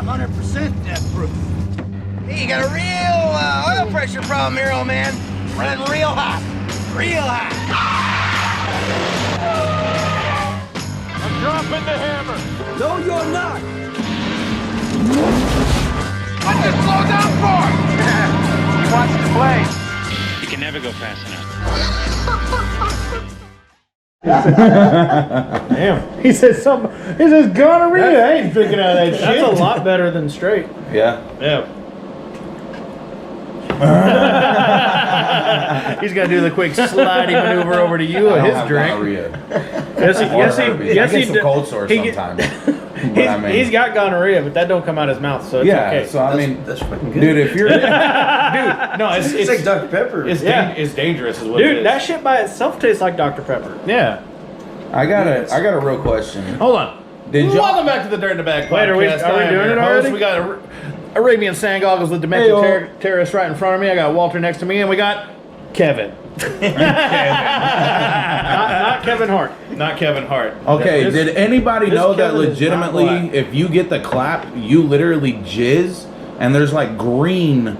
100% death proof. Hey, you got a real oil pressure problem here, old man. Running real hot. Real hot. I'm dropping the hammer. No, you're not. What's it slow down for? He wants to play. You can never go fast enough. Damn. He says gonorrhea. I ain't drinking out of that shit. That's a lot better than straight. Yeah. Yeah. He's got to do the quick sliding maneuver over to you and his drink. Yes, he some cold sore sometimes. He's got gonorrhea, but that don't come out his mouth, so it's okay. So I mean, that's fucking good. dude, if you're Dude, no, it's like Dr. Pepper. It's dangerous, is what it Dude, is. that shit by itself tastes like Dr. Pepper. Yeah. I got a real question. Hold on. Welcome back to the Dirt in the Bag podcast. Wait, are we doing it already? We got Arabian Sand Goggles, the demented terrorist right in front of me. I got Walter next to me, and we got Kevin. Not Kevin Hart. Not Kevin Hart. Okay, did anybody know that Kevin is legitimately, not black. if you get the clap, you literally jizz, and there's like green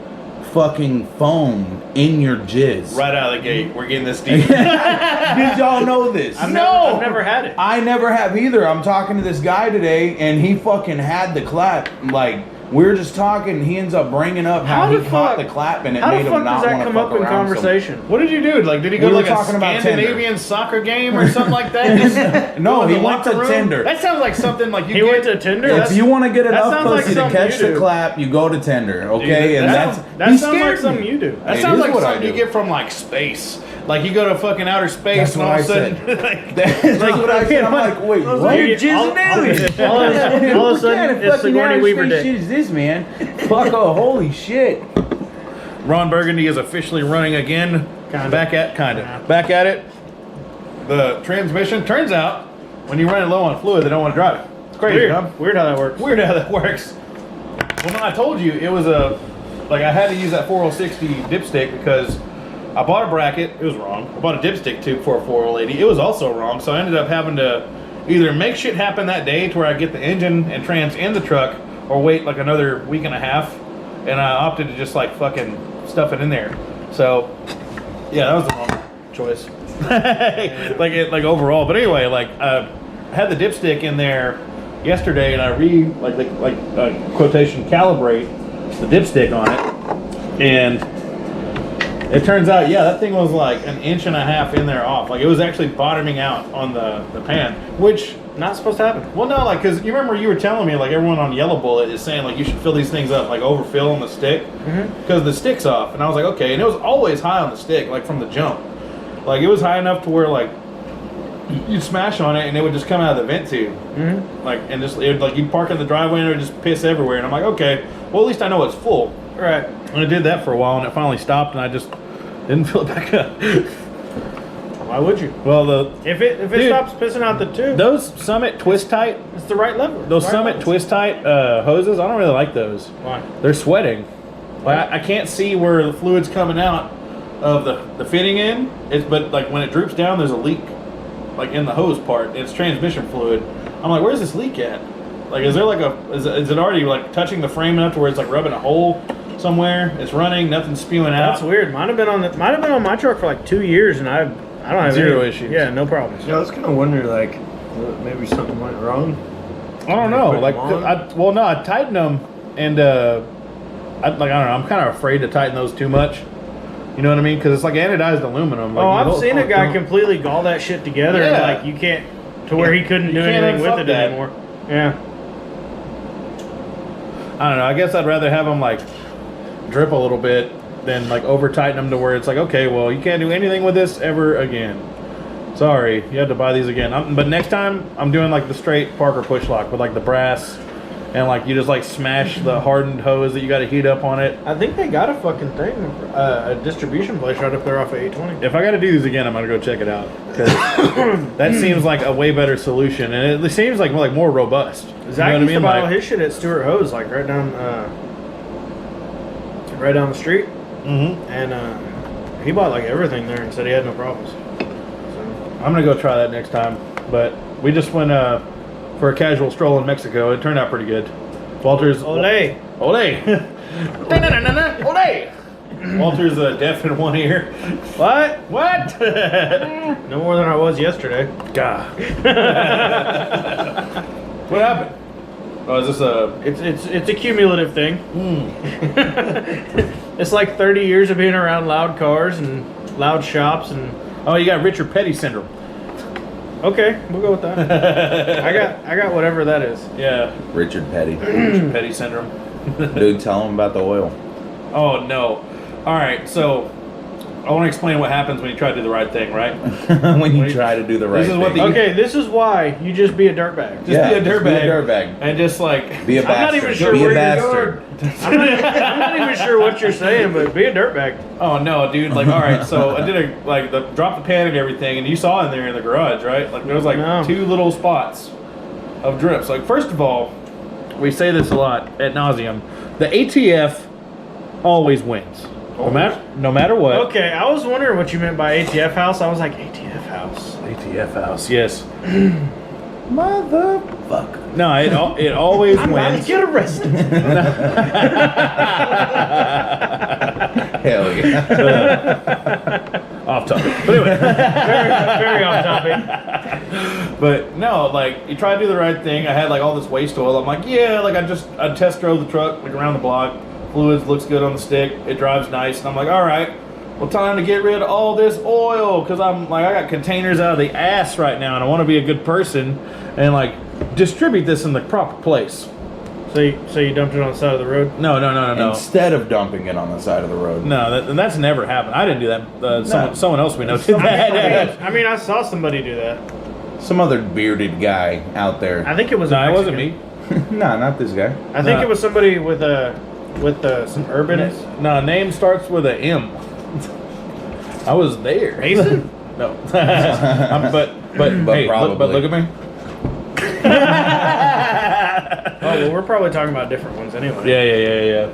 fucking foam in your jizz? Right out of the gate, we're getting this deep. Did y'all know this? I've never had it. I never have either. I'm talking to this guy today, and he fucking had the clap. Like, we were just talking, he ends up bringing up how he caught the clap, and it made him not want to fuck around. How the fuck does that come up in conversation? What did you do? Like, did he go to like a talking about Scandinavian soccer game or something like that? No, he went to Tinder. That sounds like something like you He went to Tinder? If you want to get enough sounds like pussy to something catch you the do. clap, you go to Tinder, okay? Dude, and that That he sounds like scared something me. you do. That It sounds is like what I something you do. get from like space. Like you go to fucking outer space That's and all what of a I sudden, said. That's what I said. I'm like, wait, what? All of a sudden, it's Sigourney Weaver Day. Shit is this, man? Fuck, oh, holy shit. Ron Burgundy is officially running again. Back at it. The transmission turns out when you run it low on fluid, they don't want to drive it. It's crazy, Weird. huh? Weird how that works. Weird how that works. Well, no, I told you it was I had to use that 4060 dipstick because I bought a bracket. It was wrong. I bought a dipstick tube for a 4080. It was also wrong. So I ended up having to either make shit happen that day to where I get the engine and trans in the truck, or wait like another week and a half. And I opted to just like fucking stuff it in there. So yeah, that was the wrong choice. like overall. But anyway, like I had the dipstick in there yesterday, and I quotation calibrate the dipstick on it, and it turns out, yeah, that thing was like 1.5 inches in there off. Like it was actually bottoming out on the pan, which Not supposed to happen. well, no, like because you remember you were telling me like everyone on Yellow Bullet is saying like you should fill these things up, like overfill on the stick because the stick's off, and I was like, okay, and it was always high on the stick, like from the jump, like it was high enough to where like you'd smash on it and it would just come out of the vent tube, like and just it would, like you'd park in the driveway and it would just piss everywhere, and I'm like, okay, well at least I know it's full. Right. And I did that for a while, and it finally stopped, and I just didn't fill it back up. Why would you? Well, If it Dude, stops pissing out the tube, those Summit Twist Tight, it's the right level. those right Summit levels. Twist Tight hoses, I don't really like those. Why? They're sweating. Like, I can't see where the fluid's coming out of the fitting in. But like when it droops down, there's a leak, like in the hose part. It's transmission fluid. I'm like, where's this leak at? Like, is there like is it already like touching the frame enough to where it's like rubbing a hole somewhere? It's running, nothing's spewing out. That's weird. Might have been on my truck for like 2 years, and I don't have Zero any issues. Yeah, no problems. Yeah, I was kind of wondering, like, maybe something went wrong. I don't know. Put Like, them I tightened them, and I don't know. I'm kind of afraid to tighten those too much. You know what I mean? Because it's like anodized aluminum. Like, I've seen a guy completely gall that shit together, and Yeah. like you can't to where he couldn't You do can't anything with unfuck it that. anymore. Yeah. I don't know. I guess I'd rather have them like drip a little bit than like over tighten them to where it's like, okay, well, you can't do anything with this ever again. Sorry, you have to buy these again. But next time, I'm doing like the straight Parker push lock with like the brass, and like you just like smash the hardened hose that you got to heat up on it. I think they got a fucking thing, a distribution place right up there off of 820. If I got to do these again, I'm gonna go check it out because that seems like a way better solution, and it seems like more robust. Zach used to buy all Like, his shit at Stewart Hose, like right down the street, and he bought like everything there and said he had no problems. I'm gonna go try that next time. But we just went for a casual stroll in Mexico. It turned out pretty good. Walter's Olay. Ole. Ole. Walter's deaf in one ear. What? What? No more than I was yesterday. God. What happened? Oh, is this a? It's a cumulative thing. It's like 30 years of being around loud cars and loud shops and. Oh, you got Richard Petty syndrome. Okay, we'll go with that. I got whatever that is. Yeah. Richard Petty. Richard Petty syndrome. Dude, tell him about the oil. Oh no. All right, so I want to explain what happens when you try to do the right thing, right? When you try to do the right This is what thing. the- Okay, this is why you just be a dirtbag. Just be a dirtbag. Be a dirtbag. And just like Be a I'm not bastard. even sure be where a you're bastard. I'm not even sure what you're saying, but be a dirtbag. Oh no, dude! Like, all right, so I did drop the pan and everything, and you saw in there in the garage, right? Like, there was like No. 2 little spots of drips. Like, first of all, we say this a lot ad nauseum. The ATF always wins, no matter what. Okay, I was wondering what you meant by ATF house. I was like, ATF house. ATF house, yes. Motherfucker. No, it always I'm about to wins. get arrested. Hell yeah. Off topic, but anyway. very off topic. But no, like, you try to do the right thing. I had like all this waste oil. I'm like, yeah, like I test drove the truck like around the block. Fluids looks good on the stick. It drives nice, and I'm like, all right, well, time to get rid of all this oil because I'm like, I got containers out of the ass right now, and I want to be a good person and like distribute this in the proper place. So you dumped it on the side of the road? No. Instead of dumping it on the side of the road. No, that's never happened. I didn't do that. Someone else we know did that. I mean, I saw somebody do that. Some other bearded guy out there. I think it was. No, a it wasn't Mexican. me. Nah, not this guy. I think No. it was somebody with some urban. No, name starts with a M. I was there. Mason? No. But hey, probably. look at me. Oh well, we're probably talking about different ones anyway. Yeah.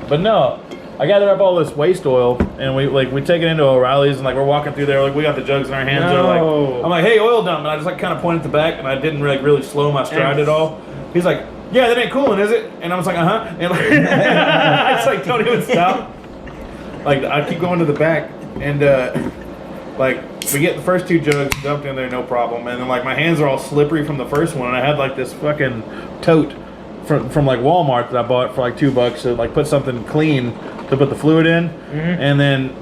But no, I gathered up all this waste oil and we take it into O'Reilly's and like we're walking through there, like we got the jugs in our hands. They're like, No. I'm like, hey, oil dump, and I just like kind of pointed at the back and I didn't really slow my stride at all. He's like, yeah, that ain't cooling, is it? And I was like, uh-huh. And like, it's like, don't even stop. Like I keep going to the back and like we get the first 2 jugs dumped in there, no problem. And then like my hands are all slippery from the first one, and I had like this fucking tote from like Walmart that I bought for like $2 to like put something clean to put the fluid in, and then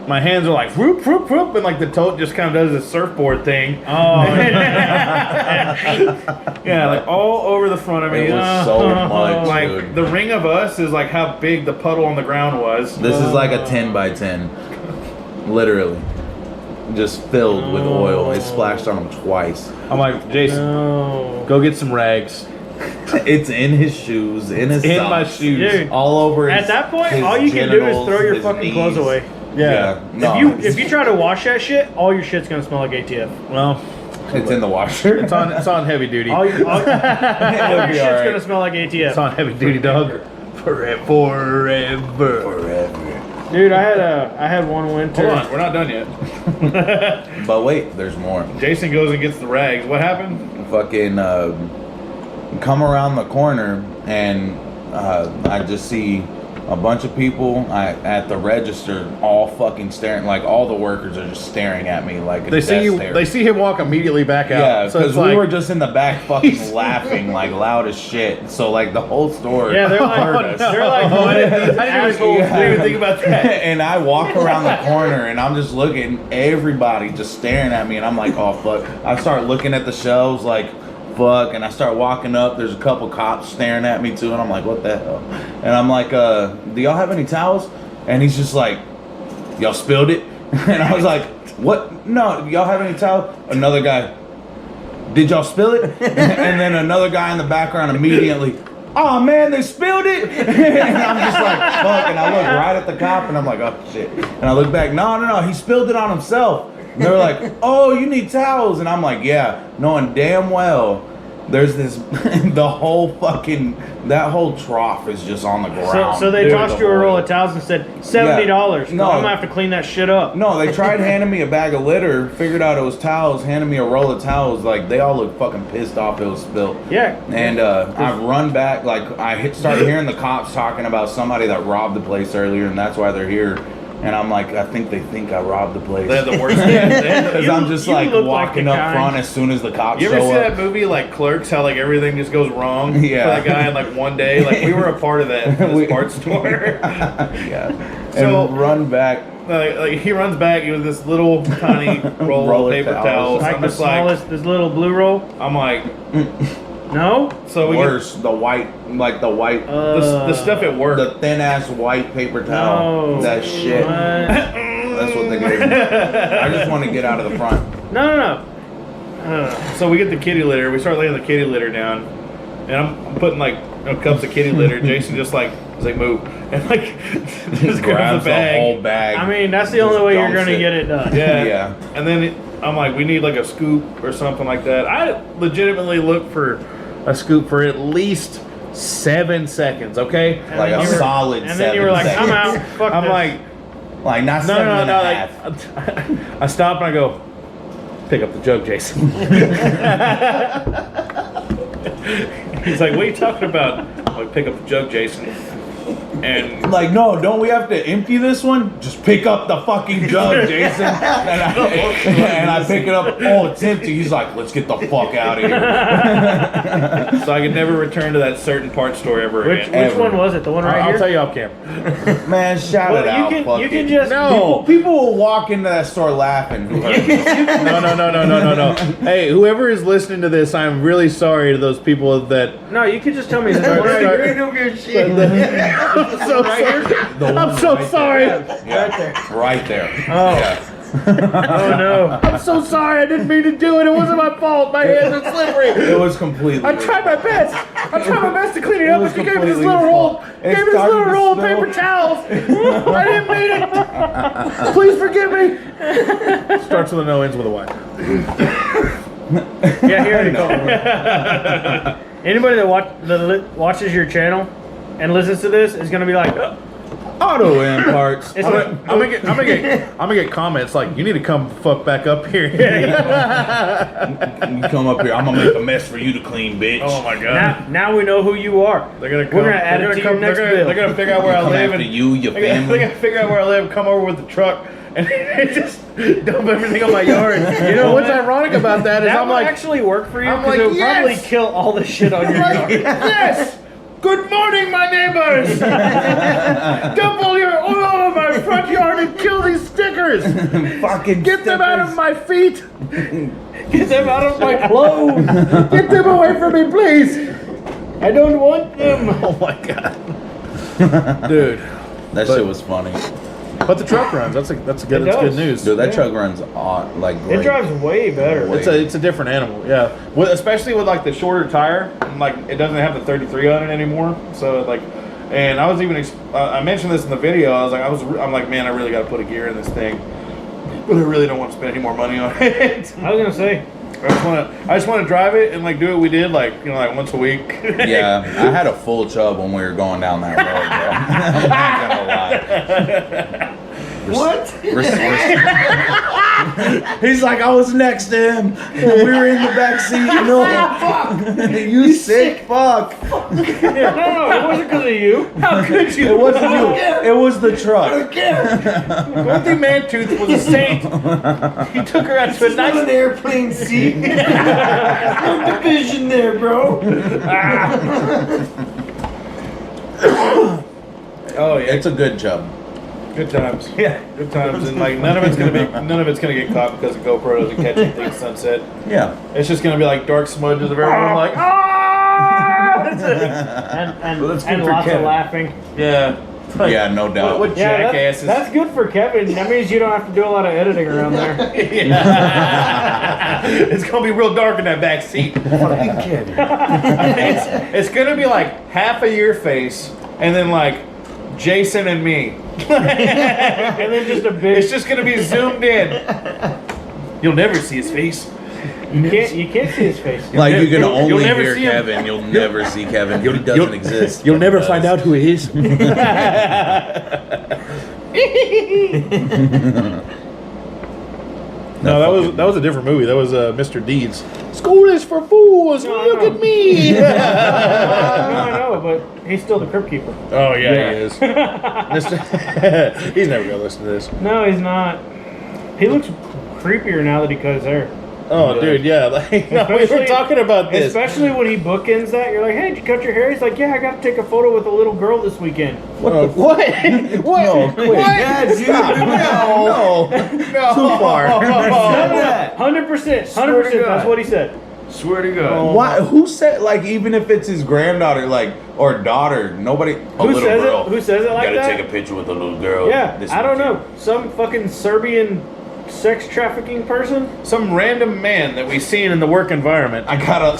my hands are like whoop whoop whoop, and like the tote just kind of does this surfboard thing. Oh. Yeah, like all over the front of me. It was so much, Like dude. the ring of us is like how big the puddle on the ground was. This is like a 10 by 10. Literally. Just filled with oil. It splashed on him twice. I'm like, Jason, No. go get some rags. It's in his shoes, in his In socks, my shoes. Dude. all over his At that point, his all you can do is genitals, throw your his fucking knees. clothes away. Yeah. No, If you try to wash that shit, all your shit's gonna smell like ATF. Well, it's in the washer. it's on heavy duty. All your shit's alright. gonna smell like ATF. It's on heavy duty, dog. Forever. Dude, I had one winter. Hold on, we're not done yet. But wait, there's more. Jason goes and gets the rags. What happened? Fucking come around the corner and I just see a bunch of people at the register all fucking staring, like all the workers are just staring at me like a They see death you. stare. They see him walk immediately back out. Yeah, so because it's we like, were just in the back fucking laughing like loud as shit. So like the whole store. Yeah, they're like, heard us. they're like, what did these assholes didn't even think do? about that. And I walk around the corner and I'm just looking, everybody just staring at me, and I'm like, oh fuck. I start looking at the shelves like, fuck, and I start walking up. There's a couple cops staring at me too, and I'm like, what the hell? And I'm like, do y'all have any towels? And he's just like, y'all spilled it? And I was like, what? No, y'all have any towels? Another guy, did y'all spill it? And then another guy in the background immediately, oh man, they spilled it. And I'm just like, fuck. And I look right at the cop and I'm like, oh shit. And I look back, no, he spilled it on himself. And they're like, oh, you need towels. And I'm like, yeah, knowing damn well there's this, that whole trough is just on the ground. So they Dude, tossed the you a roll whole- of towels and said $70. No. I'm gonna have to clean that shit up. No, they tried handing me a bag of litter, figured out it was towels, handed me a roll of towels. Like, they all look fucking pissed off it was spilled. Yeah. And I run back, like, start hearing the cops talking about somebody that robbed the place earlier, and that's why they're here. And I'm like, I think they think I robbed the place. They have the worst. Because I'm just you like look like walking the up kind. front as soon as the cops You show ever see up. that movie like Clerks? How like everything just goes wrong Yeah. for that guy in like one day. Like we were a part of that in this parts store. Yeah. So- And run back. like he runs back with this little tiny roll Roll of of paper towels. towels. Like I'm the just like, smallest, this little blue roll. I'm like, No. so we Worse, the white, get the stuff at work. the thin ass white paper towel. No. That shit. What? That's what they gave me. I just want to get out of the front. No. So we get the kitty litter. We start laying the kitty litter down, and I'm putting like cups of kitty litter. Jason just like is like move and like just grabs Grabs the the bag. whole bag. I mean, that's the only way you're dumps gonna it. get it done. Yeah. Yeah. And then I'm like, we need like a scoop or something like that. I legitimately looked for a scoop for at least 7 seconds. Okay. And Like then a you were- solid And then you were like, 7 I'm out. seconds. Fuck I'm this. like, Like, not no, 7 no, and no. a Like, half. I stop and I go, pick up the jug, Jason. He's like, what are you talking about? I'm like, pick up the jug, Jason. And Like, no, don't we have to empty this one? Just pick up the fucking jug, Jason. And I pick it up. Oh, it's empty. He's like, let's get the fuck out of here. so I could never return to that certain part store ever Which again. Ever. one was it? The one right I'll here? tell you off camera. Man, shout Well, it out. you fuck can it. just People will walk into that store laughing. No. Hey, whoever is listening to this, I'm really sorry to those people that. No, you can just tell me. I'm so sorry. I'm so sorry. Yeah, right there. Oh. Yeah. Oh no! I'm so sorry. I didn't mean to do it. It wasn't my fault. My hands are slippery. It was completely. I tried my best. I tried my best to clean it up, was but you gave me this completely little roll. fault. You gave me It's this little starting to roll of snow. paper towels. I didn't mean it. Please forgive me. Starts with a no, ends with a Y. Yeah, here you go. Anybody that watches your channel and listens to this is gonna be like, Auto imparts. It's I'm gonna get comments like, you need to come fuck back up here. You come up here. I'm gonna make a mess for you to clean, bitch. Oh my god. now we know who you are. They're gonna come. We're gonna add they're it to gonna your next bill. They're gonna figure out where I Come live after and you, your they're gonna family. figure out where I live. Come over with the truck and just dump everything on my yard. You know what's ironic about that is That I'm would like, actually work for you I'm because like, it would probably yes! kill all the shit on your yard. yes. Good morning, my neighbors. Dump all your oil on my front yard and kill these stickers. Fucking Get them out of my feet. Get them out of my clothes. Get them away from me, please. I don't want them. Oh my god, dude. That shit was funny. But the truck runs. That's good does. news. Dude, that truck runs like great. It drives way better. Way. It's a different animal, yeah. Especially with like the shorter tire, and like it doesn't have the 33 on it anymore. So like, and I was even I mentioned this in the video. I'm like, man, I really got to put a gear in this thing, but I really don't want to spend any more money on it. I was gonna say. I just want to drive it and like do what we did like like once a week. Yeah, I had a full chub when we were going down that road, bro. I'm not gonna lie. What? He's like, I was next to him. And we were in the back seat. No, you sick fuck. No, it wasn't because of you. How could you? It wasn't you. It was the truck. Dorothy Mantooth was a saint. He took her out to a Not an nice. airplane seat. No division there, bro. Oh yeah, It's a good chub. good times. Yeah, good times, and like none of it's gonna get caught because of GoPros and catching things sunset. Yeah. It's just gonna be like dark smudges of everyone like, ah! And Well, that's good and for lots of Kevin. laughing. Yeah. Like, Yeah, no doubt. What Yeah, jackasses? that's good for Kevin. That means you don't have to do a lot of editing around there. Yeah. It's gonna be real dark in that back seat. it's gonna be like half of your face and then like Jason and me. And then just a big. It's just gonna be zoomed in. You'll never see his face. You can't see his face. Like you can only never hear see him. Kevin. You'll never see Kevin. He doesn't exist. You'll never He find does. out who he is. No, that was a different movie. That was Mr. Deeds. School is for fools. No, Look I know. at me. No, I know, but he's still the crypt keeper. Oh yeah, he is. Mr. He's never gonna listen to this. No, he's not. He looks creepier now that he cuts hair. Oh, dude, yeah. Like, no, we were talking about this. Especially when he bookends that. You're like, hey, did you cut your hair? He's like, yeah, I got to take a photo with a little girl this weekend. What? What? No, quit. Yeah, dude. No, too far. 100%. 100%. That's what he said. Swear to God. Why? Who said like even if it's his granddaughter like or daughter? Nobody. Who says it? Who says it like Gotta that? take a picture with a little girl. Yeah, this I don't weekend. know. Some fucking Serbian sex trafficking person. Some random man that we've seen in the work environment. I gotta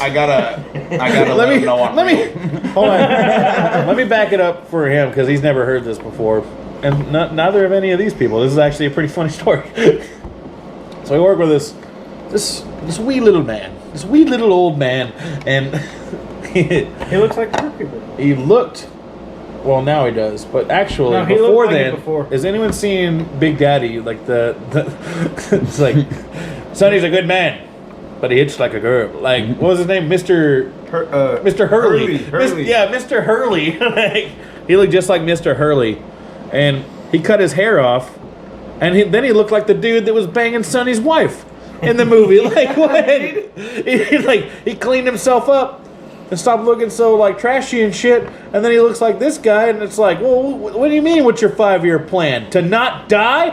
let him know I'm real. Hold on. Let me back it up for him because he's never heard this before, and neither have any of these people. This is actually a pretty funny story. So we work with this wee little man, this wee little old man, and He looks like the people. he looked. Well, now he does, but actually, No, he before looked like it then, before. has anyone seen Big Daddy? Like the it's like, Sonny's a good man, but he hits like a girl. Like, what was his name, Mr. Hurley? Hurley. Yeah, Mr. Hurley. Like, he looked just like Mr. Hurley, and he cut his hair off, and then he looked like the dude that was banging Sonny's wife in the movie. Like what? He cleaned himself up and stopped looking so like trashy and shit, and then he looks like this guy, and it's like, well, what do you mean? What's your 5-year plan? To not die?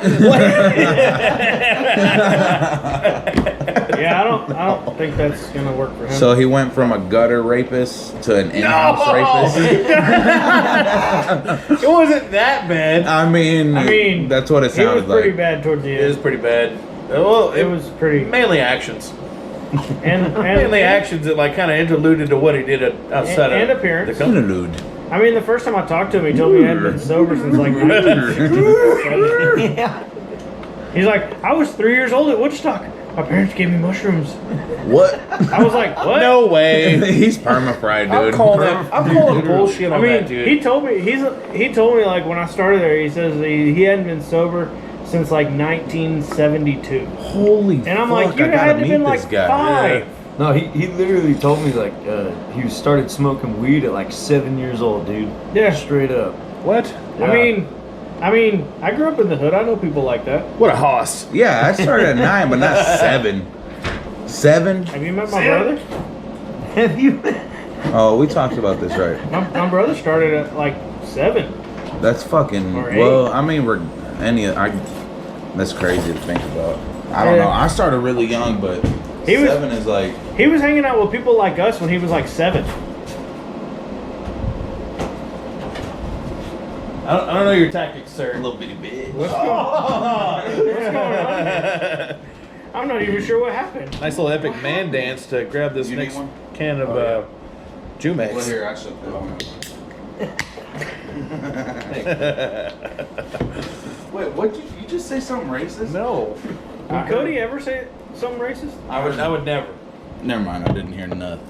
Yeah, I don't think that's gonna work for him. So he went from a gutter rapist to an in-house rapist. It wasn't that bad. I mean, that's what it he was sounds pretty like. bad towards the It is end. pretty bad. Well, It was pretty mainly actions. and Mainly actions that like kind of interluded to what he did outside and of appearance. the company. Interlude. I mean, the first time I talked to him, he told me he hadn't been sober since like 1970. He's like, I was 3 years old at Woodstock. My parents gave me mushrooms. What? I was like, what? No way. He's perma-fried, I'm dude. calling bullshit I on mean, that, dude. he told me like when I started there, he says he hadn't been sober since like 1972. Holy And I'm fuck, like, you I gotta had to meet been this like guy. 5. No, he literally told me like he started smoking weed at like 7 years old, dude. Yeah. Straight up. What? Yeah. I mean, I grew up in the hood. I know people like that. What a hoss. Yeah, I started at 9, but not 7. 7? Have you met my brother? Have you? Oh, we talked about this, right? My brother started at like 7. That's fucking. Or Well, I mean, that's crazy to think about. I don't Yeah. know. I started really young, but He was- 7 is like. He was hanging out with people like us when he was like 7. I don't know your tactics, sir. Little bitty bitch. What's going on here? I'm not even sure what happened. Nice little epic man dance to grab this You need next one? can of Oh, Jumex. Well, here, I shook that one. Wait, what did you just say something racist? No, Would Cody ever say something racist? I would never. Never mind, I didn't hear nothing.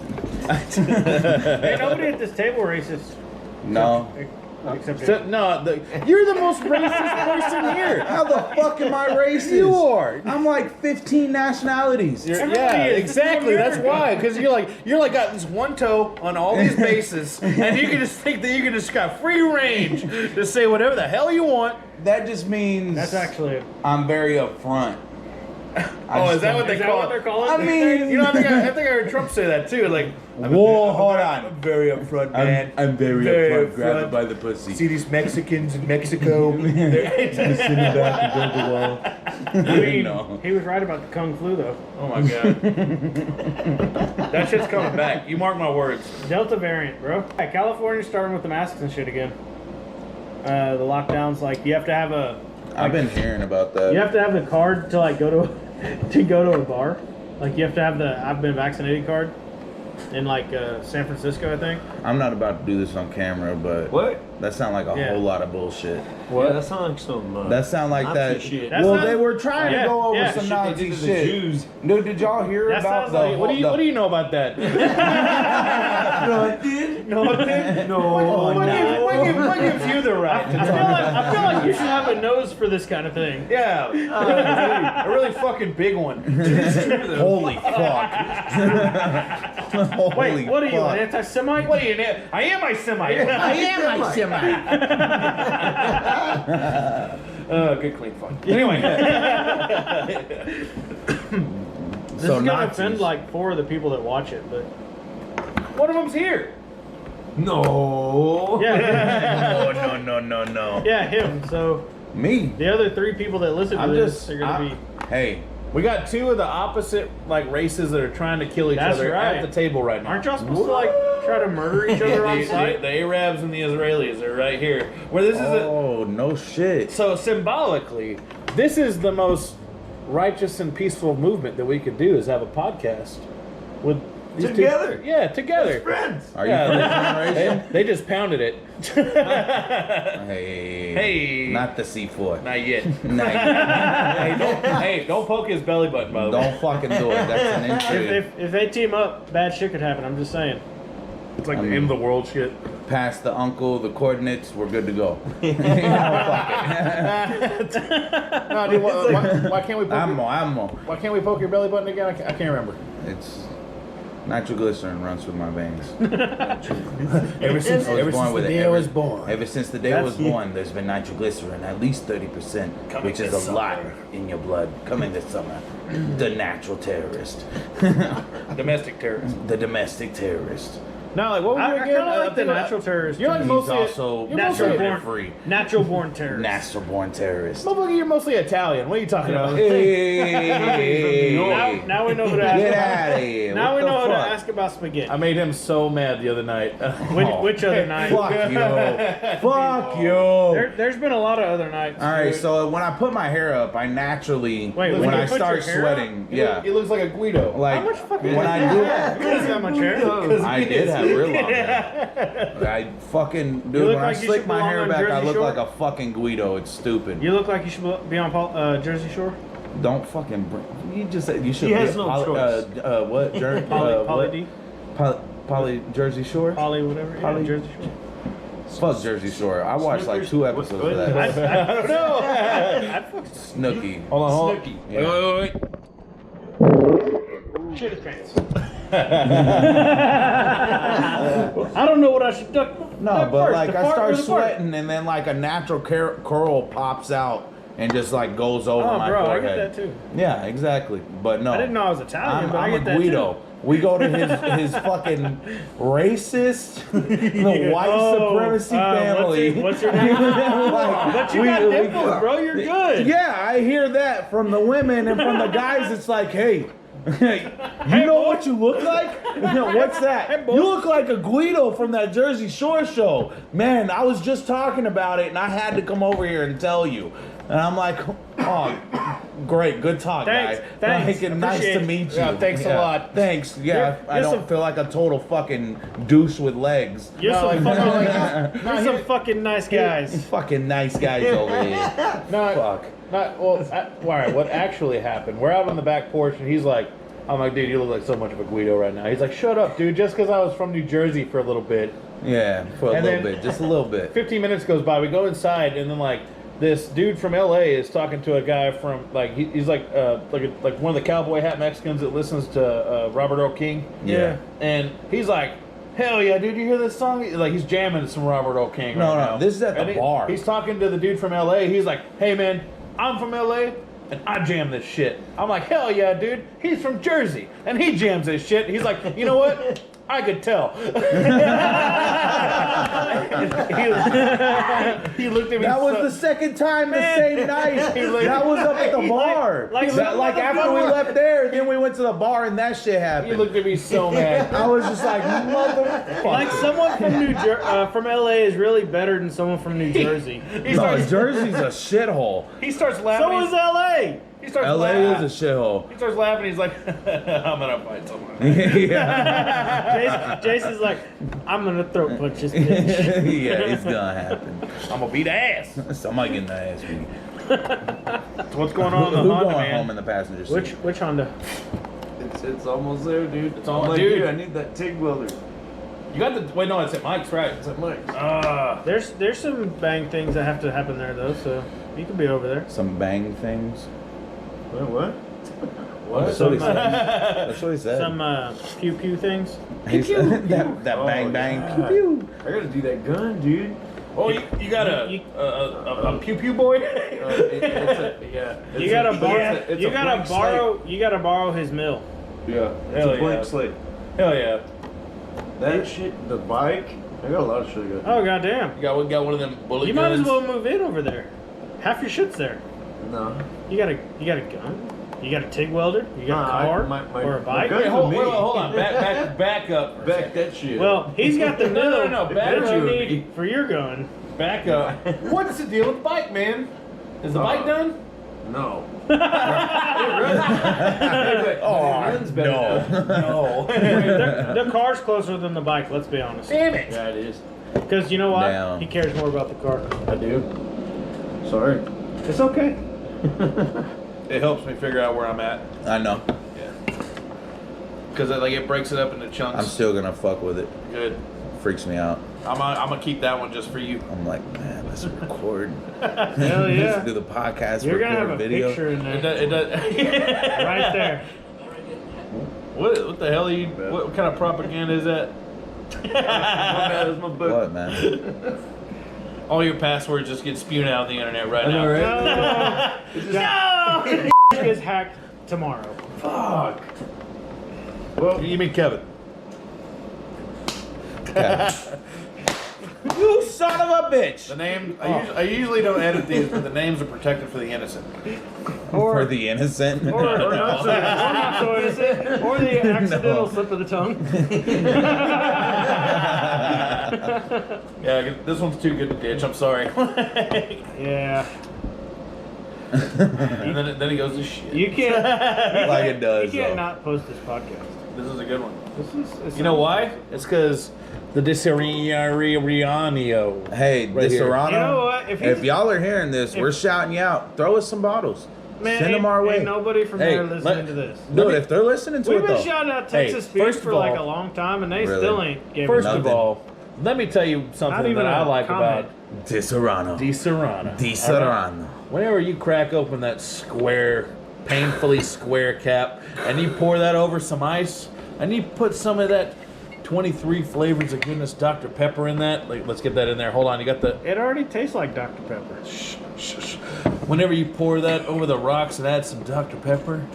Hey, nobody at this table racist. No. Except So, no, you're the most racist person here. How the fuck am I racist? You are. I'm like 15 nationalities. Everybody Yeah, is. exactly. This is That's America. why. Because you're like got this one toe on all these bases, and you can just think that you can just got free range to say whatever the hell you want. That just means That's actually. I'm very upfront. Oh, is that what they Is that call what it? they're calling I it? mean- You know, I think I heard Trump say that too. Like, Whoa, hold on. very upfront, man. I'm very Very upfront. Grab upfront. it by the pussy. See these Mexicans in Mexico. I mean, No. he was right about the Kung Flu though. Oh my god. That shit's coming back. You mark my words. Delta variant, bro. Yeah, California's starting with the masks and shit again. The lockdowns, like you have to have a. I've been hearing about that. You have to have the card to like go to a bar. Like you have to have the I've been vaccinated card. in like San Francisco, I think. I'm not about to do this on camera, but What? that sounds like a Yeah. whole lot of bullshit. What? Yeah, that sounds like some. That sound like Nazi that. shit. That Well, sounds- they were trying yeah, to go over yeah, some shit they Nazi did to the shit. Jews. Dude, did y'all hear That about sounds the? like- What do you know about that? No, it did. No, it didn't. No, What gives you the right to talk? I feel like you should have a nose for this kind of thing. Yeah, a really fucking big one. Holy fuck! Holy Wait, what are you, fuck. an anti-Semite? What are you? I am my Semite. I am my Semite. Good clean fuck. Anyway, This So is gonna Nazis. offend like 4 of the people that watch it, but one of them's here. No. yeah, No. yeah, him. So Me. the other 3 people that listen to I'm this just. are gonna be. Hey, We got 2 of the opposite like races that are trying to kill each That's other right. at the table right now. Aren't y'all supposed to like try to murder each other on site? The Arabs and the Israelis are right here. Where this is oh no shit. so symbolically, this is the most righteous and peaceful movement that we could do is have a podcast with these Together. Yeah, together. Friends. Are you Yeah, first generation? They just pounded it. Hey. Hey. Not the C4. Not yet. Not yet. Hey, don't poke his belly button, by the way. Don't fucking do it. That's an injury. If they team up, bad shit could happen. I'm just saying. It's like the end of the world shit. Pass the uncle the coordinates. We're good to go. You know, fuck it. No, dude, why can't we poke Ammo. why can't we poke your belly button again? I can't remember. It's nitroglycerin runs through my veins. Ever since I was born with it. Ever born. Ever since the day I was born, there's been nitroglycerin, at least 30%, which is a lot in your blood. Coming this summer. The natural terrorist. Domestic terrorist. The domestic terrorist. Now, like, what were I you kind again? of like the natural terrorist. You're like He's mostly also you're natural mostly, born free. Natural born terrorist. Natural born terrorist. motherfucker, you're mostly Italian. What are you talking about? Hey, Now we know who to ask. get about. out of here. Now What we the know who to fuck? ask about spaghetti. I made him so mad the other night. Which other night? Fuck you. Fuck you. There's been a lot of other nights. All right, dude. so when I put my hair up, I naturally, Wait, when when you I put start your hair sweating, It looks like a Guido. like How much fucking when I hair? do, You don't have much hair. I did have real long hair. I fucking You dude. look When I like you slick should my belong hair on back, I Jersey look Shore. like a fucking Guido. It's stupid. You look like you should be on Jersey Shore. Don't fucking. You just said you should. He be has a no poly, choice. What? Poly D. Poly Jersey Shore. Poly whatever. Yeah, Poly- Jersey Shore. Fuck Jersey Shore. I watched like Snookers? 2 episodes of I that. don't know. I'd fucking Snooki. Hold on, hold on. Snooki. Yeah. Wait. Shit his pants. I don't know what I should duck. No, duck but first, like the I fart or start the fart? sweating and then like a natural curl pops out and just like goes over Oh, my bro, I forehead. get that too. Yeah, exactly. But no, I didn't know I was Italian, but I I'm get a that Guido. too. We go to his fucking racist, the white supremacy family. What's your name? Like, But you got dimples, bro. You're good. Yeah, I hear that from the women and from the guys. It's like, hey, you know what you look like? What's that? You look like a Guido from that Jersey Shore show. Man, I was just talking about it and I had to come over here and tell you. And I'm like, oh, great, good talk, Thanks, guy. thanks, Like, nice to appreciate meet you. Yeah, thanks a lot. Thanks. Yeah, I you're don't some- feel like a total fucking douche with legs. You're No, some like, fucking, no, you're some fucking nice guys. Fucking nice guys over here. No, Fuck. Not well. All right, what actually happened? We're out on the back porch, and he's like, "I'm like, dude, you look like so much of a Guido right now." He's like, "Shut up, dude. Just because I was from New Jersey for a little bit." Yeah, for a And little then- bit, just a little bit. 15 minutes goes by. We go inside, and then like this dude from LA is talking to a guy from like he's like one of the cowboy hat Mexicans that listens to Robert Earl King. Yeah. And he's like, "Hell yeah, dude! You hear this song?" Like he's jamming some Robert Earl King. No, right no, now. this is at the And bar. He's talking to the dude from LA. He's like, "Hey man, I'm from LA. And I jam this shit." I'm like, "Hell yeah, dude! He's from Jersey, and he jams this shit." He's like, "You know what? I could tell." he looked at me. That was so- the second time the Man. same night. That was up at the bar. like That- some like after we motherfucker. left there, then we went to the bar and that shit He happened. looked at me so mad. I was just like, motherfucker. Like someone from from LA is really better than someone from New Jersey. He No, starts, Jersey's a shithole. he starts laughing. So is LA. He starts LA laughing. is a shithole. He starts laughing. He's like, I'm gonna fight someone. Yeah. Jason's like, I'm gonna throat punch this bitch. Yeah, it's gonna happen. I'm gonna beat ass. Somebody getting the ass beat. So what's going on in the Who Honda, going man? home in the passenger seat? Which Honda? It's almost there, dude. It's almost- like, dude. I need that TIG welder. You got the wait? No, it's at Mike's, right? It's like Mike's. There's some bang things that have to happen there though, so you can be over there. Some bang things. Wait, what? That's what he Some, said. That's what he said. Some pew pew things. He said that bang bang. yeah. Pew, pew. I gotta do that gun, dude. Oh, you got a pew pew boy? You gotta borrow. it's You a gotta blank borrow. You gotta borrow his mill. Yeah, it's Hell a blank yeah. slate. Hell yeah! That shit, the bike. I got a lot of shit I got. Oh goddamn! You got one of them bullet You might guns. as well move in over there. Half your shit's there. No. You got a gun. You got a TIG welder. You got a Nah, car my or a bike. gun- Wait, hold Me. on. Back up. for a Back second. that shit. Well, he's got the mill. No, What back do up. you need for your gun? Back up. What's the deal with the bike, man? Is the bike done? no. It runs better now. No. The car's closer than the bike. Let's be honest. Damn it! Yeah, it is. Because you know what? Damn. He cares more about the car. I do. Sorry. It's okay. It helps me figure out where I'm at. I know. Yeah. Because like it breaks it up into chunks. I'm still gonna fuck with it. Good. Freaks me out. I'm gonna keep that one just for you. I'm like, man, let's record. Hell yeah. Let's do the podcast. You're gonna record have a video. picture in It there. does. Right there. What the hell are you? What kind of propaganda is that? That's my book. What, man? All your passwords just get spewed out on the internet right now. No! Is hacked tomorrow. Fuck. Well, you mean Kevin? You son of a bitch! The name. I usually don't edit these, but the names are protected for the innocent. For the innocent. Or not so innocent. Or the accidental slip of the tongue. Yeah, this one's too good to ditch. I'm sorry. Yeah. And then he goes to shit. You can't. Like it does. You can't though. not post this podcast. This is a good one. This is. You know why? It's because the Disarianio. Hey, Right here. Serrano. You know what? If y'all are hearing this, we're shouting you out. Throw us some bottles. Man, Send them our way. Ain't nobody from Hey, there listening to this. Dude, if they're listening to We've it been though. shouting out Hey, Texas Speed first of for like all- a long time, and they Really? still ain't giving First us of Nothing. all, let me tell you not something even that I a like comment. about Di Serrano. Di Serrano. Di Serrano. Whenever you crack open that square, painfully square cap, and you pour that over some ice, and you put some of that 23 flavors of goodness Dr. Pepper in that. Like, let's get that in there. Hold on, you got the. It already tastes like Dr. Pepper. Whenever you pour that over the rocks and add some Dr. Pepper,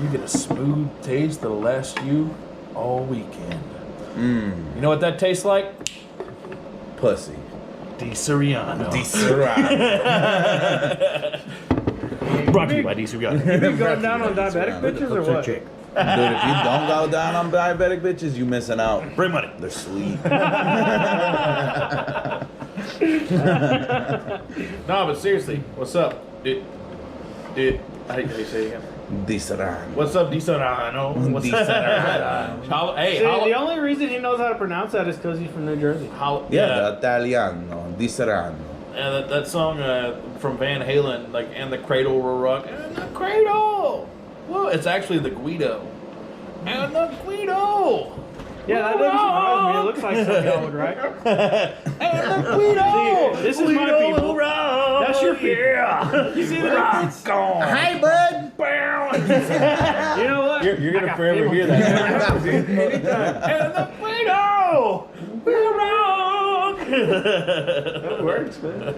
you get a smooth taste that'll last you all weekend. You know what that tastes like? Pussy. Di Serrano. Di Serrano. Brought to you by Di Serrano. You been going down on diabetic bitches or what? Dude, if you don't go down on diabetic bitches, you missing out. Bring money. They're sweet. No, but seriously, what's up? Dude, how do you say it again? Di Serrano. What's up, Di Serrano? What's Di up? Serrano. Hey, See, the only reason he knows how to pronounce that is because he's from New Jersey. Yeah, the Italiano. Di Serrano. Yeah, that song from Van Halen, like, and the cradle will rock. And the cradle! Well, it's actually the Guido. And the Guido! Yeah, that doesn't surprise me. It looks like something I would write. And the Guido! See, this is my people. That's your people. Yeah! You see the difference? Hi, bud. You know what? You're I gonna got forever family. hear that. And the Guido! Will rock! That works, man.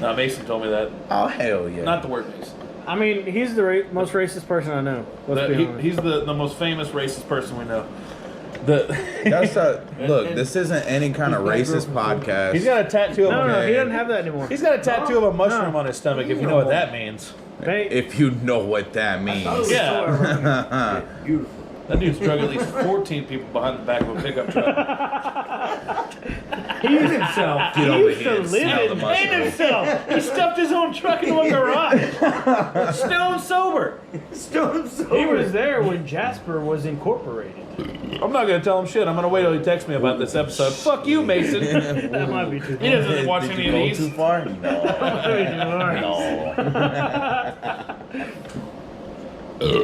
No, Mason told me that. Oh, hell yeah. Not the word Mason. I mean, he's the most racist person I know. Let's be honest. He's the most famous racist person we know. That's look, this isn't any kind of racist podcast. He's got a tattoo of No, a he doesn't have that anymore. He's got a tattoo of a mushroom on his stomach, if you know what that means. Hey, If you know what that means. Yeah. Beautiful. That dude's drug at least 14 people behind the back of a pickup truck. He used himself. Get He over used here to and smell live the in mushroom. And himself. He stuffed his own truck into a garage. Stone sober. Stone sober. He was there when Jasper was incorporated. I'm not gonna tell him shit. I'm gonna wait till he texts me about this episode. Fuck you, Mason. That might be too He far. doesn't watch Did any you of go these. too far? No. No.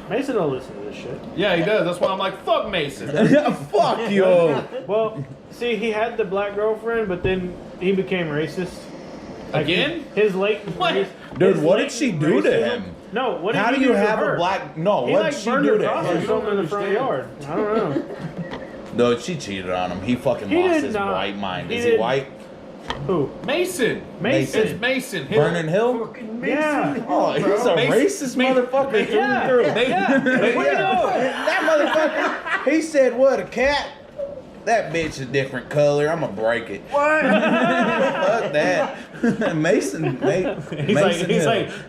Mason don't listen to this shit. Yeah, he does. That's why I'm like, fuck Mason. Fuck you. Well, see, he had the black girlfriend, but then he became racist. Like, Again? His latent What? race- Dude, his what did she latent do to racism- him? No, what did How he do you to have her? a black? No, He what like did she burned do her to cross or him? something in the front yard. I don't know. No, she cheated on him. He fucking He lost did his not. white mind. He Is he did- white? Who? Mason. Mason. It's Mason. Hill. Vernon Hill? Yeah. Oh, he's a Mason- racist motherfucker through Yeah. and through. Yeah. What do you know? That motherfucker, he said, what, a cat? That bitch is different color. I'm gonna break it. What? Fuck that. Mason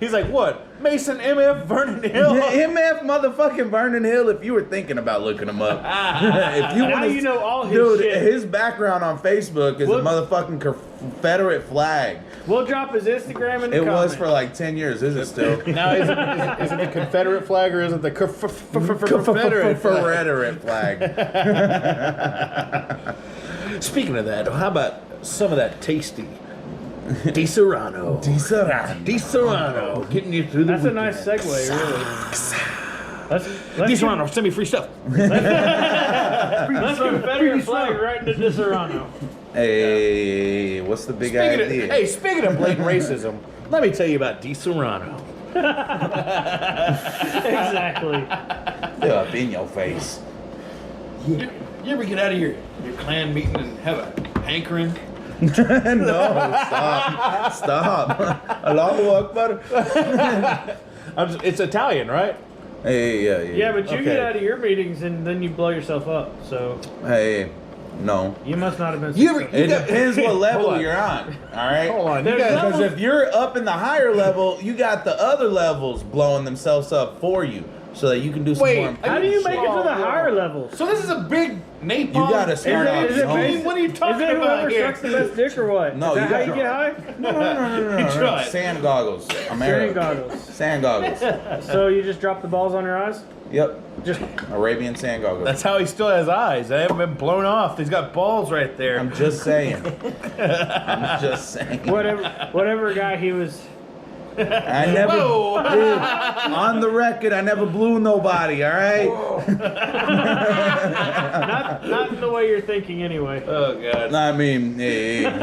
He's like, what? Mason MF Vernon Hill. MF motherfucking Vernon Hill, if you were thinking about looking him up. If you Now wanna- you know all his Dude, shit. his background on Facebook is What? a motherfucking Confederate flag. We'll drop his Instagram in the It was comments. for like 10 years. Is it still? Now, is it the Confederate flag or is it the Confederate Confederate flag. Speaking of that, how about some of that tasty Di Serrano? Di Serrano. Getting you through the That's a weekend. nice segue, really. Di Let's Serrano, send me free stuff. let's Confederate flag right into Di Serrano. Hey, what's the big idea? Speaking of blatant racism, let me tell you about Di Serrano. Exactly. Up in your face. You ever get out of your clan meeting and have a hankering? No, stop. Allahu Akbar. It's Italian, right? Hey, yeah. Yeah, but you Okay. get out of your meetings and then you blow yourself up. So Hey, no. you must not have been. You ever- successful. It depends what Hold level on. you're on. All right. Hold on, you There's guys. Because if you're up in the higher level, you got the other levels blowing themselves up for you, so that you can do some Wait, more. How do you make it to the Oh, higher levels? So this is a big napalm. You gotta start Is it- off is it young. based- What are you Is talking it about whoever here? sucks the best dick or what? No, Is that you how got- you get high? No. Try it. Sand goggles. Sand America. goggles. Sand goggles. So you just drop the balls on your eyes? Yep. Just Arabian sand goggles. That's how he still has eyes. They haven't been blown off. He's got balls right there. I'm just saying. I'm just saying. whatever guy he was. I never, Whoa. dude, on the record, I never blew nobody, all right? Not in the way you're thinking anyway. Oh god. I mean, hey. I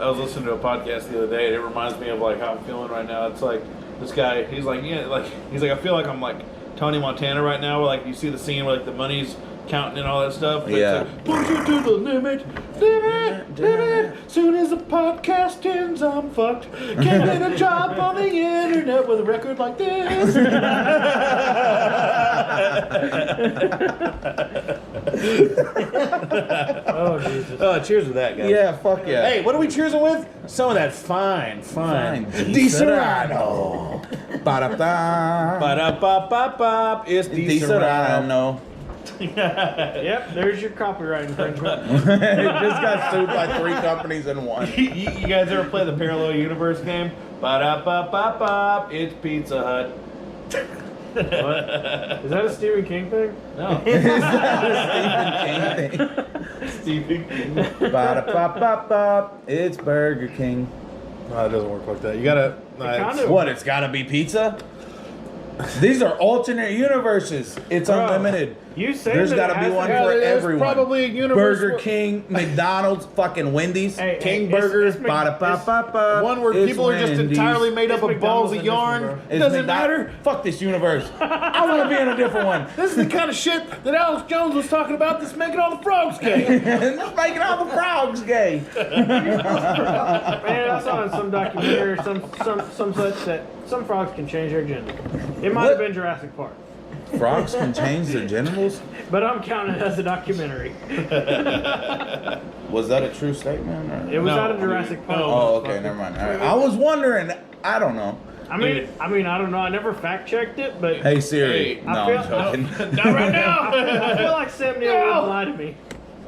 was listening to a podcast the other day, and it reminds me of like how I'm feeling right now. It's like this guy. He's like, I feel like I'm like Tony Montana right now. Where like you see the scene where like the money's counting and all that stuff. Yeah. It's like, push it to the limit, limit. Soon as the podcast ends, I'm fucked. Can't get a job on the internet with a record like this. Oh Jesus. Oh, cheers to that, guys. Yeah, fuck yeah. Hey, what are we cheersing with? Some of that fine. Di Serrano. Ba-da-ba. Ba-da-ba-ba-ba. It's Di Di Serrano. Serrano. Yep, there's your copyright infringement. It just got sued by 3 companies in one. You guys ever play the Parallel Universe game? Ba-da-ba-ba-ba. It's Pizza Hut. What? Is that a Stephen King thing? No. Stephen King. Ba-da-ba-ba-ba. It's Burger King. No, it doesn't work like that. You gotta. kind of- What, it's gotta be pizza? These are alternate universes. It's Bro, unlimited. You say There's that got it to has be one to- for there's everyone. probably a universe Burger where- King, McDonald's, fucking Wendy's. Hey, King it's- Burgers, it's Mc- Ba-da-ba-ba-ba. One where It's people are just Wendy's. entirely made up It's of balls McDonald's of in this one, yarn. bro. It's Doesn't McDonald's. matter. Fuck this universe. I want to be in a different one. This is the kind of shit that Alex Jones was talking about that's making all the frogs gay. It's making all the frogs gay. Man, I saw in some documentary or some such that some frogs can change their gender. It might have What? been Jurassic Park, Frogs can change their genitals? but I'm counting it as a documentary. Was that a true statement? Or? It was No. out of Jurassic Park. Oh, okay, never mind. All right. I was wondering. I don't know. I mean, I don't know. I never fact checked it, but Hey Siri. Hey, No, I I'm feel- joking. Not right now. I feel like 70 would lie to me.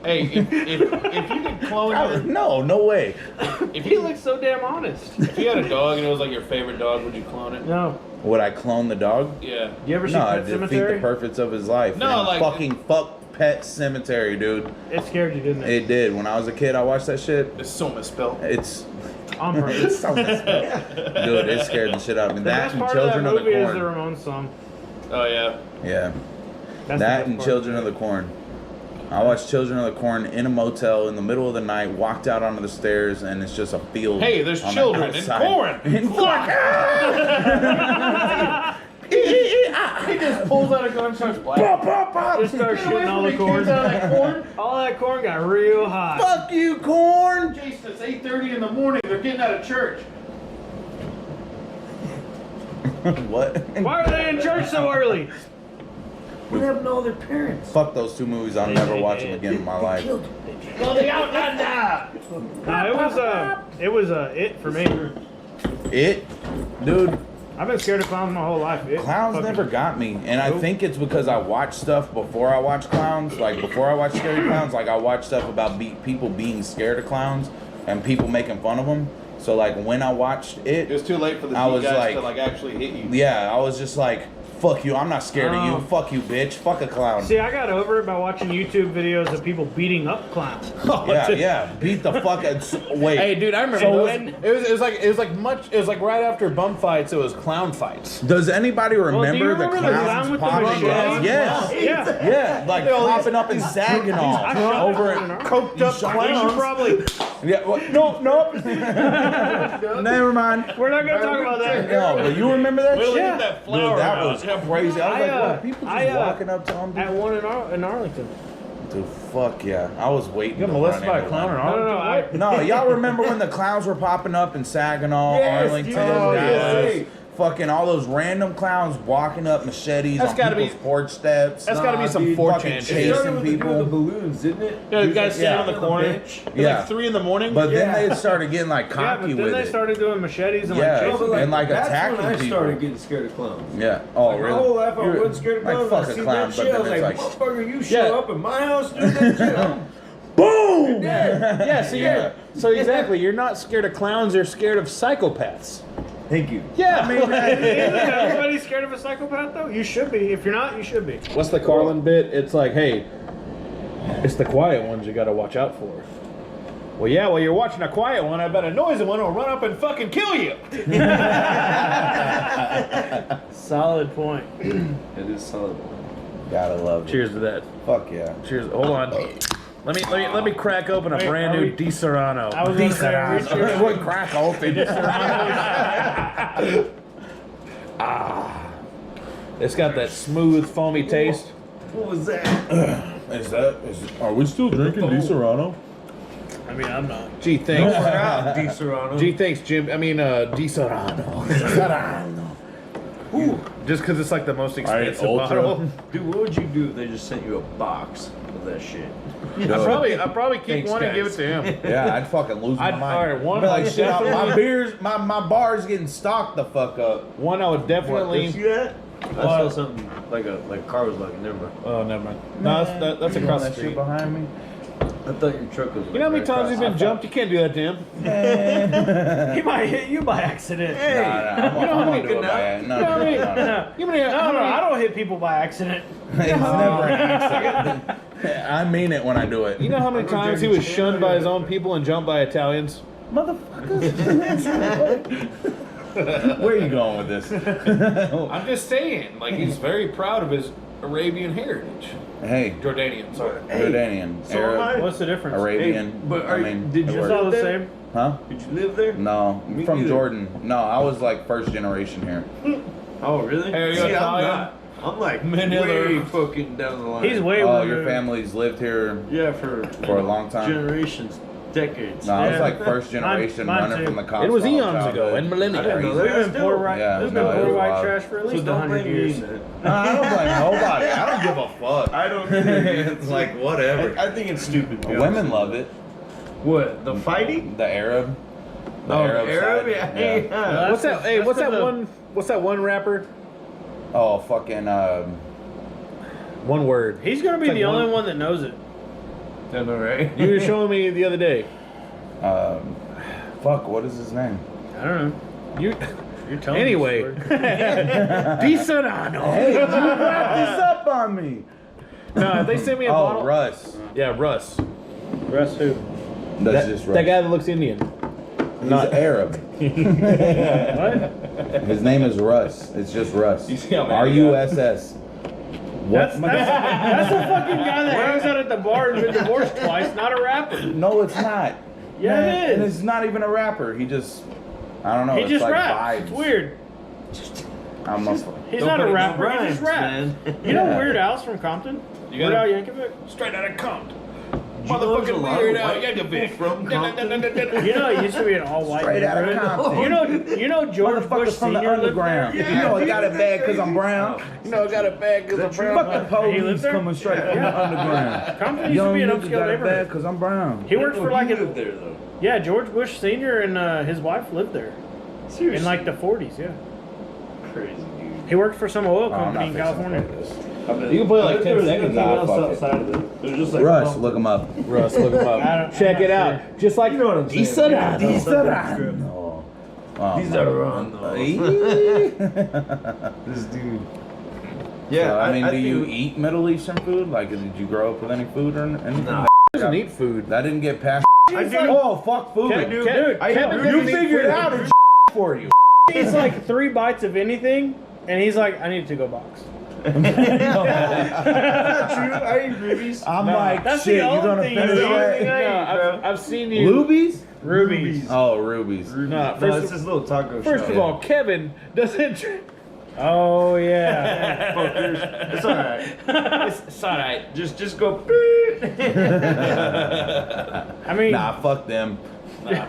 Hey, if you could clone your, No way. if He you looks so damn honest. if you had a dog and it was like your favorite dog, would you clone it? No. Would I clone the dog? Yeah. You ever see No, Pet I'd defeat Cemetery? the purpose of his life. No, And like- fuck Pet Cemetery, dude. It scared you, didn't it? It did. When I was a kid, I watched that shit. It's so misspelled. It's On purpose. dude, it scared the shit out of me. The That best and part of that Children of the movie is the Corn. Ramones song. Oh yeah. Yeah, That's that the and best Children part. of the Corn. I watched Children of the Corn in a motel in the middle of the night. Walked out onto the stairs, and it's just a field. Hey, there's on the children in outside. corn. In corn. He just pulls out a gun and starts blasting. Pop, pop, pop. Just start shooting all the corn. All that corn got real hot. Fuck you, corn. Jason, it's 8:30 in the morning. They're getting out of church. What? Why are they in church so early? What happened to all their parents? Fuck those two movies. I'll never watch them again in my life. No, it was it for me. It, dude. I've been scared of clowns my whole life. It Clowns fucking- never got me, and I think it's because I watch stuff before I watch clowns. Like before I watch scary clowns, like I watch stuff about people being scared of clowns and people making fun of them. So like when I watched It it, was too late for the I was guys to like- actually hit you. yeah, I was just like, "Fuck you! I'm not scared of Oh. you. Fuck you, bitch. Fuck a clown." See, I got over it by watching YouTube videos of people beating up clowns. Yeah, beat the fuck out. Wait, Hey, dude, I remember So those. when- It was like right after bum fights. It was clown fights. does anybody do you remember the remember the clown clowns with the popping machete? up? Yes. Yeah. Yeah, like popping up in Saginaw I shot over it. at Coked up We clowns. should probably. Yeah, well, nope. Never mind. We're not gonna talk about that. No, but you remember that We'll shit? get that flower Dude, that out. was crazy. I was like, I, what? People just walking up to him? At one in Arlington. Dude, fuck yeah. I was waiting. You got to molested run by a into clown one. in No, Arlington? no, No, y'all remember when the clowns were popping up in Saginaw, Yes, Arlington, yes, Dallas? yes. Fucking all those random clowns walking up machetes That's on gotta people's be- porch steps. That's got to be some dude, 4chan fucking shit. chase. It started with the dude people. with the balloons, didn't it? Yeah, the guy standing on the corner. bench. It's Yeah. like 3 in the morning. But Yeah. then they started getting like Yeah, cocky but then with they it. started doing machetes and Yeah. like No, chasing. but And, like, that's attacking when I people. started getting scared of clowns. Yeah. Oh, Like, really? my whole life I You're- wasn't scared of like, clowns. fuck I a seen clown, that but shit. I then was it's like, like- motherfucker, you show Yeah. up at my house doing that shit. Boom! Yeah, so Yeah. so exactly. You're not scared of clowns. You're scared of psychopaths. Thank you. Yeah, I mean, Isn't everybody scared of a psychopath though? You should be. If you're not, you should be. what's the Carlin bit? It's like, hey, it's the quiet ones you got to watch out for. Well, yeah, well, you're watching a quiet one. I bet a noisy one will run up and fucking kill you. Solid point. It is solid. Gotta love it. Cheers to that. Fuck yeah. Cheers. Hold on. Let me crack open a Wait, brand are new we- Di Serrano. I was gonna say, are we cheers? What crack open? It's got that smooth, foamy taste. What was that? Are we still drinking Di Serrano? I mean, I'm not. Gee, thanks. Di Serrano. Gee, thanks, Jim. I mean, Di Serrano. Ooh. Just because it's like the most expensive Ultra. bottle. Dude, what would you do if they just sent you a box of that shit? I'd probably keep Thanks, one and give it guys. to him. Yeah, I'd fucking lose my I'd- mind. alright, one- I'd be like, shit, my beers, my bar's getting stocked the fuck up. One I would What, definitely. see that? I saw something like a car was like, never mind. Oh, never mind. No, that's You across know the that shit street. behind me. I thought your truck was like, You know how many right times you've across. been jumped? You can't do that to him. He might hit you by accident. Nah, I'm gonna do it by no, You know how many? no, no. You know how many- No, I don't hit people by accident. It's never an accident. I mean it when I do it. You know how many times he was shunned by his own people and jumped by Italians? Where are you going with this? I'm just saying, like he's very proud of his Arabian heritage. Hey, Jordanian, sorry. Jordanian, So am Arab, I. What's the difference? Arabian. But I mean, did it you It's works. all the there? same. Huh? Did you live there? No, Me from neither. Jordan. No, I was like first generation here. Oh, really? Hey, are you See, I'm Italian? not. I'm like Manila. way fucking down the line. He's way Oh, more. your family's lived here Yeah, for a long time. generations, decades. No, I was Yeah. like first generation Mine running too. from the cops. It was my whole eons ago, childhood. and millennia. I didn't know We've that. been poor, right? Yeah, There's no, been it poor was white wild. trash for at So least don't 100 blame years. me, man. No, I don't blame nobody. I don't give a fuck. I don't either. It's like whatever. I think it's stupid. to be Women honest. love it. What? The fighting? The Arab. The Arab side. Yeah. What's that? Hey, that's what's for that the- one? What's that one rapper? Oh, fucking. One word. He's gonna be It's like the only one- one that knows it. I know, right? You were showing me the other day. Fuck, what is his name? I don't know. You. You're telling Anyway. me. this story. Disarano. Hey, you wrap this up on me. No, if they send me a Oh, bottle. Russ. Yeah, Russ. Russ who? That's just Russ. That guy that looks Indian. He's Arab. What? His name is Russ. It's just Russ. You see how mad RUSS. What? That's a fucking guy that hangs out at the bar and been divorced twice, not a rapper. No, it's not. Yeah, Man, it and is. it's not even a rapper. He just, I don't know. He it's just like raps. vibes. It's weird. I'm a, He's not a Nobody rapper. rhymes, He just raps. man. You know Yeah. Weird Al's from Compton? You Weird gotta- Al Yankovic? Straight out of Compton. There's a Motherfucking lot of Weird white Al people Yankovic. from Compton. You know, it used to be an all-white straight out of neighborhood. Compton. You know George Bush Motherfuckers from the Sr. lived there? underground. You know I got it bad because I'm brown. You know, I got it bad because I'm brown. Fucking He police lived there? coming straight from the underground. Compton used to Young be an nigga upscale got it bad neighborhood. because I'm brown. He worked for like lived a... there though. Yeah, George Bush Sr. and his wife lived there. Seriously. In like the 40s, yeah. Crazy, dude. He worked for some oil Oh, I'm company not in fixing to California. play this. You can play like 10 seconds. Anything Nah, else fuck it. outside of it. There's just like Russ, Compton. look him up. Russ, look him I up. don't- Check I'm it not out. Just like You know what I'm saying. Disarano. No. Oh, These my are God. wrong though. This dude. Yeah, Yeah, I mean, do you think- eat Middle Eastern food? Like, did you grow up with any food or anything? Nah. Doesn't eat food. That didn't get past. I do. Oh, fuck food. Dude, Kevin Kevin doesn't You eat figured food. out it's for you. He's like 3 bites of anything, and he's like, I need a to-go box. True. I eat rubies. I'm Nah, like, that's shit, the you only gonna thing finish you do. that? No, I've seen you. Lubies? Rubies. Oh, rubies. No, No, it's first, this little taco first shop. of all, Kevin doesn't. Oh, yeah. Fuckers. It's alright. It's alright. Just go. I mean, Nah, fuck them. Nah.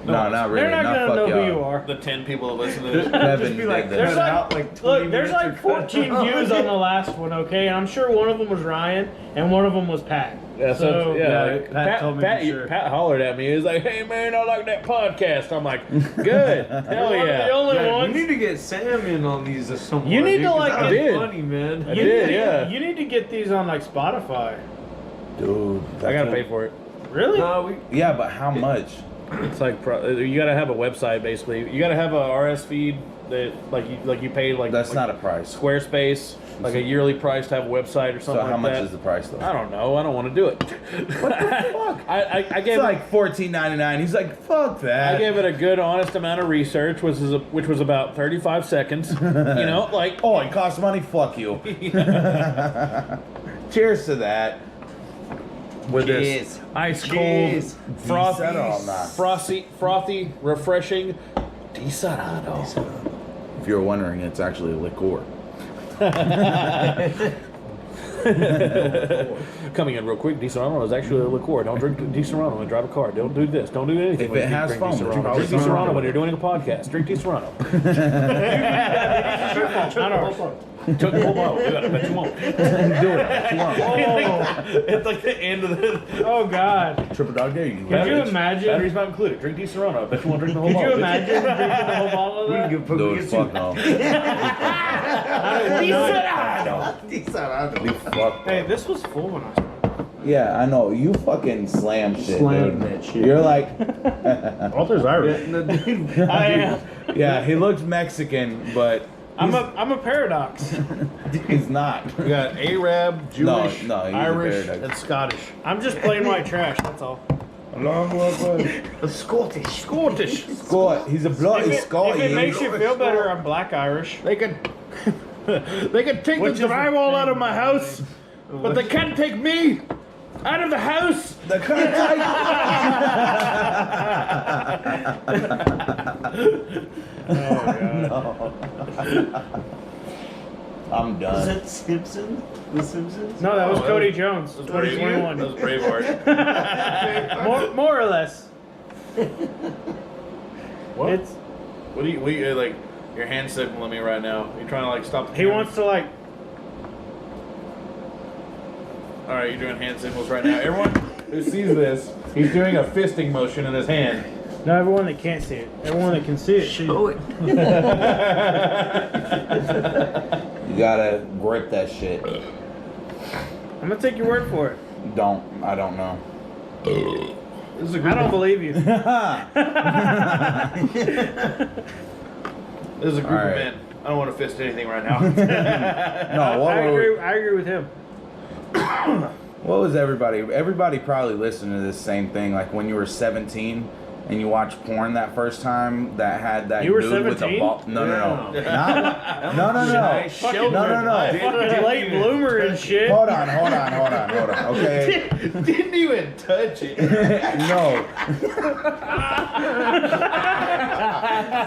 No, not really. they're not Nah, going to fuck know y'all. who you are. The 10 people that listen to this. Kevin be like, did There's this. like, out like 20 look, there's minutes like or 14 views on the last one, okay? And I'm sure one of them was Ryan, and one of them was Pat. Yeah, so, yeah, like, Pat told me for sure. Pat hollered at me. He was like, "Hey man, I like that podcast." I'm like, "Good, hell One of the yeah." only Yeah, ones. we need to get Sam in on these or something. You need to, like, I did. funny, man. I did, yeah. You need to get these on like Spotify. Dude. I gotta pay for it. Really? No, we. Yeah, but how much? It's like you gotta have a website basically. You gotta have a RS feed that like you pay like That's not a price. Squarespace, like a yearly price to have a website or So something how like much that. is the price though? I don't know. I don't want to do it. What the fuck? I gave It's like $14.99. He's like, fuck that. I gave it a good, honest amount of research, which was about 35 seconds. You know, like Oh, it costs money? Fuck you. Cheers to that. with Cheers. this ice Cheers. cold, frothy, Disarano. frothy, refreshing Disarano. If you're wondering, it's actually a liqueur. Coming in real quick, Disarano is actually a liqueur. Don't drink Disarano and drive a car. Don't do this. Don't do anything. If when it you has drink foam, Disarano. drink Drink Disarano. Disarano when you're doing a podcast. Drink Disarano. Not ours. Took the whole bottle. Do it. I bet you won't. Do it. Come on. It's like the end of the. Oh, God. Triple dog dare you. Could you imagine? Batteries not included. Drink Disarano. I bet you won't drink the whole Could bottle. you imagine drinking the whole bottle of We that? can get Dude, fuck no. You fuck. Hey, this was full when I started. Yeah, I know. You fucking slam shit, Slam dude. that shit. You're like, Walter's Irish. No, dude. I am. yeah, he looks Mexican, but I'm a paradox. he's not. We got Arab, Jewish, No, he's a Irish, paradox. and Scottish. I'm just plain white trash, that's all. Scottish. Scottish. Scott, he's a bloody Scot. If it makes you feel better, I'm black Irish. They could take Which is the the drywall out of my house, but they can't take me out of the house. The country. I'm Is done. that Simpson? The Simpsons? No, that was Oh, Cody that Jones, That was 2021. Braveheart. More or less. What? It's What do you like? Your hand signaling me right now. You're trying to like stop the he camera? wants to like. All right, you're doing hand signals right now. Everyone who sees this, he's doing a fisting motion in his hand. No, everyone that can't see it. Everyone that can see it. Show it. You gotta grip that shit. I'm gonna take your word for it. I don't know. This is a I group don't believe you. This is a group All of right. men. I don't want to fist anything right now. No, what I were- agree with him. What was everybody? Everybody probably listened to this same thing. Like when you were 17 and you watched porn that first time that had that You were dude with the 17? ball. No. Yeah. No. Fucking late bloomer and shit. Hold on. Okay. Didn't even touch it. No.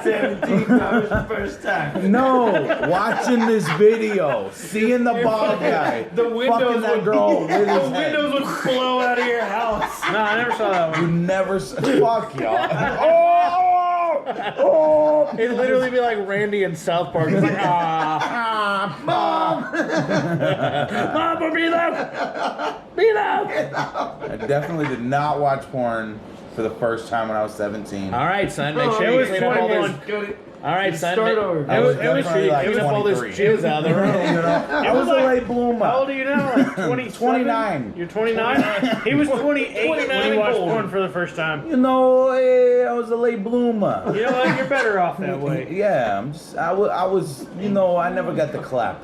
17 hours the first time. No. Watching this video, seeing the bald guy, The windows fucking that would- girl with his The head. windows would blow out of your house. No, I never saw that You one. never. Fuck y'all. Oh. It'd literally be like Randy in South Park. It's like, Mom, beat up. I definitely did not watch porn for the first time when I was 17. All right, son. Make Oh, sure it you was clean up all 21. this. All right, son. Start over. I was It was definitely like Clean up all this 23. jizz out of the room. I was a late bloomer. How old are you now? Like 27? 29. You're 29? He was 28 when he 29 watched old. porn for the first time. You know, I was a late bloomer. You know what? You're better off that way. Yeah, I was, you know, I never got the clap.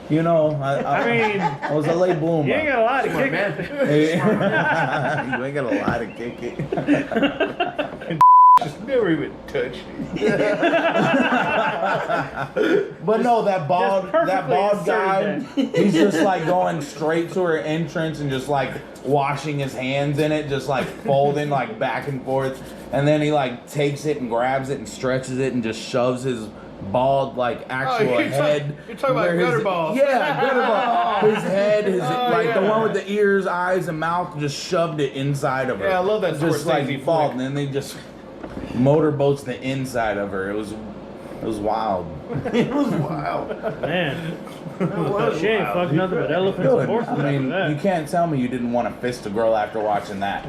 You know, I mean, I was a late bloomer. you ain't got a lot to kick it. You ain't got a lot to kick it. Just never even touched it. But no, that bald perfectly guy, insert he's just like going straight to her entrance and just like washing his hands in it, just like folding like back and forth, and then he like takes it and grabs it and stretches it and just shoves his bald like actual you're head. you're talking about where his- gutter balls. Yeah, gutter ball. His head, the yeah. one with the ears, eyes, and mouth, just shoved it inside of her. Yeah, I love that Just like Scorsese bald, flick. and then they just motorboats the inside of her. It was wild. It was wild. Man. She ain't fucked nothing but elephants and Good. horses I after mean, that. you can't tell me you didn't want to fist a girl after watching that.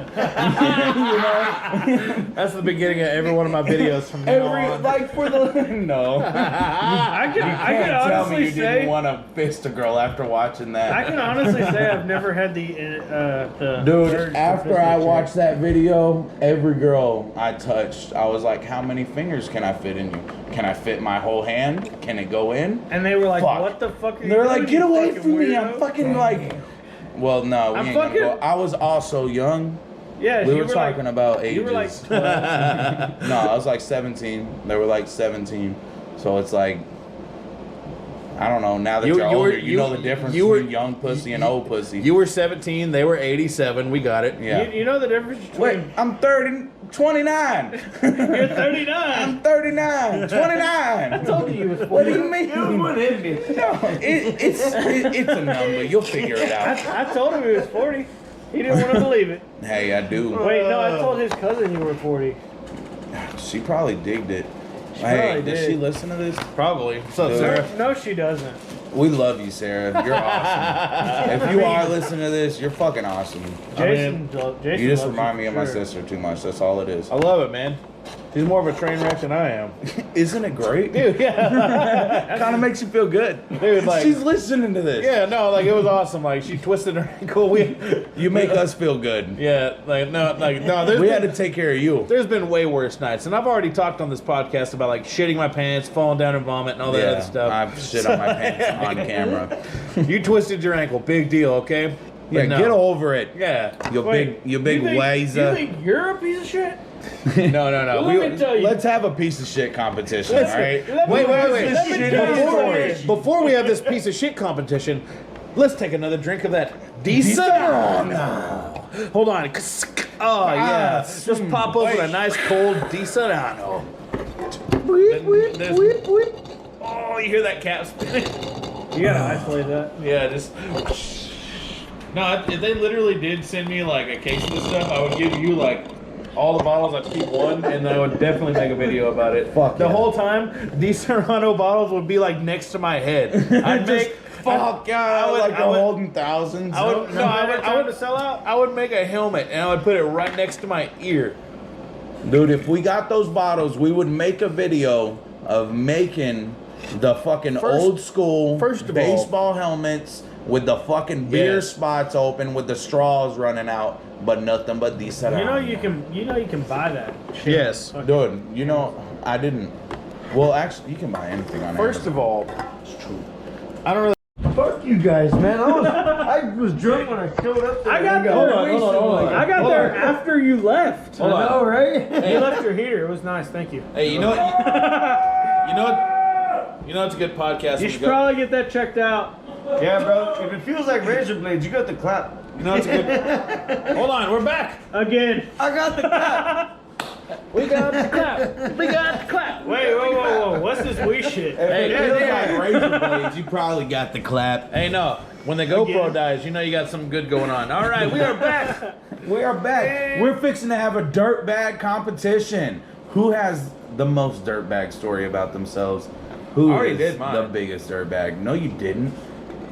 That's the beginning of every one of my videos from now on. Like for the no. I can Can't tell me honestly you say didn't want to fist a girl after watching that. I can honestly say I've never had the Dude, urge to after fist I a chick. watched that video, every girl I touched, I was like, how many fingers can I fit in you? Can I fit my whole hand? Can it go in? And they were like, Fuck. "What the fuck are you They're doing, like, get you away fucking from me. I'm weirdo?" fucking like. Well, no, we I'm ain't gonna go. fucking- I was also young. Yeah, We you were talking like, about ages. You were like 12. No, I was like 17. They were like 17. So it's like, I don't know. Now that You- you're you were- older, you know you- the difference you were- between young pussy and old pussy. You were 17, they were 87. We got it. yeah. You know the difference between Wait, I'm 29. you're 39. I'm 39. 29. I told you was 40. What do you mean? It was one hit me. No, it's a number. You'll figure it out. I told him he was 40. He didn't want to believe it. Hey, I do. Wait, no, I told his cousin you were 40. She probably digged it. She Hey, probably does did. she listen to this? Probably. What's up, Dude. Sarah? No, she doesn't. We love you, Sarah. You're awesome. If you are listening to this, you're fucking awesome. Jason, Jason You just loves remind me for of my sure. sister too much. That's all it is. I love it, man. She's more of a train wreck than I am. Isn't it great? Dude, yeah. Kind of makes you feel good. Dude, like, She's listening to this. yeah, no, like, it was awesome. Like, she twisted her ankle. You make us feel good. Yeah, no, there's We been, had to take care of you. there's been way worse nights. And I've already talked on this podcast about, like, shitting my pants, falling down and vomit, and all that other stuff. I've shit on my pants on camera. You twisted your ankle. Big deal, okay? Yeah, But no. get over it. Yeah. You big you wazer. think you're a piece of shit? No. Let me tell you. Let's have a piece of shit competition, all right? Wait. Let me tell you story. something. Before we have this piece of shit competition, let's take another drink of that Di-Serrano. Hold on. Oh, yeah. Just pop open a nice cold Di-Serrano. Oh, you hear that cap spinning? You gotta isolate that. Yeah, just... No, if they literally did send me, like, a case of this stuff, I would give you, like, all the bottles. I'd keep one, and I would definitely make a video about it. Fuck the yeah. whole time, these Serrano bottles would be, like, next to my head. I'd make... Fuck yeah, I would- like I the would- holding thousands. I would, no, I would, Time to sell out. I would make a helmet, and I would put it right next to my ear. Dude, if we got those bottles, we would make a video of making the fucking old school first of baseball helmets with the fucking beer Yes. spots open with the straws running out, but nothing but these. You know you can buy that. Shit. Yes. Okay. Dude, you know, I didn't. Well, actually, you can buy anything on First Amazon. of all, It's true. I don't really. Fuck you guys, man. I was drunk when I showed up there. I got got there. hold on. I got there after you left. Hold on. I know, right? You left your heater. It was nice. Thank you. Hey, you know what? You know it's a good podcast. You when should go- probably get that checked out. Yeah, bro. If it feels like razor blades, you got the clap. You know it's a good. Hold on, we're back. Again. I got the clap. We got the clap. We got the clap. Wait, whoa. What's this we shit? If it Hey, feels yeah. like razor blades, you probably got the clap. Hey, no. When the GoPro Again. dies, you know you got something good going on. All right, we are back. We are back. We're fixing to have a dirtbag competition. Who has the most dirtbag story about themselves? Who I already is did mine. the biggest dirtbag? No, you didn't.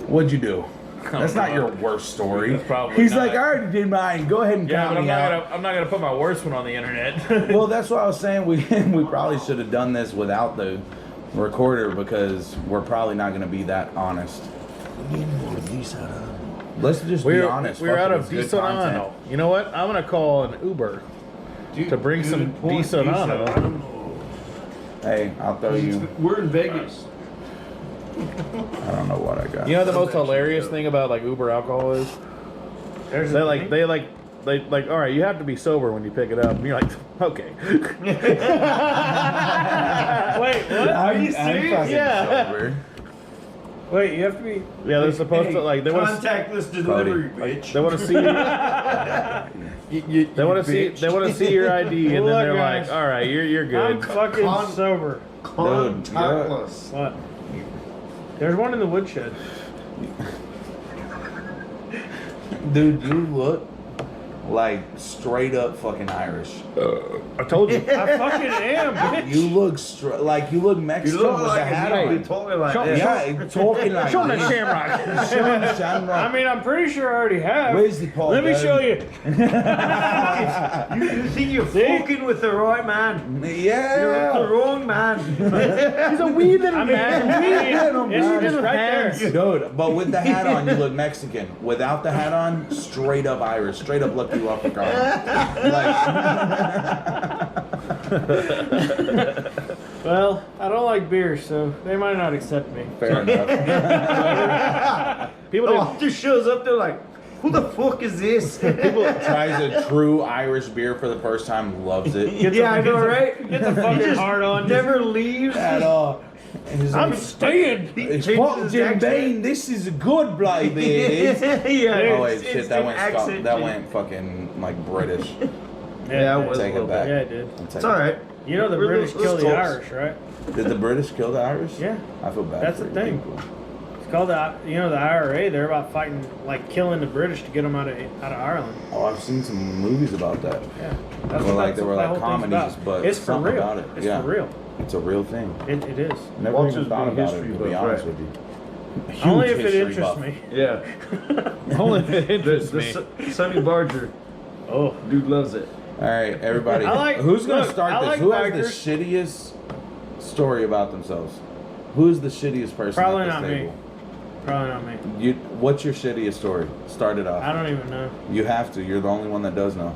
What'd you do? That's not your worst story. That's probably He's not. like, I already did mine. Go ahead and Yeah, count but me out. I'm not gonna put my worst one on the internet. Well, that's what I was saying. We probably should have done this without the recorder because we're probably not going to be that honest. Let's just be honest. We're Fuck out it, of it's good diesel content. ano. You know what? I'm gonna call an Uber to bring some diesel ano. Hey, I'll throw you. We're in Vegas. I don't know what I got. You know the most hilarious thing about like Uber alcohol is they like all right, you have to be sober when you pick it up. And you're like, okay. Wait, what? Are you serious? fucking Yeah. sober. Wait, you have to be. Yeah, they're supposed to like they want to Contactless delivery, bitch. they want to see they want to see your ID and then Look, they're guys. like, all right, you're I'm good. fucking sober. Contactless. What? There's one in the woodshed. Dude, you look like straight up fucking Irish. I told you. I fucking am, bitch. You look like you look Mexican You look with like the hat you on. be talking like Show- this. Yeah, talking like Show me this. that shamrock. Show me Shamrock. I mean, I'm pretty sure I already have. Where's the Paul? Let me show you. You think you're fucking with the right man. You're with the Yeah. wrong man. He's a wee little I mean, it's right there. Dude, but with the hat on, you look Mexican. Without the hat on, straight up Irish. Straight up look you up a car. Like, Well, I don't like beer, so they might not accept me. fair enough. People Oh, didn't, just shows up there like, who the fuck is this? People tries a true Irish beer for the first time, loves it Yeah, I know, right? Get the fucking hard on. Never leaves. at all. And he's I'm like, staying. it's changes pot his Jim accent. Bean. This is a good bloody beer. It is. Yeah. Oh wait, shit, that went accent. that went fucking like British. Yeah, I was Take a little it back. bit. Yeah, I did. It's alright. You know the Let's British kill the talk. Irish, right? Did the British kill the Irish? Yeah. I feel bad. That's for the you thing. people. It's called the IRA. They're about fighting, like killing the British to get them out of Ireland. Oh, I've seen some movies about that. Yeah. That's Well, like, that's they were what like that whole thing's comedies, about. but it's for something real. about it. It's Yeah. for real. It's a real thing. It is. Never Walter's even thought big about history it, to be buff, honest right. with you. Only Huge if it history interests buff. me. Yeah. only if it interests me. Sonny Barger. Oh. Dude loves it. All right, everybody. I like- Who's gonna look, start I this? like Who has the bikers. shittiest story about themselves? Who's the shittiest person Probably at this not me. table? Probably not me. What's your shittiest story? Start it off. I don't even know. You have to. You're the only one that does know.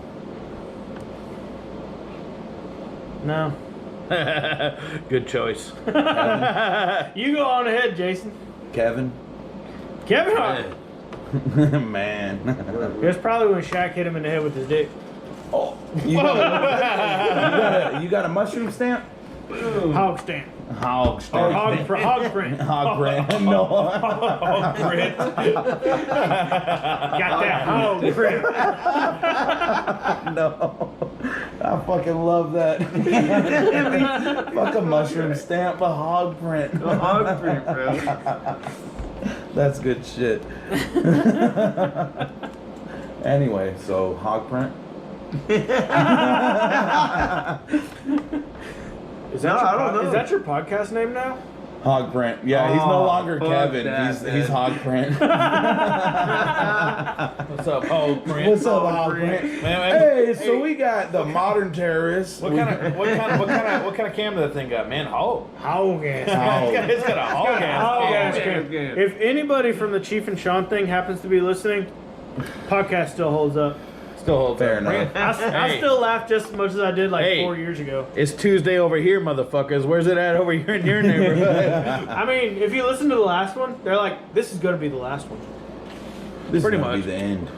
No. Good choice. You go on ahead, Jason. Kevin? Kevin Hart. Man. It was probably when Shaq hit him in the head with his dick. Oh, you got a mushroom stamp? Hog stand. Hog Or stamp. hog print. Hog brand. No. Hog print. Got that hog print. No. I fucking love that. Fuck a mushroom stamp, a hog print. A hog print, bro. That's good shit. Anyway, so hog print. Is that, No, I don't know. Is that your podcast name now? Hog Print. Yeah, he's no longer fuck Kevin. that, He's Hog Print. What's up, Hog Print? What's up, Hog Print? Hey, so we got the modern terrorists. What kind of camera that thing got, man? Hog. Hog ass. It's got a hog ass cam. cam. If anybody from the Chief and Sean thing happens to be listening, podcast still holds up. Still holds Fair up. enough. I still laugh just as much as I did like Hey. 4 years ago. It's Tuesday over here, motherfuckers. Where's it at over here in your neighborhood? I mean, if you listen to the last one, they're like, this is going to be the last one. This Pretty is gonna much. be the end.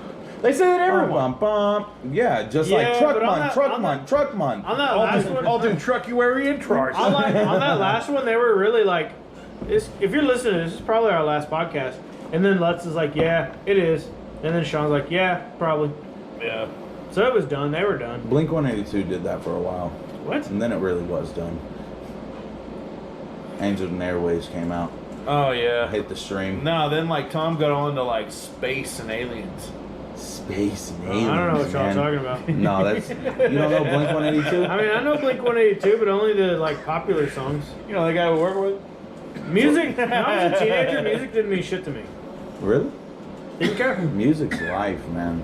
They say that everyone. Bum, bum. Yeah, just Yeah, like truck but on month, that- truck on month, truck month. On that last one, I'll do truckuary and trucks. on that last one, they were really like, if you're listening, this is probably our last podcast. And then Lutz is like, yeah, it is. And then Sean's like, yeah, probably. Yeah. So it was done. They were done. Blink 182 did that for a while, What? and then it really was done. Angels and Airwaves came out, Oh yeah. hit the stream. No, then like Tom got on to like space and aliens. Space and aliens. I don't know what y'all man. talking about. No, that's you don't know Blink 182. I mean, I know Blink 182, but only the like popular songs. You know the guy we work with? Music. When I was a teenager, music didn't mean shit to me. Really? Didn't care. Music's life, man.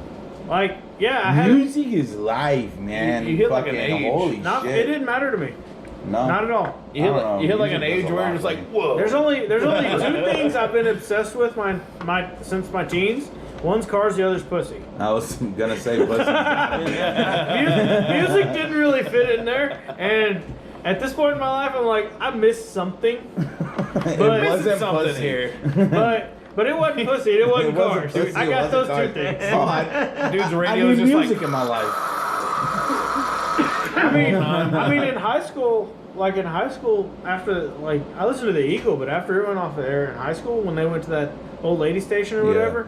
Like, yeah, I had. Music is life, man. You hit like Fucking an age. holy Not, shit. it didn't matter to me. No, Not at all. You hit, I don't know. you hit like an Music age does a where lot you're just for like, me. whoa. There's only two things I've been obsessed with since my teens. One's cars, the other's pussy. I was gonna say pussy. Music didn't really fit in there, and at this point in my life, I'm like, I missed something, It But- wasn't something pussy. here. but it wasn't pussy, it wasn't It wasn't cars. pussy, I it got wasn't those cars. two things. Oh, Dude's I radio need is just music like, in my life. I mean, in high school, after like I listened to the Eagle, but after it went off the air in high school, when they went to that old lady station or Yeah. whatever.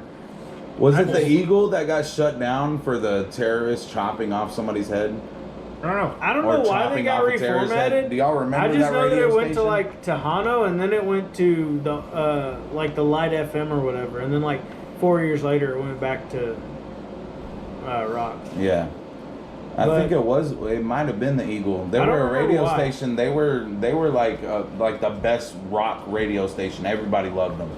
Was I it the just- Eagle that got shut down for the terrorists chopping off somebody's head? I don't know. I don't Or know why they chopping got off a terrorist head? reformatted. Do y'all remember I just that know that radio it went to station? like Tejano, and then it went to the like the Light FM or whatever, and then like 4 years later it went back to rock. Yeah. I But- think it might have been the Eagle. They I don't were a remember radio why. station. They were like the best rock radio station. Everybody loved them.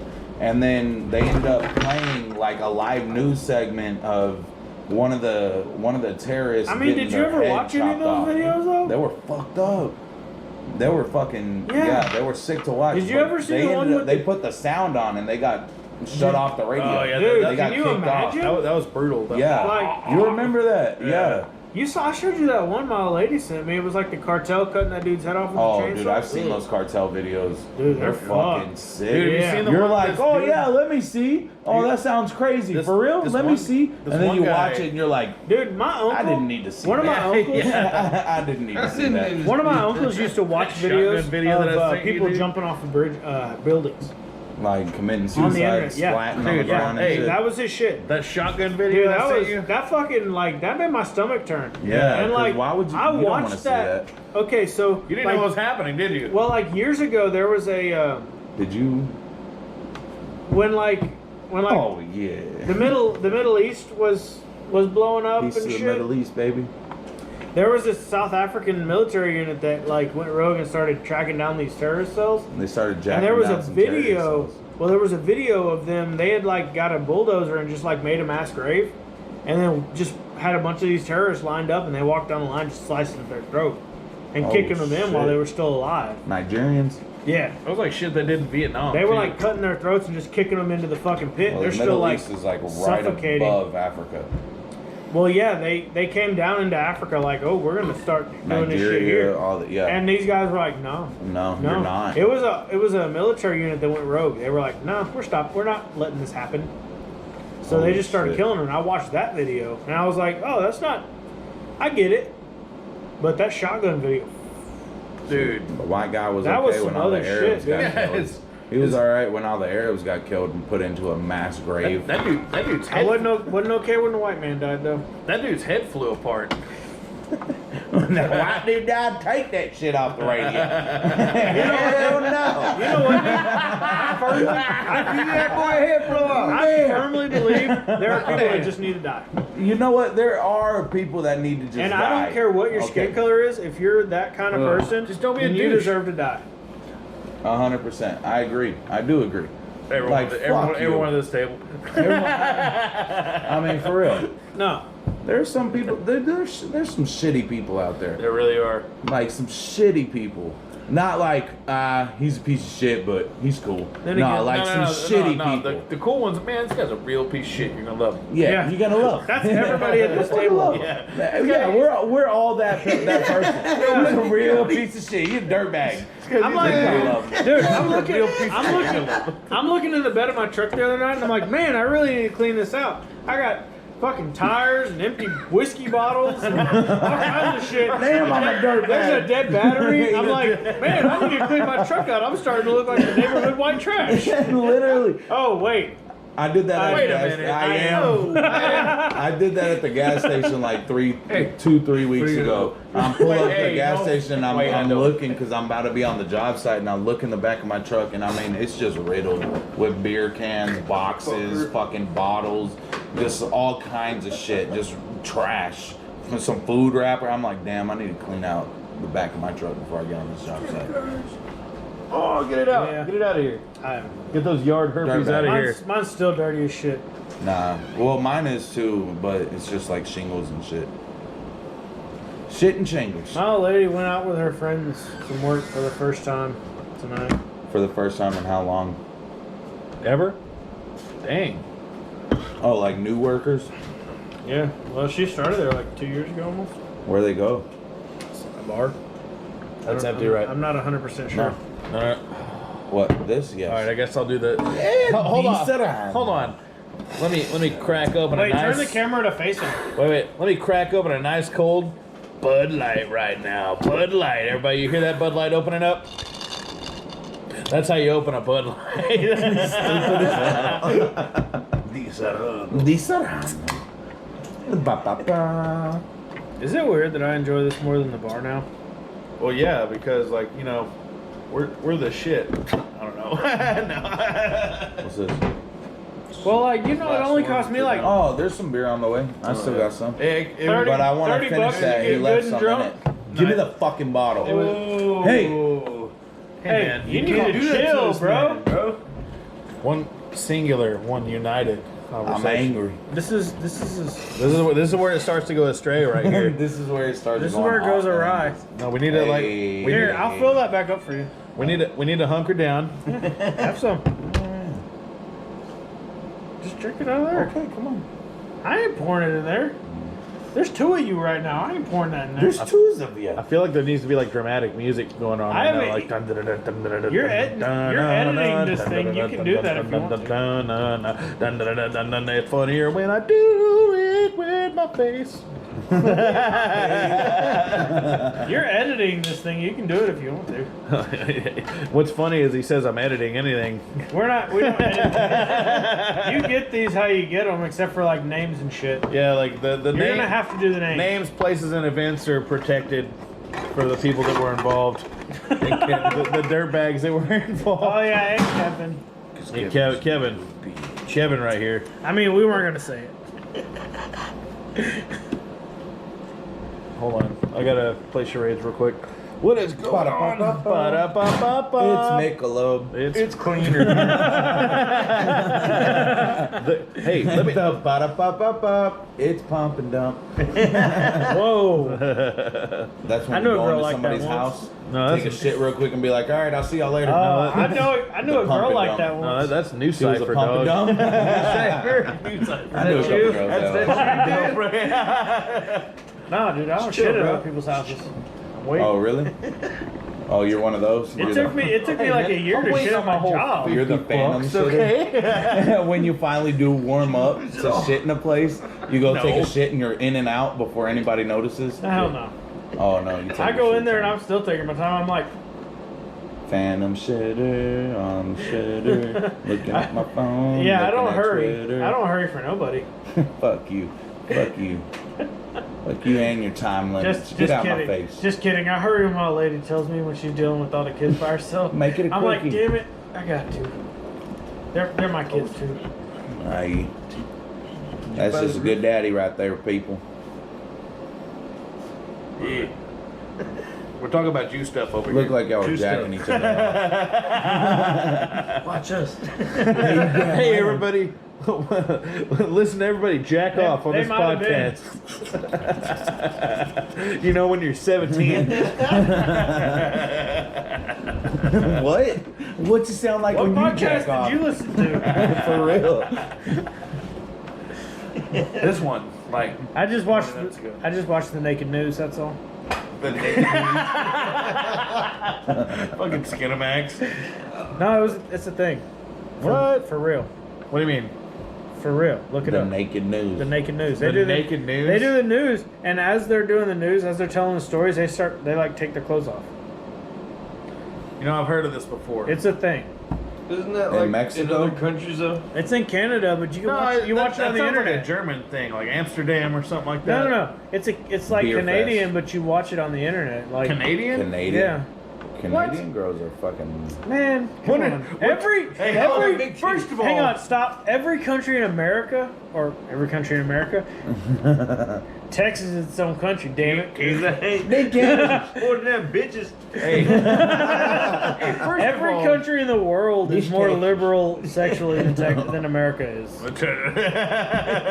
And then they ended up playing like a live news segment of one of the terrorists. I mean, getting did you their ever head watch any of chopped those off. videos though? They were fucked up. They were fucking Yeah. they were sick to watch. Did you but ever see they the one ended up- with they the- put the sound on and they got shut off the radio. Oh, yeah, Dude, they got can you kicked off. imagine? That was brutal. Though. Yeah, Like- you remember that? Yeah. I showed you that one my lady sent me. It was like the cartel cutting that dude's head off with Oh, the chainsaw. dude, I've seen those cartel videos. Dude, they're they're fucking fucked. sick. Dude, have you Yeah. seen the You're one like, with oh this yeah, dude? let me see. Oh, that sounds crazy. This- For real? this Let me one- see. this And then one you guy- watch it and you're like, Dude, my uncle. I didn't need to see One of my that. uncles. I didn't need to see that. One of my uncles used to watch Shotgun videos video that I of sent you, people dude. jumping off of bridge buildings Like committing on the suicide, internet. Yeah, splatting on the Dude, ground yeah. and Hey, shit. that was his shit. That shotgun video Dude, I that sent was you. that fucking like that made my stomach turn. Yeah, and 'cause like why would you? I you don't wanna watched see that. Okay, so You didn't like, know what was happening, did you? well, like years ago, there was a Did you? when like Oh yeah. the Middle East was blowing up Peace and to the shit. Middle East, baby. There was this South African military unit that like went rogue and started tracking down these terrorist cells. They started jacking And there was down a some terrorist video. cells. Well, there was a video of them. They had like got a bulldozer and just like made a mass grave, and then just had a bunch of these terrorists lined up, and they walked down the line just slicing their throat and Oh, kicking them in while shit. they were still alive. Nigerians. Yeah, That was like shit they did in Vietnam. they were too. like cutting their throats and just kicking them into the fucking pit. Well, They're the still Middle like East is like right suffocating. above Africa. Well, yeah, they came down into Africa like, oh, we're gonna start doing this shit Nigeria, here. all the yeah. And these guys were like, no, no, no, you're not. It was a military unit that went rogue. They were like, no, we're not letting this happen. So they Holy just started shit. killing them. And I watched that video, and I was like, oh, that's not. I get it, but that shotgun video, dude. The white guy was That okay was some when all the other Arabs shit, got dude. killed. Yes. He was all right when all the Arabs got killed and put into a mass grave. That dude's I head. wasn't okay when the white man died though. That dude's head flew apart. When the white dude died, take that shit off the radio. Hell no. You know what? I firmly believe there are people that just need to die. You know what? There are people that need to just And die. I don't care what your Okay. skin color is. If you're that kind of person, just don't be a then you douche. deserve to die. 100%. I agree. I do agree. Everyone, Like, fuck you. everyone at this table. I mean, for real. No. There's some people. There's some shitty people out there. There really are. Like some shitty people. Not like he's a piece of shit, but he's cool. Then No, again- like some shitty people. The cool ones, man, this guy's a real piece of shit. You're gonna love him. Yeah, Yeah. you're gonna love. That's everybody at this table. Yeah, we're all that person. He's a real piece of shit. He's a dirtbag. I'm like, dude, I'm looking in the bed of my truck the other night, and I'm like, man, I really need to clean this out. I got fucking tires and empty whiskey bottles and all kinds of shit. Damn, I'm a dirtbag. There's a dead battery. I'm like, man, I need to clean my truck out. I'm starting to look like the neighborhood white trash. Literally. Oh wait, I did that. Wait at a the gas- minute. I am. I did that at the gas station like 3 weeks ago. I'm pulling up to the gas station and I'm looking because I'm about to be on the job site and I look in the back of my truck and I mean it's just riddled with beer cans, boxes, fucking bottles, just all kinds of shit, just trash. Some food wrapper. I'm like, damn, I need to clean out the back of my truck before I get on this job site. Oh, get it out! Yeah. Get it out of here! Get those yard herpes out of here. mine's still dirty as shit. Nah, well mine is too, but it's just like shingles and shit. Shit and shingles. My old lady went out with her friends from work for the first time tonight. For the first time in how long? Ever? Dang. Oh, like new workers? Yeah, well, she started there like 2 years ago almost. Where they go? A bar. That's empty, right? I'm not 100% sure. All right. What? This? Yes. All right. I guess I'll do the. Eh, Hold on. Sarah. Hold on. Let me crack open Wait, a nice. turn the camera to face him. Wait. Let me crack open a nice cold Bud Light right now. Bud Light. Everybody, you hear that Bud Light opening up? That's how you open a Bud Light. Is it weird that I enjoy this more than the bar now? Well, yeah, because like you know, we're the shit. I don't know. No. What's this? Well, like, you know, it only cost me like Oh, there's some beer on the way. I still got some. Hey, 30 But I want to 30 finish bucks that. to He get left good and some drunk. in it. Give me the fucking bottle. Ooh. Hey. Hey, man, you need can't to do that chill, us, bro. man, bro. One singular, one united. I'm conversation. angry. This is This is where it starts to go astray right here. This is where it starts. this is going where it goes off, man. awry. No, we need to like Hey. we Here, need, I'll fill that back up for you. we need to hunker down. Have some. Just drink it out of there. Okay, come on. I ain't pouring it in there. There's two of you right now. I ain't pouring that in there. There's two of you. I feel like there needs to be like dramatic music going on. I right now, haven't- like dun, dun, dun, dun, dun, dun, You're dun, ed- dun, you're dun, editing dun, this dun, thing. dun, You dun, can dun, do dun, that if you dun, want dun, to. dun, dun, dun, dun, dun, dun, dun, dun. It's funnier when I do it with my face. You're editing this thing. You can do it if you want to. What's funny is he says I'm editing anything. We don't edit. You get these how you get them, except for like names and shit. Yeah, like the You're name, gonna have to do the names. names, places, and events are protected for the people that were involved. the dirtbags that were involved. Oh yeah, and Kevin. Hey, Kevin right here. I mean, we weren't gonna say it. Hold on, I gotta play charades real quick. What is going on? It's Michelob. It's cleaner. Hey, let me. It's pump and dump. Whoa. That's I when knew you a go girl into like somebody's that once. house, No, take a that's shit real quick, and be like, "All right, I'll see y'all later." I knew a pump girl and like dump. that no, once. that's new She was a cipher, pump and dog. dump. I knew a couple you? girls that way. No, dude, I don't Chill, shit bro. at people's houses. I'm waiting. Oh, really? Oh, you're one of those. It took me like a year to shit at my job. You're the phantom shitter. When you finally do warm up to shit in a place, you go take a shit and you're in and out before anybody notices. Hell no. Oh no, you take I a go shit in there and time. I'm still taking my time. I'm like, Phantom shitter, I'm shitter, looking at my phone. yeah, I looking don't at hurry. Twitter. I don't hurry for nobody. Fuck you. Fuck you. Fuck you and your time limits. Just Get out kidding. my face. Just kidding. I hurry when my lady tells me when she's dealing with all the kids by herself. Make it a I'm like, quickie. damn it, I got to. They're my kids too. Aye. That's just a good daddy right there, people. Yeah. We're talking about Jew stuff over Look here. like y'all were Jew jacking stuff. each other off. Watch us. Hey, everybody. Listen to everybody jack off on they this might have podcast. You know when you're 17? What? What's it sound like What when you jack podcast off? did you listen to? For real. This one, like, I just watched. That's good. I just watched the Naked News. That's all. the naked fucking Skinamax. No, it's a thing. What? For real? What do you mean? For real? Look it The up. naked news. The Naked News. The Naked News? They do the news, and as they're doing the news, as they're telling the stories, they like take their clothes off. You know, I've heard of this before. It's a thing. Isn't that In like Mexico? in other countries though? It's in Canada, but you can watch it on the sounds internet. like a German thing, like Amsterdam or something like No, that. no, no. It's like Beer Canadian, fest. but you watch it on the internet. Like Canadian? Canadian. Yeah. Canadian girls are fucking. Man, What come a- on. what- Every Hey, hold on, every first of all- hang on, stop. Every country in America, or every country in America, Texas is its own country. Damn it. They get more than them bitches. Hey. Every country in the world is more liberal sexually than America is.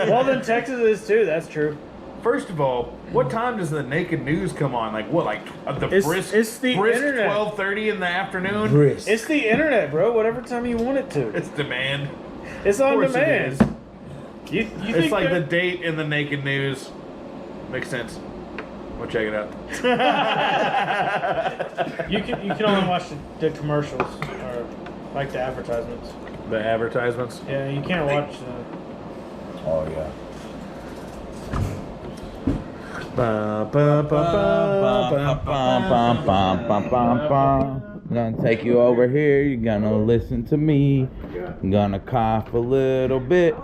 Well, then Texas is too. That's true. First of all, what time does the Naked News come on? Like what? Like the It's- brisk, it's the brisk internet. 12:30 in the afternoon? Brisk. It's the internet, bro. Whatever time you want it to. It's demand. It's Of on course it demand. is. You It's think like the that- date in the Naked News. Makes sense. We'll check it out. you can only watch the commercials or like the advertisements. The advertisements. Yeah, you can't watch. Oh yeah. Gonna take you over here. You're gonna listen to me. I'm gonna cough a little bit.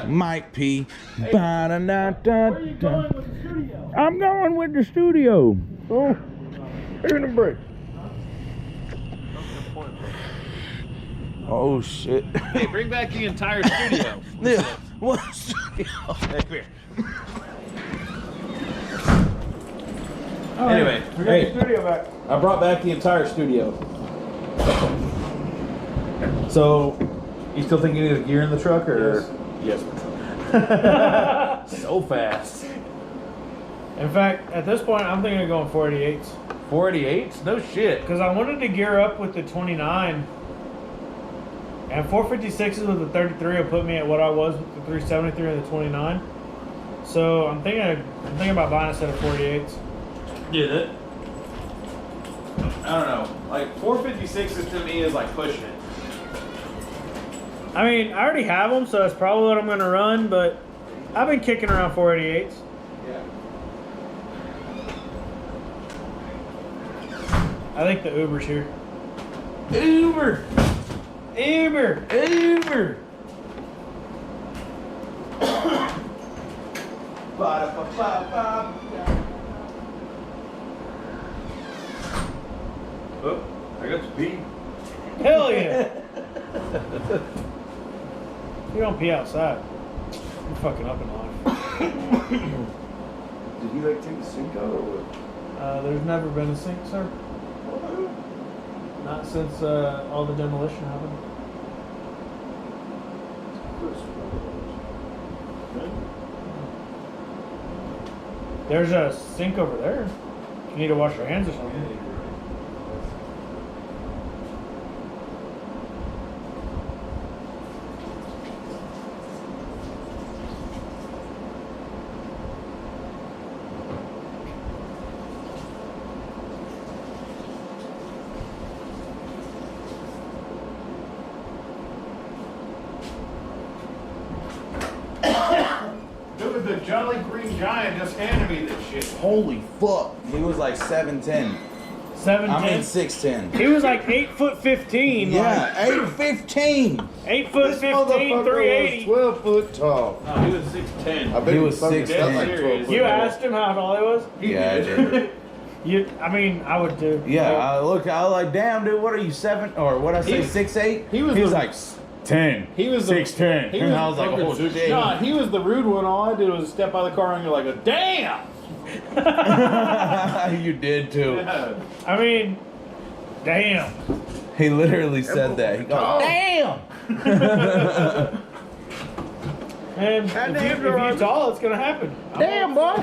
Might pee. Ba-da-da-da-da. I'm going with the studio. Oh, taking a break. Oh shit. Hey, bring back the entire studio. Yeah. What studio? Here. Anyway, hey, studio back. I brought back the entire studio. So, you still think you need a gear in the truck, or? Yes. So fast. In fact, at this point, I'm thinking of going 488s 488s? No shit. because I wanted to gear up with the 29, and 456s with the 33 will put me at what I was with the 373 and the 29. So I'm thinking about buying a set of 48s. Yeah, that. I don't know. Like 456s to me is like pushing it. I mean, I already have them, so that's probably what I'm going to run. But I've been kicking around 488s. Yeah. I think the Uber's here. Uber. Uber. Uber. Oh, I got to pee. Hell yeah. You don't pee outside. You're fucking up in life. Did you like take the sink out or what? There's never been a sink, sir. Not since all the demolition happened. There's a sink over there. If you need to wash your hands or something. Dude, the Jolly Green Giant just handed me this shit. Holy fuck. He was like 7'10". 7'10". I mean 6'10". He was like 8'15". Yeah, 8'15". Like 8'15", 380. 12 foot tall. No, he was 6'10". I bet He was fucking 6'10". felt like Serious. 12 foot You tall. asked him how tall he was? Yeah, I did. I mean, I would too. Yeah, I was like, damn, dude, what are you, 7, or what I say, 6'8"? he was He was the- like 10. He was 6'10". He And was I was like, oh shit. Nah, he was the rude one. All I did was step out of the car and you're like, damn! You did too. I mean, damn. He literally said that. He goes, damn. And if you're tall, it's gonna happen. Damn, boy.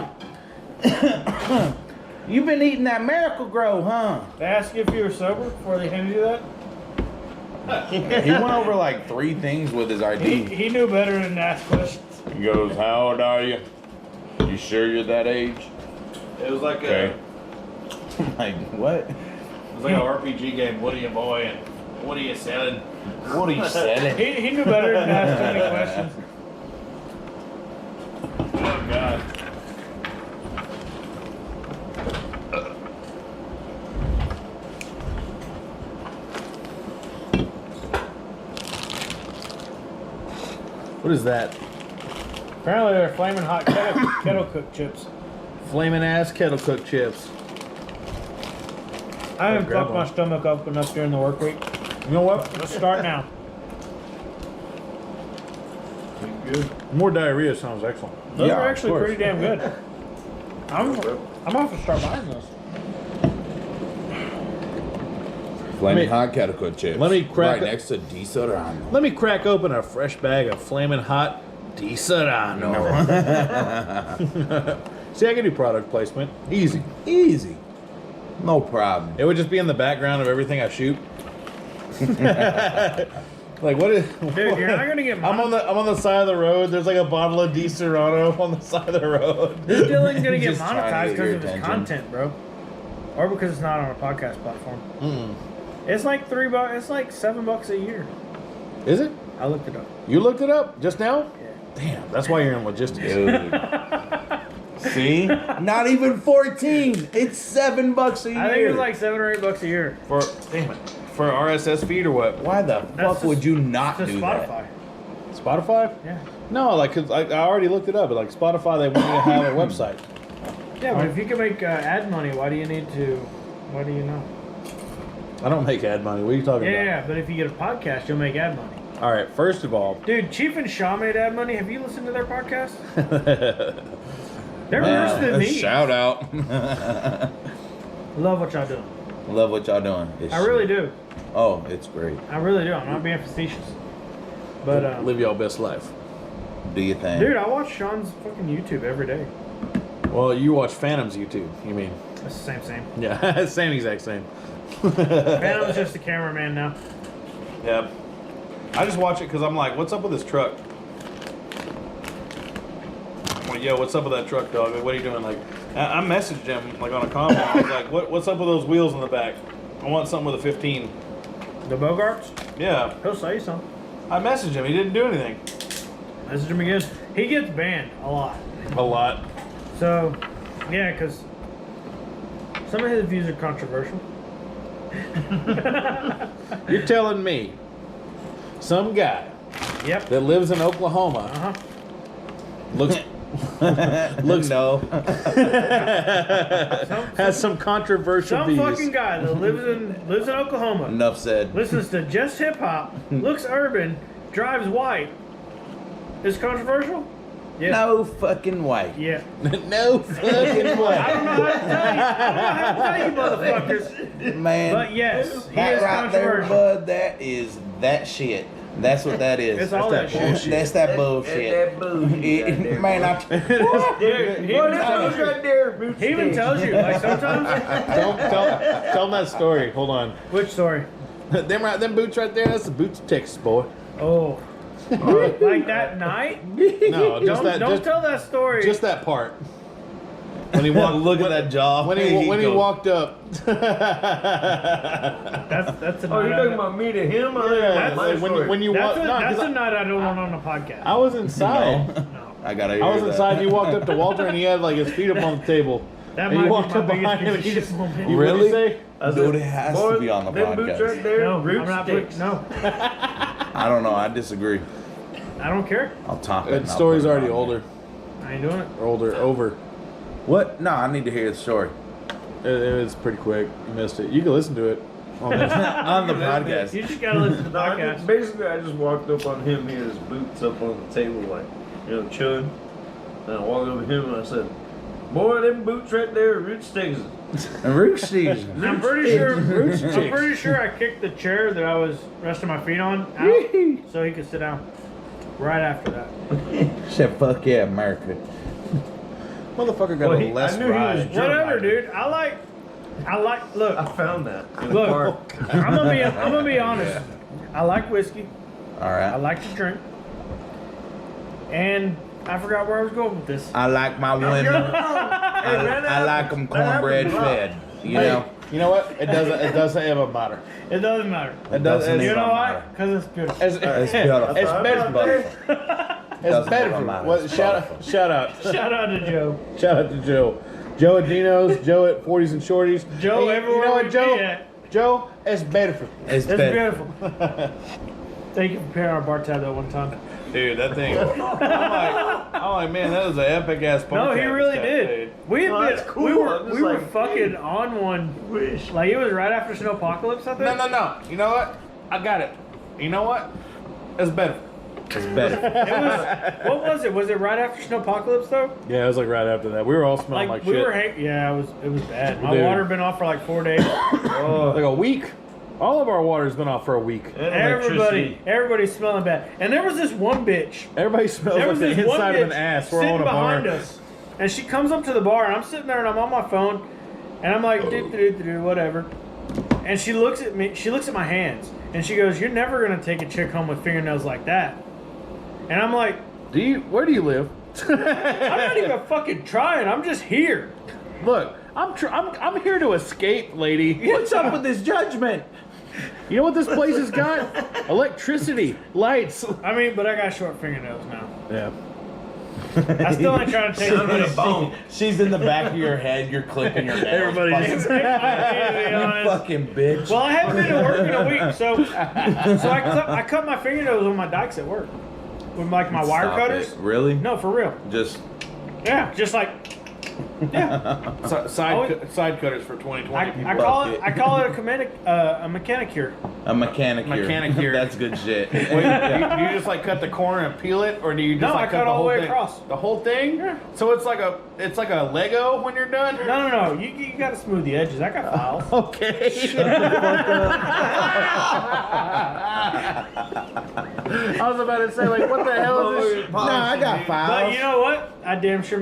You've been eating that Miracle Grow, huh? They ask you if you were sober before they handed you that. He went over like 3 things with his ID. He knew better than to ask questions. He goes, how old are you? You sure you're that age? It was like Okay. I'm like, what? it was like an RPG game. What are you buying? What are you selling? What are you selling? He knew better than to ask too many questions. Oh God. What is that? Apparently they're flaming hot kettle cooked chips. Flaming ass kettle cooked chips. I haven't grab fucked my one. stomach up enough during the work week. You know what? Let's start now. Good. More diarrhea sounds excellent. Those Yeah, are of actually course. pretty damn good. I'm gonna have to start buying those. Flaming hot kettle cooked chips. let me crack right it. next to Desodorant. Let me crack open a fresh bag of flaming hot Desodorant. See, I can do product placement. Easy. Easy. No problem. It would just be in the background of everything I shoot. Like what is? Dude, you're not gonna get. I'm on the side of the road. There's like a bottle of Di Serrano on the side of the road. This Dylan's gonna get Just trying to monetized get your because of his attention. content, bro, or because it's not on a podcast platform. Mm. It's like $3. It's like $7 a year. Is it? I looked it up. You looked it up just now? Yeah. Damn, that's why you're in logistics. Dude. See? Not even 14. It's $7 a year. I think it's like $7 or $8 a year. For damn it, for RSS feed or what? Why the fuck to- would you not To do Spotify. Spotify? Yeah. No, like 'cause I already looked it up. But like Spotify, they want you to have a website. Yeah, but if you can make ad money, why do you need to? Why do you not? I don't make ad money. What are you talking Yeah, but if you get a podcast, you'll make ad money. about? All right, first of all, Dude, Chief and Shaw made ad money. Have you listened to their podcast? They're Wow. worse than me. Shout out. Love what y'all doing. Love what y'all doing. It's I really do. Oh, it's great. I really do. I'm not being facetious. But live y'all best life. Do your thing. dude, I watch Sean's fucking YouTube every day. Well, you watch Phantom's YouTube. You mean? It's the same. Yeah, same exact same. Phantom's just a cameraman now. Yep. I just watch it because I'm like, what's up with this truck? I'm like, yo, what's up with that truck, dog? Like, what are you doing? Like, I messaged him like on a comment. I was like, what's up with those wheels in the back? I want something with a 15. The Bogarts? Yeah. He'll sell you some. I messaged him. He didn't do anything. Message him again. He gets banned a lot. A lot. So, yeah, because some of his views are controversial. You're telling me some guy Yep. that lives in Oklahoma Uh-huh. looks no. has some controversial Some views. fucking guy that lives in Oklahoma, Enough said. listens to just hip hop, looks urban, drives white, is controversial? Yeah. No fucking way. Yeah. No fucking I way. don't know how to tell you motherfuckers. Man. But yes, he that is right there, controversial. bud, that is that shit. That's what that is. It's all that shit. That's that bullshit. That bullshit. Man, I Dude, he even tells you, like sometimes. Tell him that story. Hold on. Which story? them boots right there. That's the boots of Texas, boy. Oh. Like that night? No, just Don't just, tell that story. just that part. When he walked, look at that jaw. when he goes, walked up. That's a Oh, night. you're talking about me to him? I Yeah, my story. when you That's walked. a, No, that's 'cause a night I don't want on the podcast. I was inside. No. No. I gotta hear I was that. inside. You walked up to Walter and he had like his feet up on the table. That And might you be walked my up behind him and biggest he just. moment. You Really? say? I said, Dude, it has to be on the them boots podcast. right there, No, root I'm not sticks. no. I don't know. I disagree. I don't care. I'll top it. That and I'll story's put it already on older. I ain't doing it. Over. What? No, I need to hear the story. It was pretty quick. You missed it. You can listen to it on this. On the podcast. You just gotta listen to the No, podcast. basically, I just walked up on him. He had his boots up on the table, like, chilling. And I walked over to him and I said, Boy, them boots right there, root sticks. Root sticks. I'm pretty sure I kicked the chair that I was resting my feet on out so he could sit down. Right after that. Said, fuck yeah, America. Motherfucker got a less I knew he was ride. drunk. Whatever, dude. I like. Look, I found that in the look. car. I'm gonna be honest. I like whiskey. All I right. like to drink. And I forgot where I was going with this. I like my women. I like them cornbread fed. You know? You know what? It doesn't ever matter. It doesn't matter. It doesn't. You even know why? matter. Because it's beautiful. It's beautiful. It's better. It's Doesn't better. even matter. Well, It's shout out. Shout out to Joe. Shout out to Joe. Joe at Dino's. Joe at 40s and Shorties. Joe, Hey, everywhere you know we what, Joe? be at. Joe, it's better. It's It's better. beautiful. Thank you for paying our bar tab that one time. Dude, that thing. I'm like, man, that was an epic ass bar No, he tab really this guy did. paid. We had No, been, that's cool. we were, I'm just we were like, fucking on one. Wish. Like it was right after Snowpocalypse, I think. No. You know what? I got it. You know what? It's better. It's better. It was, what was it? Was it right after Snowpocalypse though? Yeah, it was like right after that. We were all smelling like, we shit. were yeah, it was bad. My Dude. water had been off for like 4 days. Like a week. All of our water's been off for a week. Everybody's smelling bad. And there was this one bitch. Everybody smells There like was the this one inside bitch of an ass. We're sitting on a bar. behind us, and she comes up to the bar, and I'm sitting there, and I'm on my phone, and I'm like, whatever. And she looks at me. She looks at my hands, and she goes, "You're never gonna take a chick home with fingernails like that." And I'm like, Where do you live? I'm not even fucking trying. I'm just here. Look, I'm here to escape, lady. What's up with this judgment? You know what this place has got? Electricity, lights. I mean, but I got short fingernails now. Yeah. I still ain't trying to take it. She's in the back of your head. You're clipping your nails. Everybody fucking, just- To be honest. fucking bitch. Well, I haven't been to work in a week, so I cut my fingernails with my dikes at work. With like my wire Stop cutters. it. Really? No, for real. Just Yeah, just like Side cutters for 2020. I call it a mechanicure. a mechanic here. Mechanicure. That's good shit. Wait, do you just like cut the corner and peel it, or do you just No, like I cut cut the all the whole way thing? across. The whole thing? Yeah. So it's like a Lego when you're done? No. You got to smooth the edges. I got files. Okay. I was about to say, like, what the hell is this? Nah, I got files. But you know what? I damn sure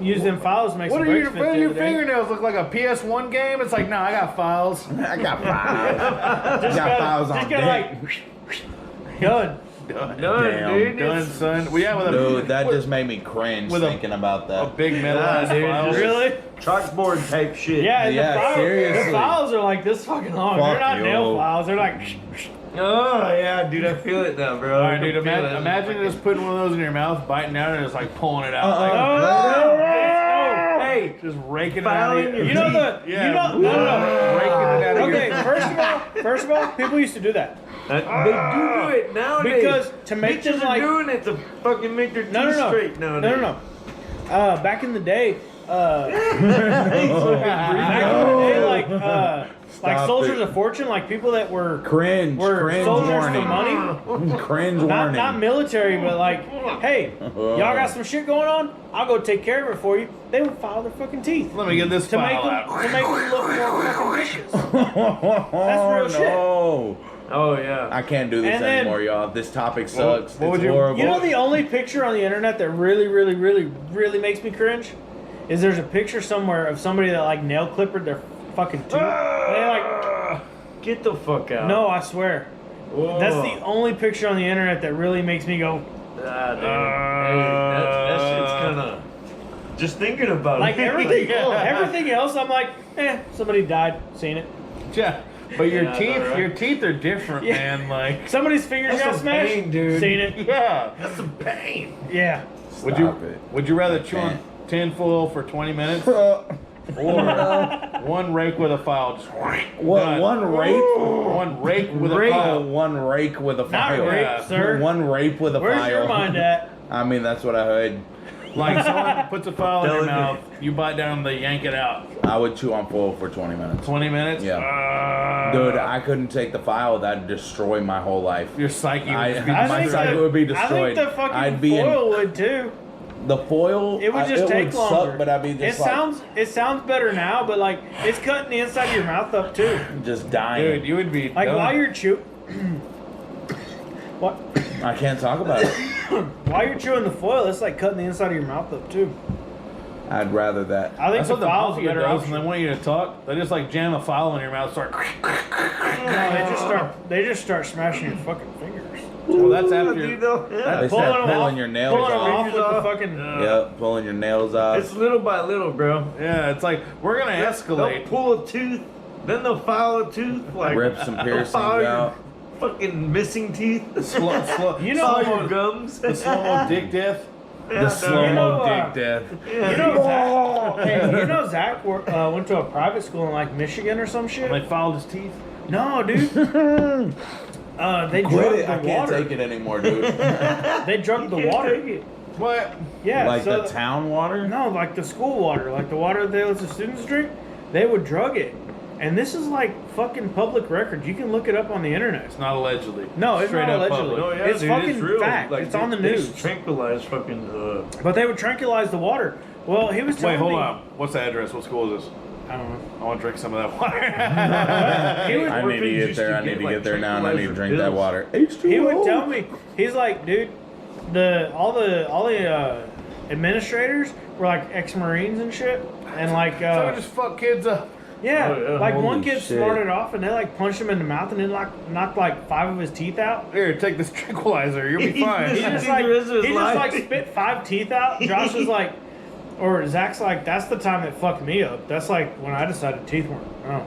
use them files to make What some are your, breaks fit the other day. fingernails look like a PS1 game? It's like, no, I got files. I got files. Just got gotta- files on just gotta, deck. like, done. Done, Damn. done, son. We have with Dude, that with just made me cringe with a- thinking about a that. big metal ass dude, files. Really? Chalkboard type shit. Yeah, and Yeah, the files, seriously. the files are like this fucking long. Fuck They're not you. nail files. They're like. Oh yeah, dude, I feel it now, bro. All right, dude. Imagine just putting one of those in your mouth, biting down, and just like pulling it out. Oh, Hey, just raking it out. Filing Of your you know the. Yeah. You know. No. Raking it out of Okay, your. first of all, people used to do that They do it nowadays. because to make bitches them are like doing it to fucking make their teeth no. straight nowadays. No. Back in the day, back in the day, like Stop soldiers it. of fortune, like people that were Cringe soldiers warning. for money. Cringe Not warning. military, but like, hey, y'all got some shit going on? I'll go take care of it for you. They would file their fucking teeth Let me get this to make file them out. to make them look more fucking vicious. Oh real shit. no. Oh yeah. I can't do this And then- anymore, y'all. This topic sucks. what would It's you- horrible. You know the only picture on the internet that really makes me cringe is there's a picture somewhere of somebody that like nail clippered their fucking tooth. And they like, Get the fuck out. no, I swear. Whoa. That's the only picture on the internet that really makes me go Ah, dude. Hey, that shit's kind of. Just thinking about like it. everything. Everything else, I'm like, somebody died, seen it. Yeah, but your Yeah, teeth, right. your teeth are different, Yeah. man. Like, Somebody's fingers That's got some smashed, pain, dude. seen it. yeah. That's some pain. Yeah. Would you Stop it. would you rather I chew on can't. tinfoil for 20 minutes or one rake with a file? Just One rape? One rake with a Oh, file. one rake with a Not file. rape, sir. One rape with a Where's file. your mind at? I mean, that's what I heard. Like someone puts a file in your Delicate. mouth, you bite down, they yank it out. I would chew on foil for 20 minutes. 20 minutes? Yeah. Dude, I couldn't take the file. That'd destroy my whole life. Your psyche would I- just be My think psyche the- would be I think destroyed. the fucking I'd be in- foil would too. The foil, It would just take longer. suck, but I'd be just It sounds better now, but like it's cutting the inside of your mouth up too. just dying. Dude, you would be Like done. while you're chewing, what? I can't talk about it. While you're chewing the foil, it's like cutting the inside of your mouth up too. I'd rather that. I think That's the what the file's a mafia better does option. when they want you to talk. They just like jam a file in your mouth, start. No, they just start smashing your fucking fingers. Well, that's after. You know, yeah. They Pulling start them pulling off- your nails pulling them off. off with the fucking. Yep, pulling your nails off. It's little by little, bro. Yeah, it's like we're gonna They'll escalate. pull a tooth, then they'll file a tooth, like Rip some they'll piercings file your out. fucking missing teeth. Slow, You know, File your gums. the slow-mo dick death. The slow-mo know, dick death. You know, Zach, hey, you know Zach went to a private school in like Michigan or some shit. They filed his teeth. No, dude. They Quit drugged it. the I can't water. take it anymore, dude. They drugged the water. What? Yeah, Like so the town water? No, like the school water, like the water they let the students drink. They would drug it, and this is like fucking public record. You can look it up on the internet. It's not allegedly. No, it's Straight not up allegedly. public. It's fucking real. fact. Like, It's on the they news. Tranquilize fucking. But they would tranquilize the water. Well, he was telling Wait, hold me. on. What's the address? What school is this? I don't know. I want to drink some of that water. He would, I need to get there. I need to get there now, and I need to drink that water. he would tell me, he's like, dude, all the administrators were like ex-Marines and shit, and like So we just fuck kids up. yeah, Oh, yeah. like one Holy kid shit. smarted off, and they like punched him in the mouth, and then like knocked like 5 of his teeth out. Here, take this tranquilizer. You'll be He fine. just The like rest of his life. spit 5 teeth out. Josh was like, or Zach's like, that's the time that fucked me up. That's like when I decided teeth weren't. Oh,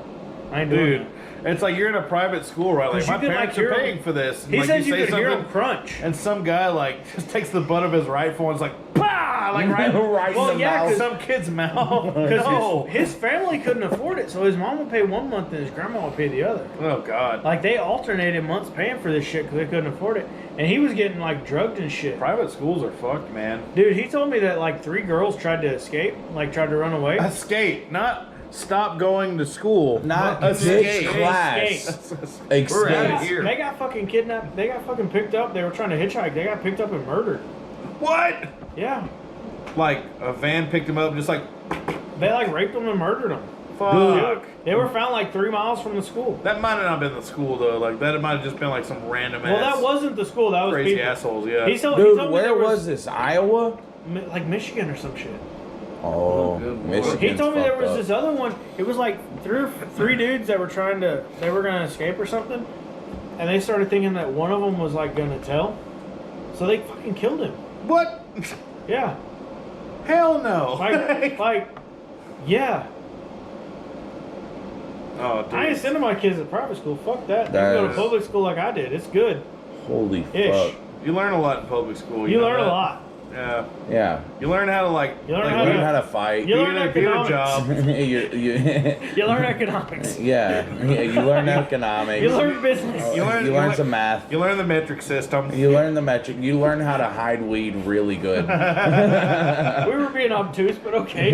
I ain't doing Dude, that. it's like you're in a private school, right? Like 'Cause my you can, like, parents are hear him- paying for this. And, He like, said you say could hear him something, crunch. and some guy like just takes the butt of his rifle and is like, "Pah!" Like right, Right in Well, the yeah, mouth. 'cause- some kid's mouth. Because No. his family couldn't afford it, so his mom would pay 1 month and his grandma would pay the other. Oh God. Like they alternated months paying for this shit because they couldn't afford it, and he was getting like drugged and shit. Private schools are fucked, man. Dude, he told me that like 3 girls tried to escape, like tried to run away. Escape, not stop going to school. Not escape. ditch class. Escape. We're out of Escape. here. They got fucking kidnapped. They got fucking picked up. They were trying to hitchhike. They got picked up and murdered. What? Yeah, Like a van picked him up, just like they like raped them and murdered them. fuck. They were found like 3 miles from the school. That might have not been the school though. Like that might have just been like some random Well, ass that wasn't the school. That was crazy people. assholes. Yeah. He told Dude, me where there was this? Iowa? like Michigan or some shit. Oh, good lord. Michigan's He told me there fucked was up. this other one. It was like three dudes that were they were gonna escape or something, and they started thinking that one of them was like gonna tell, so they fucking killed him. What? Yeah, Hell no. like, yeah. Oh, dude. I ain't sending my kids to private school. Fuck that. They can go to That's- public school like I did. It's good. Holy Ish. fuck. You learn a lot in public school. You know learn a that? lot. Yeah. Yeah. You learn how to like. You learn like, how Learn to- how to fight. You learn do your economics. job. You learn economics. Yeah, you learn economics. You learn business. You learn some math. You learn the metric system. You learn the metric. You learn how to hide weed really good. We were being obtuse, but okay.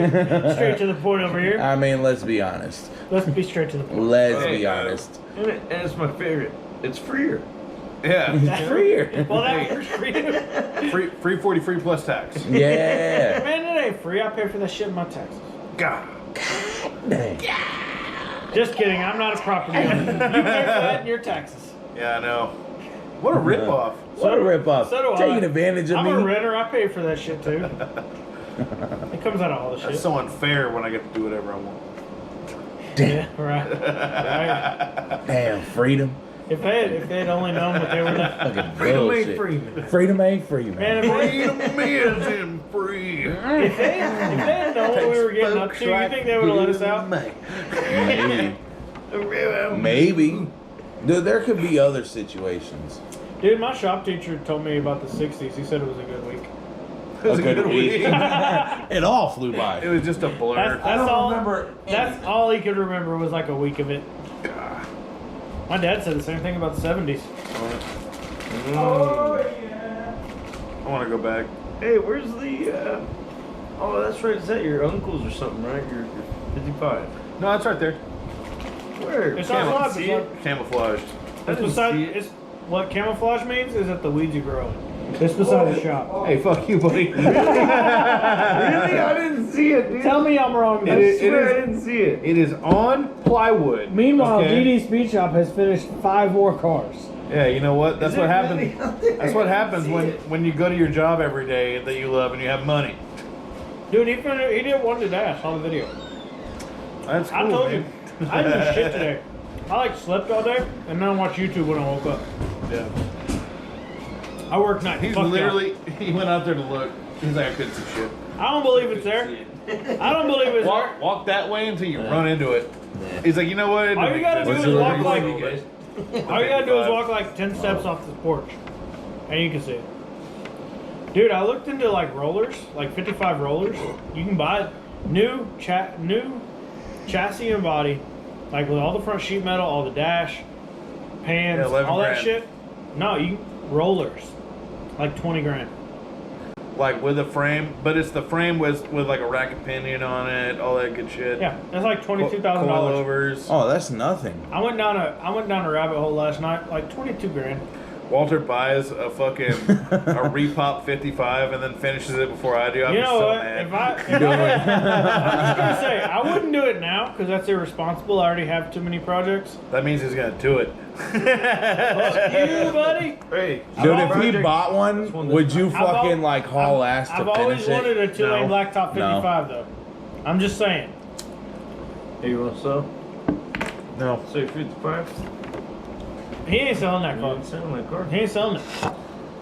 Straight to the point over here. I mean, let's be honest. Let's be straight to the point. Let's Hey, be honest. And it's my favorite. It's freer. Yeah. That's Freer. Well, that works for you. free 40 free plus tax. Yeah. Man, it ain't free. I pay for that shit in my taxes. God. Dang. Just kidding. I'm not a property owner. You pay for that in your taxes. Yeah, I know. What a ripoff. What a ripoff. So do I. Taking advantage of I'm me. a renter. I pay for that shit too. It comes out of all the That's shit. so unfair when I get to do whatever I want. Yeah, right. Right. Damn, freedom. If they had only known what they were doing. Fucking Freedom ain't bullshit. free, man. Freedom ain't free, Man, man. if they Freedom isn't free. had known what we were getting up to, you think they would have let us out? Maybe. Maybe. Dude, there could be other situations. Dude, my shop teacher told me about the 60s. He said it was a good week. It was A good week. It It all flew by. was just a blur. That's all he could remember was like a week of it. My dad said the same thing about the 70s. I want to go back. Hey, where's the? Oh, that's right. Is that your uncle's or something, right? You're 55. No, that's right there. Where? It's not live. Camouflaged. It's beside. It's what camouflage means is that the weeds are growing. It's beside the shop. Hey, fuck you, buddy. Really? I didn't see it, dude. Tell me I'm wrong. I dude. swear I didn't see it. It is on plywood. Meanwhile, okay? DD Speed Shop has finished 5 more cars. Yeah, you know what? That's what happens. That's what happens when you go to your job every day that you love and you have money. Dude, he did one today. I saw the video. That's cool. I told man. you. I didn't do shit today. I like slept all day and then I watched YouTube when I woke up. Yeah. I work night. He's Fuck literally. He went out there to look. He's like, I couldn't see shit. y'all. I don't believe it's there. I don't believe it's there. Walk that way until you run into it. He's like, you know what? All you gotta do What's is the walk number? like. All you gotta do is walk like 10 steps off the porch, and you can see it. Dude, I looked into like rollers, like 55 rollers. You can buy new chassis and body, like with all the front sheet metal, all the dash, pans, Yeah, 11 all that grand. shit. No, you rollers, like 20 grand. Like with a frame, but it's the frame with like a racket pinion on it, all that good shit. Yeah, that's like $22,000. Coilovers. Oh, that's nothing. I went down a rabbit hole last night, like 22 grand. Walter buys a fucking a repop 55 and then finishes it before I do. I'd You be know so what? mad. I'm just gonna say I wouldn't do it now because that's irresponsible. I already have too many projects. That means he's gonna do it. Fuck you, buddy. Hey, Dude, I've if he always- bought one, would you fucking like haul ass to I've finish always wanted it? a two-lane No. blacktop 55 though. I'm just saying. Hey, you want to sell? no. Say 55? He ain't selling that car. Not selling that car. He ain't selling it.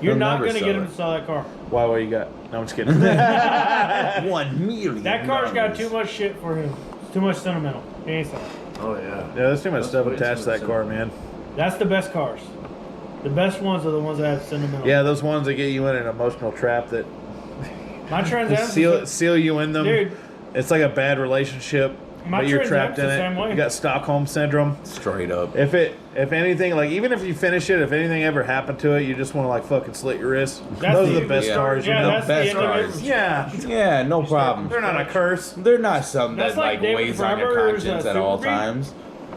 You're He'll not never gonna sell get him it. to sell that car. Why? What you got? No, I'm just kidding. 1 million. That car's got too much shit for him. It's too much sentimental. He ain't selling it. Oh, yeah. Yeah, there's too much stuff way attached to too that much car, man. That's the best cars. The best ones are the ones that have sentimental. Yeah, those ones that get you in an emotional trap that My Trans Am's seal you in them. Dude. It's like a bad relationship, My but you're Trans trapped in Am's the it. same way. You got Stockholm syndrome. Straight up. If anything, like even if you finish it, if anything ever happened to it, you just want to like fucking slit your wrist. That's Those are the- the best yeah. cars, you Yeah, know. that's the Best end of cars. it. Yeah, Yeah, no problem. they're not a curse. They're not something That's that like like David weighs on your Freiberger's, conscience Super at all Beat. times.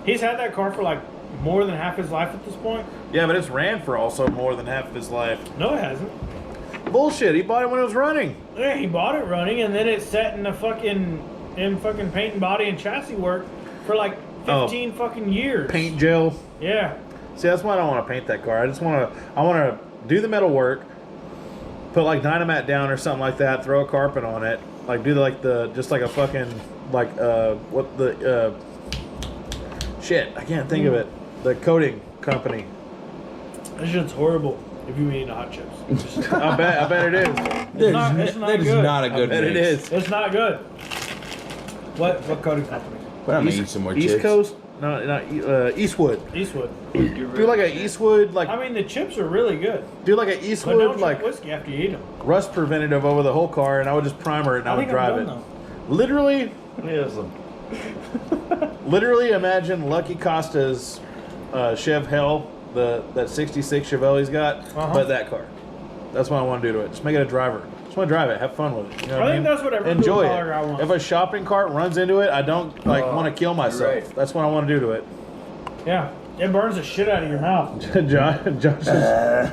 He's had that car for like more than half his life at this point. Yeah, but it's ran for also more than half of his life. No, it hasn't. Bullshit. He bought it when it was running. Yeah, he bought it running, and then it sat in the fucking paint and body and chassis work for like 15 fucking years. Paint gel. Yeah. See, that's why I don't want to paint that car. I want to do the metal work, put like Dynamat down or something like that, throw a carpet on it, like do just like a fucking like shit. I can't think of it. The coating company. That shit's horrible if you eat hot chips. It's just- I bet it is. it's not That is good. not a I good bet it mix. is. It's not good. What coating company? But I'm gonna eat some more East chips. Coast? No, not Eastwood. Eastwood. Do like a Eastwood, like I mean, the chips are really good, do like a but don't Eastwood drink like whiskey after you eat them. rust preventative over the whole car, and I would just primer it and I would think drive I'm it. done, Literally, Yeah, some. literally imagine Lucky Costa's Chev Hell, that 66 Chevelle he's got, but that car. That's what I want to do to it. Just make it a driver. Just want to drive it. Have fun with it. You know what I I think mean? that's what every Enjoy blue collar guy it. wants. If a shopping cart runs into it, I don't like want to kill myself. right. That's what I want to do to it. Yeah, it burns the shit out of your mouth. Josh is. And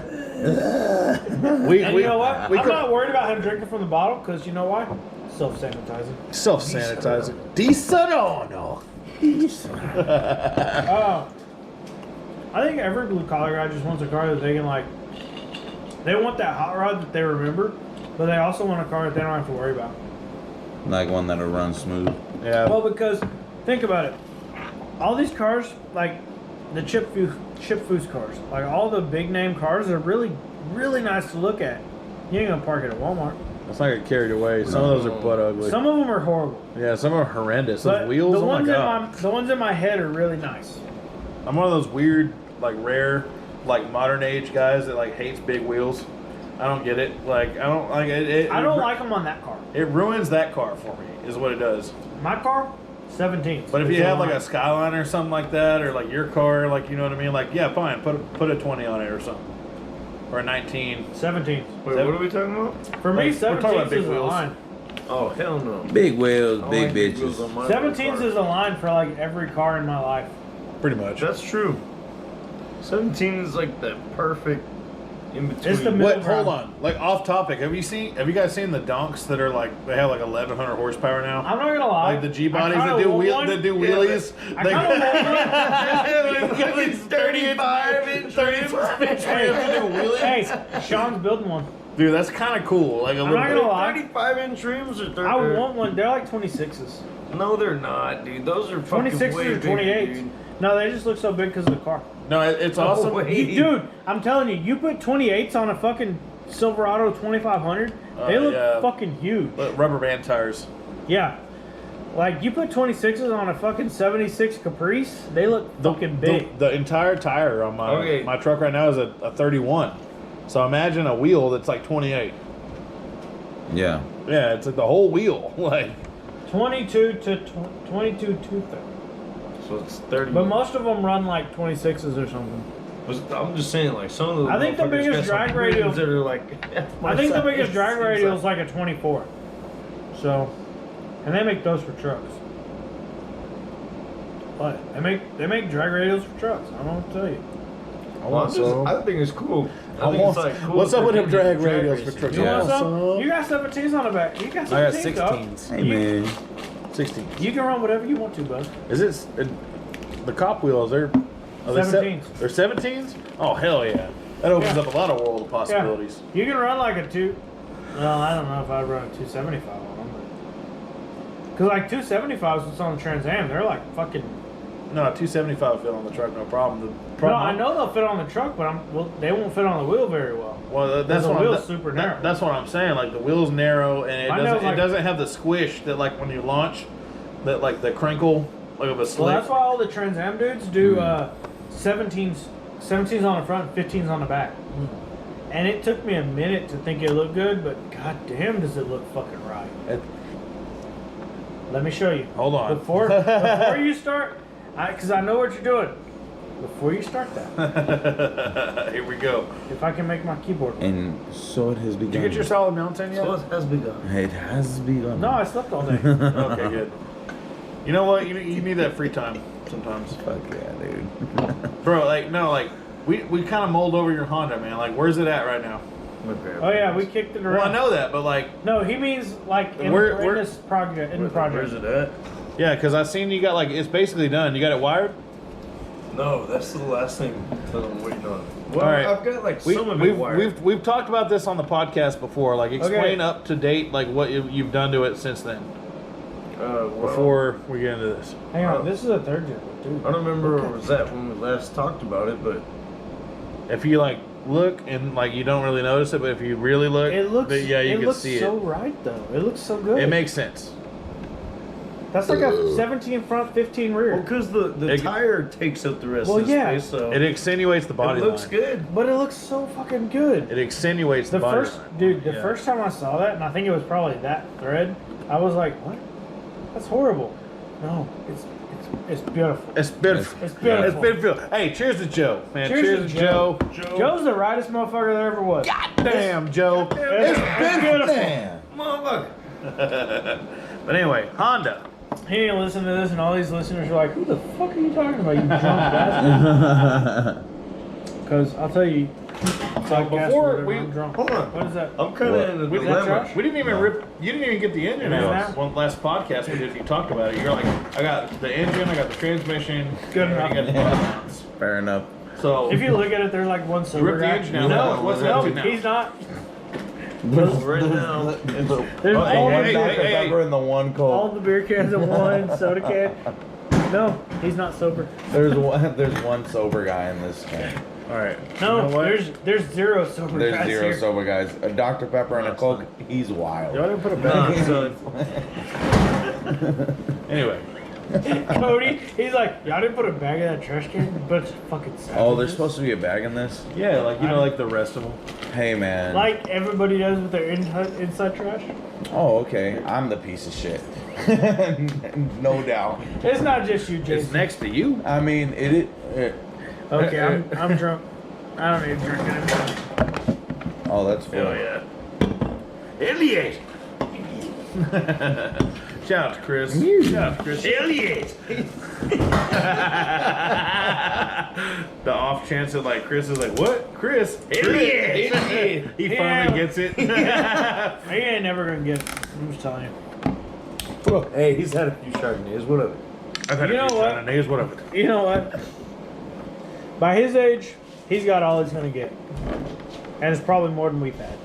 you know what? We I'm not worried about him drinking from the bottle because you know why? Self-sanitizing. self-sanitizing. Disaronno. I think every blue collar guy just wants a car that they can like. They want that hot rod that they remember, but they also want a car that they don't have to worry about. Like one that'll run smooth. Yeah. Well, because think about it, all these cars, like the Chip Foose cars, like all the big name cars, are really, really nice to look at. You ain't gonna park it at Walmart. Let's not get carried away. Some of those are butt ugly. Some of them are horrible. Yeah, some are horrendous. But Those wheels, the oh my ones god. the ones in my head are really nice. I'm one of those weird, like rare, like modern age guys that like hates big wheels. I don't get it. Like I don't like it. I don't like them on that car. It ruins that car for me. Is what it does. My car, 17. But if you have like a Skyline or something like that, or like your car, like you know what I mean, like yeah, fine, put a 20 on it or something, or a 19. 17. Wait, what are we talking about? For me, Like, we're talking 17 about big is the wheels. line. Oh, hell no. Big wheels, I don't big like big wheels bitches. on my 17s car. is the line for like every car in my life. Pretty much. That's true. 17 is like the perfect in between. It's the middle What? Hold ground. on. Like off topic. Have you guys seen the donks that are like they have like 1,100 horsepower now? I'm not gonna lie. Like the G bodies I that kinda do want wheel one. that do wheelies. I kinda want one. It's 35 inch rims Hey, to do wheelies. hey, Sean's building one. Dude, that's kind of cool. Like a I'm little not bit. gonna lie. 35-inch rims or 30? I want one. They're like 26s. No, they're not, dude. Those are fucking 26s way or bigger, 28s. dude. No, they just look so big because of the car. No, it's awesome. wait. Dude, I'm telling you, you put 28s on a fucking Silverado 2500, they look yeah. fucking huge. Rubber band tires. Yeah. Like, you put 26s on a fucking 76 Caprice, they look fucking big. The entire tire on my truck right now is a 31. So imagine a wheel that's like 28. Yeah. Yeah, it's like the whole wheel. Like 22 to 22 to 30. So it's 30. But most of them run like 26s or something. I'm just saying, like, some of the I think the motherfuckers biggest got some drag rims radial- that are like. I think the biggest drag radial is like a 24. So, and they make those for trucks. But they make drag radials for trucks. I don't know what to tell you. I think it's cool. I I think want it's like cool. what's up with that them they drag do radials for racing. trucks? You Yeah. want some? You got 17s on the back. You got 17s. I got dog. 16s. Hey, man. 16. You can run whatever you want to, bud. Is it the cop wheels? Are they 17s. They're 17s? Oh hell yeah! That opens Yeah. up a lot of world of possibilities. You can run like a two. Well, I don't know if I'd run a 275 on them. Because like 275s that's on the Trans Am, they're like fucking. No, 275 fit on the truck, no problem. The No, problem I know they'll fit on the truck, but they won't fit on the wheel very well. Well, that's the what wheel's I'm, super narrow. That's what I'm saying. Like the wheel's narrow, and I know, it like- doesn't have the squish that like when you launch, that like the crinkle like of a Well, slick. that's why all the Trans Am dudes do 17s on the front, 15s on the back. And it took me a minute to think it looked good, but god damn does it look fucking right. Let me show you. Hold on. Before you start, because I know what you're doing. Before you start that, Here we go. if I can make my keyboard work. And so it has begun. Did you get your solid mounts in yet? So it has begun. It has begun. No, I slept all day. Okay, good. You know what? You need that free time sometimes, Fuck yeah, dude. bro. Like no, like we kind of mold over your Honda, man. Like where's it at right now? Oh yeah, we kicked it around. Well, I know that, but like No, he means like in Where- this project. In the project. Where's it at? yeah, because I seen you got like it's basically done. You got it wired. No, that's the last thing that I'm waiting on. Well, All right. I've got like some of it wired. We've talked about this on the podcast before. Like explain Okay. up to date like what you've done to it since then. Well, Before we get into this. Hang on, this is a third gen, dude. I don't remember where it was at when we last talked about it, but If you like look and like you don't really notice it, but if you really look, It looks. then, yeah, you it can looks see so it. right though. It looks so good. It makes sense. That's like a 17 front, 15 rear. because the It- tire takes up the rest Well, of the yeah. space, so It accentuates the body it looks line. good. But it looks so fucking good. It accentuates the, The body first, line. dude, the Yeah. first time I saw that, and I think it was probably that thread, I was like, what? That's horrible. No, it's beautiful. It's beautiful. It's beautiful. It's beautiful. Hey, cheers to Joe, man. Cheers to Joe. Joe. Joe's the rightest motherfucker there ever was. Damn, Joe. It's beautiful. Damn. Motherfucker. But anyway, Honda. He ain't listen to this, and all these listeners are like, who the fuck are you talking about, you drunk bastard? Because I'll tell you, before I'm drunk. Hold on. What is that? I'm kind of in a We, dilemma. Josh? we didn't even rip. You didn't even get the engine Is out. that- One last podcast we did. You talked about it. You're like, I got the engine. I got the transmission. Good and enough. I got the body mounts. Fair enough. So If you look at it, there's like one sober rip the guy. engine out. No, What's no, that to now? he's not. Right now, There's Oh, all, hey, the, Dr. hey, hey. Pepper in the one all Coke. the beer cans in one, soda can. No, he's not sober. There's one sober guy in this gang. all right. No, You know what? there's zero sober There's guys zero here. sober guys. A Dr. Pepper and a Coke, he's wild. Y'all didn't put a nah, bag. son. Anyway, Cody, he's like, y'all didn't put a bag in that trash can, but it's fucking savages. Oh, there's supposed to be a bag in this? yeah, like you know, like the rest of them. Hey, man. Like everybody does with their inside trash. Oh, okay. I'm the piece of shit. No doubt. It's not just you, It's Jason. next to you. I mean, it Okay, I'm drunk. I don't need to drink anymore. oh, that's full. yeah. Elliot. Shout out to Chris. Shout out to Chris. Hell yes. The off chance that like Chris is like, what? Chris? Hell yes. He finally gets it. He ain't never gonna get it. I'm just telling you. Hey, he's had a few Chardonnays. What of it? I've had You a know few what? Chardonnays, whatever. You know what? By his age, he's got all he's gonna get, and it's probably more than we've had.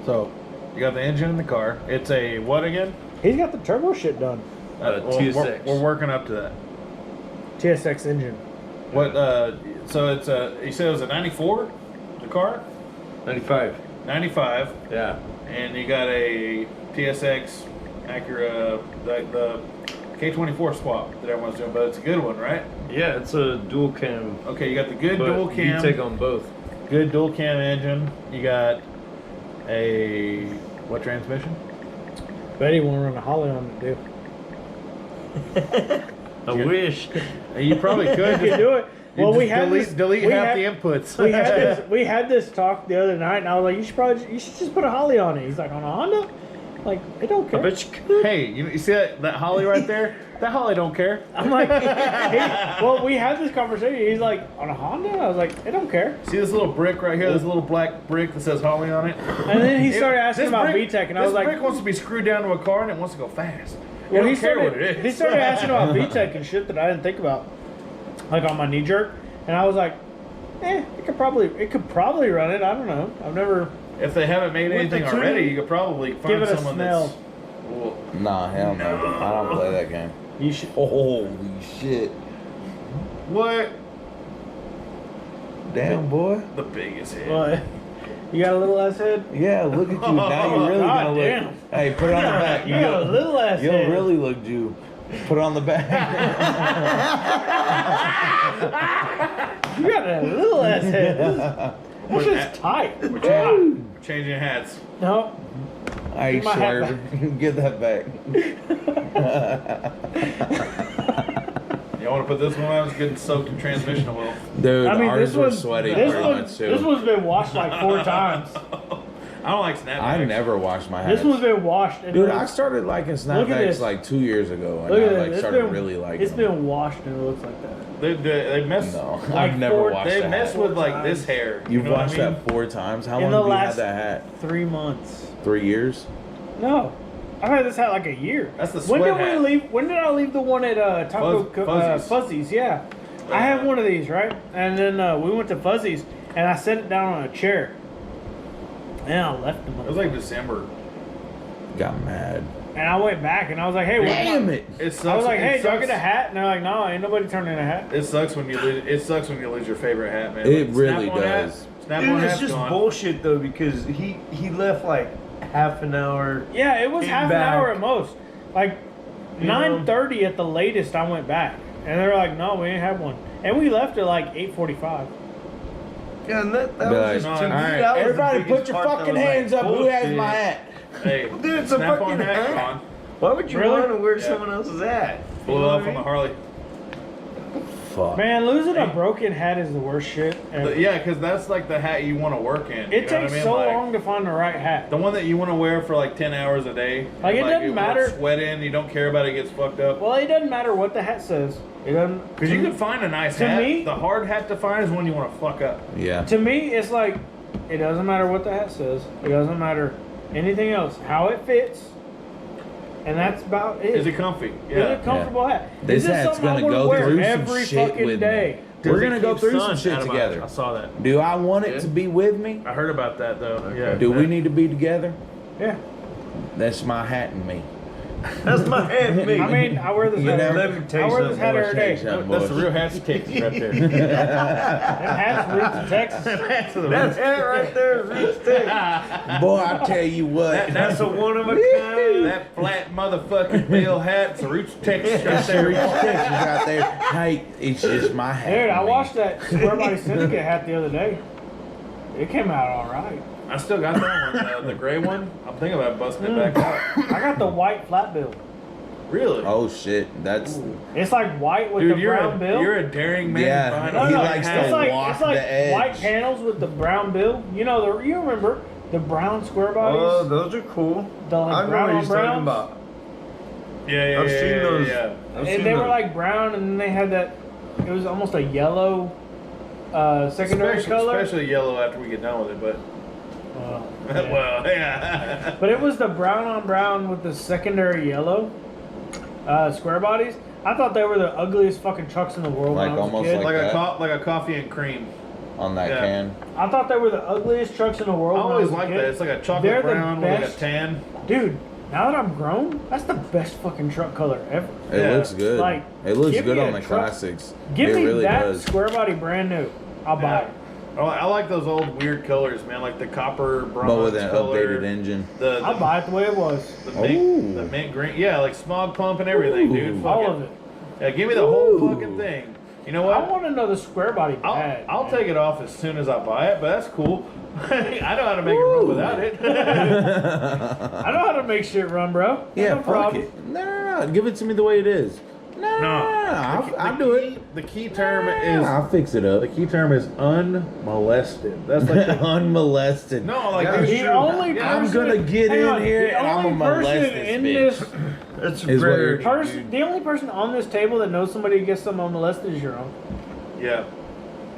So You got the engine in the car. It's a what again? he's got the turbo shit done. TSX. We're working up to that. TSX engine. What? So it's a. You said it was a '94, the car. 95. '95, Yeah. and you got a TSX Acura, the K24 swap that everyone's doing, but it's a good one, right? Yeah, it's a dual cam. Okay, you got the good But dual you cam. take on both. Good dual cam engine. You got a what transmission? Bet he won't run a Holly on it, dude. I wish. You probably could. You can do it. Well, we had delete we half had- the inputs. we had this talk the other night, and I was like, you should just put a Holly on it. He's like, on a Honda? Like, it don't I care. bet you could. Hey, you see that Holly right there? That Holly don't care. I'm like, well, we had this conversation. He's like, on a Honda? I was like, it don't care. See this little brick right here? This little black brick that says Holly on it? And then he started asking This about brick- VTEC, and I was this like, brick wants to be screwed down to a car and it wants to go fast. well, He don't care what it is. He started asking about VTEC and shit that I didn't think about, like on my knee jerk, and I was like, it could probably run it. I don't know. I've never If they haven't made With anything the already, tuning, you could probably find give it a someone smell. that's. Well, Nah, hell no. I don't play that game. You should. Holy shit. what? Damn, boy. The biggest head. Well, you got a little ass head. Yeah, look at you. Now you really God gonna damn. look. Hey, put it on the back. You got a little ass You'll head. really look Jew. Put it on the back. You got a little ass head. That's just tight. We're changing hats. No. Hey, Give my hat Swerve. Give that back. You want to put this one on? It's getting soaked in transmission oil. Dude, I mean, ours this were one's sweaty this pretty one, much too. this one's been washed like 4 times. I don't like snapbacks. I never washed my hats. This one's been washed. And Dude, it I looks- started liking Look at snapbacks this. like 2 years ago, and Look I at like this. It's started been, really liking it's them. been washed and it looks like that. They mess. No, like I've never four- washed They a mess hat. with like this hair. You've know what I washed mean? that 4 times. How In long the have you had last- that hat? 3 months. 3 years? No. I've had this hat like a year. That's the When sweat did hat. we leave? When did I leave the one at Taco Fuzzies. Fuzzies? Yeah. I had one of these, right? And then we went to Fuzzies, and I set it down on a chair. And I left them. It was like December. Got mad. And I went back, and I was like, "Hey, where's Damn my-" it! It sucks. I was like, it "Hey, do I sucks. get a hat?" And they're like, "No, ain't nobody turning in a hat." It sucks when you lose. It sucks when you lose your favorite hat, man. It Like, really Snap-on hat- does. Snap-on Dude, it's hat's just gone. bullshit though because he left like half an hour. Yeah, it was Came half back. an hour at most. Like You know? 9:30 at the latest. I went back, and they're like, "No, we ain't have one." And we left at like 8:45. Yeah, and that Be was like, just to me. alright, That was the Everybody biggest put your part that fucking was, like, hands up. Who has bullshit. my hat? Hey, Dude, it's a Snap-on fucking hat's hat. gone. Why would you Really? want to wear Yeah. someone else's hat? You Blew know what up I on the mean? Harley. Fuck. Man, losing a broken hat is the worst shit ever. Yeah, because that's like the hat you want to work in. It you know what I takes mean? so Like, long to find the right hat. The one that you want to wear for like 10 hours a day. Like, it doesn't won't matter- Sweat in, you don't care about it, gets fucked up. Well, it doesn't matter what the hat says. It doesn't. Because you can find a nice to hat. me- The hard hat to find is one you want to fuck up. Yeah. To me, it's like it doesn't matter what the hat says. It doesn't matter anything else. How it fits, and that's about it. Is it comfy? Is it a comfortable hat? This Is this hat's something I gonna wanna go wear through some every shit fucking with day? me. We're Does it gonna go keep through sun some shit out of together. I saw that. Do I want it Yeah. to be with me? I heard about that though. Yeah. Do we need to be together? Yeah. That's my hat and me. That's my hat, me. I mean, I wear this You hat. never- Let me tell I you wear this hat something, every Take day. something, That's the boys. real hat of Texas right there. Them hats roots of Texas. That hat right there is rich too. Boy, I tell you what. That's a one of a kind. That flat motherfucking bill hat, it's the roots of Texas right That's the there. reach Texas right there. Hey, it's just my hat. Dude, I and me. watched that Square Body Syndicate hat the other day. It came out all right. I still got that one, the gray one. I'm thinking about busting it back out. I got the white flat bill. Really? Oh shit, that's It's like white with Dude, the you're brown bill. you're a daring man. Yeah. Behind No, a He no, white likes hat. to it's like walk it's like the edge. white panels with the brown bill. You know the you remember the brown square bodies, Oh, those are cool. the like I know brown what on he's talking brown. about. Yeah. I've seen those. Yeah. I've And seen they were those. like brown, and then they had that. It was almost a yellow secondary color. Especially yellow after we get done with it, but Yeah. well, yeah. But it was the brown on brown with the secondary yellow square bodies. I thought they were the ugliest fucking trucks in the world Like when I was almost a kid. like a coffee and cream. On that Yeah. can. I thought they were the ugliest trucks in the I world. always when I was like a kid. that. It's like a chocolate They're the brown with like a best. tan. Dude, now that I'm grown, that's the best fucking truck color ever. It Yeah. looks good. Like, it looks give good me on a the truck. classics. Give it me really that does. square body brand new. I'll buy Yeah. it. I like those old weird colors, man. Like the copper bronze But with an color. updated engine. I'll buy it the way it was. Ooh. The mint green. Yeah, like smog pump and everything, dude. Ooh. Fuck All of it. Yeah, give me the whole fucking thing. You know I what? want to know the square body bad. I'll take it off as soon as I buy it, but that's cool. I know how to make it run without it. I know how to make shit run, bro. Yeah, no fuck problem. it. No. Give it to me the way it is. I'll do it. The key term is I'll fix it up. the key term is unmolested. That's like the, Unmolested. no, like Yeah, the The only person, I'm gonna get hang in on, here the and I'm only gonna molest person this in bitch. this That's Is what rare. you're- person, the only person on this table that knows somebody who gets them unmolested is your uncle. Yeah.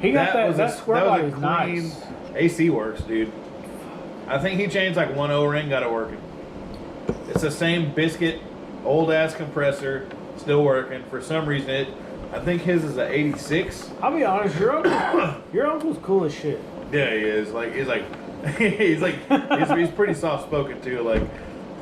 He got that. That a- square that was body a is clean nice. AC works, dude. I think he changed like one O-ring, got it working. It's the same biscuit, old ass compressor, still working. For some reason, I think his is an 86. I'll be honest, your uncle's cool as shit. Yeah, he is. He's pretty soft spoken too. Like,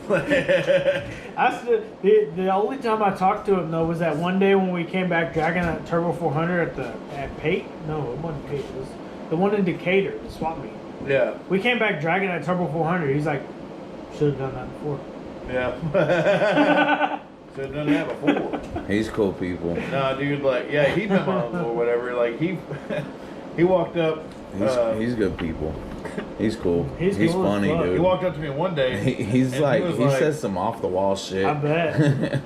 That's the only time I talked to him though was that one day when we came back dragging that Turbo 400 at Pate. No, it wasn't Pate. It was the one in Decatur, the swap meet. yeah, We came back dragging that Turbo 400. He's like, should have done that before. yeah. Should have done that before. He's cool people. No, dude. Like, yeah, he been on or whatever. Like he walked up. He's good people. He's cool. He's He's cool as funny, fuck. dude. He walked up to me one day. He's and like was he says some off the wall shit. I bet.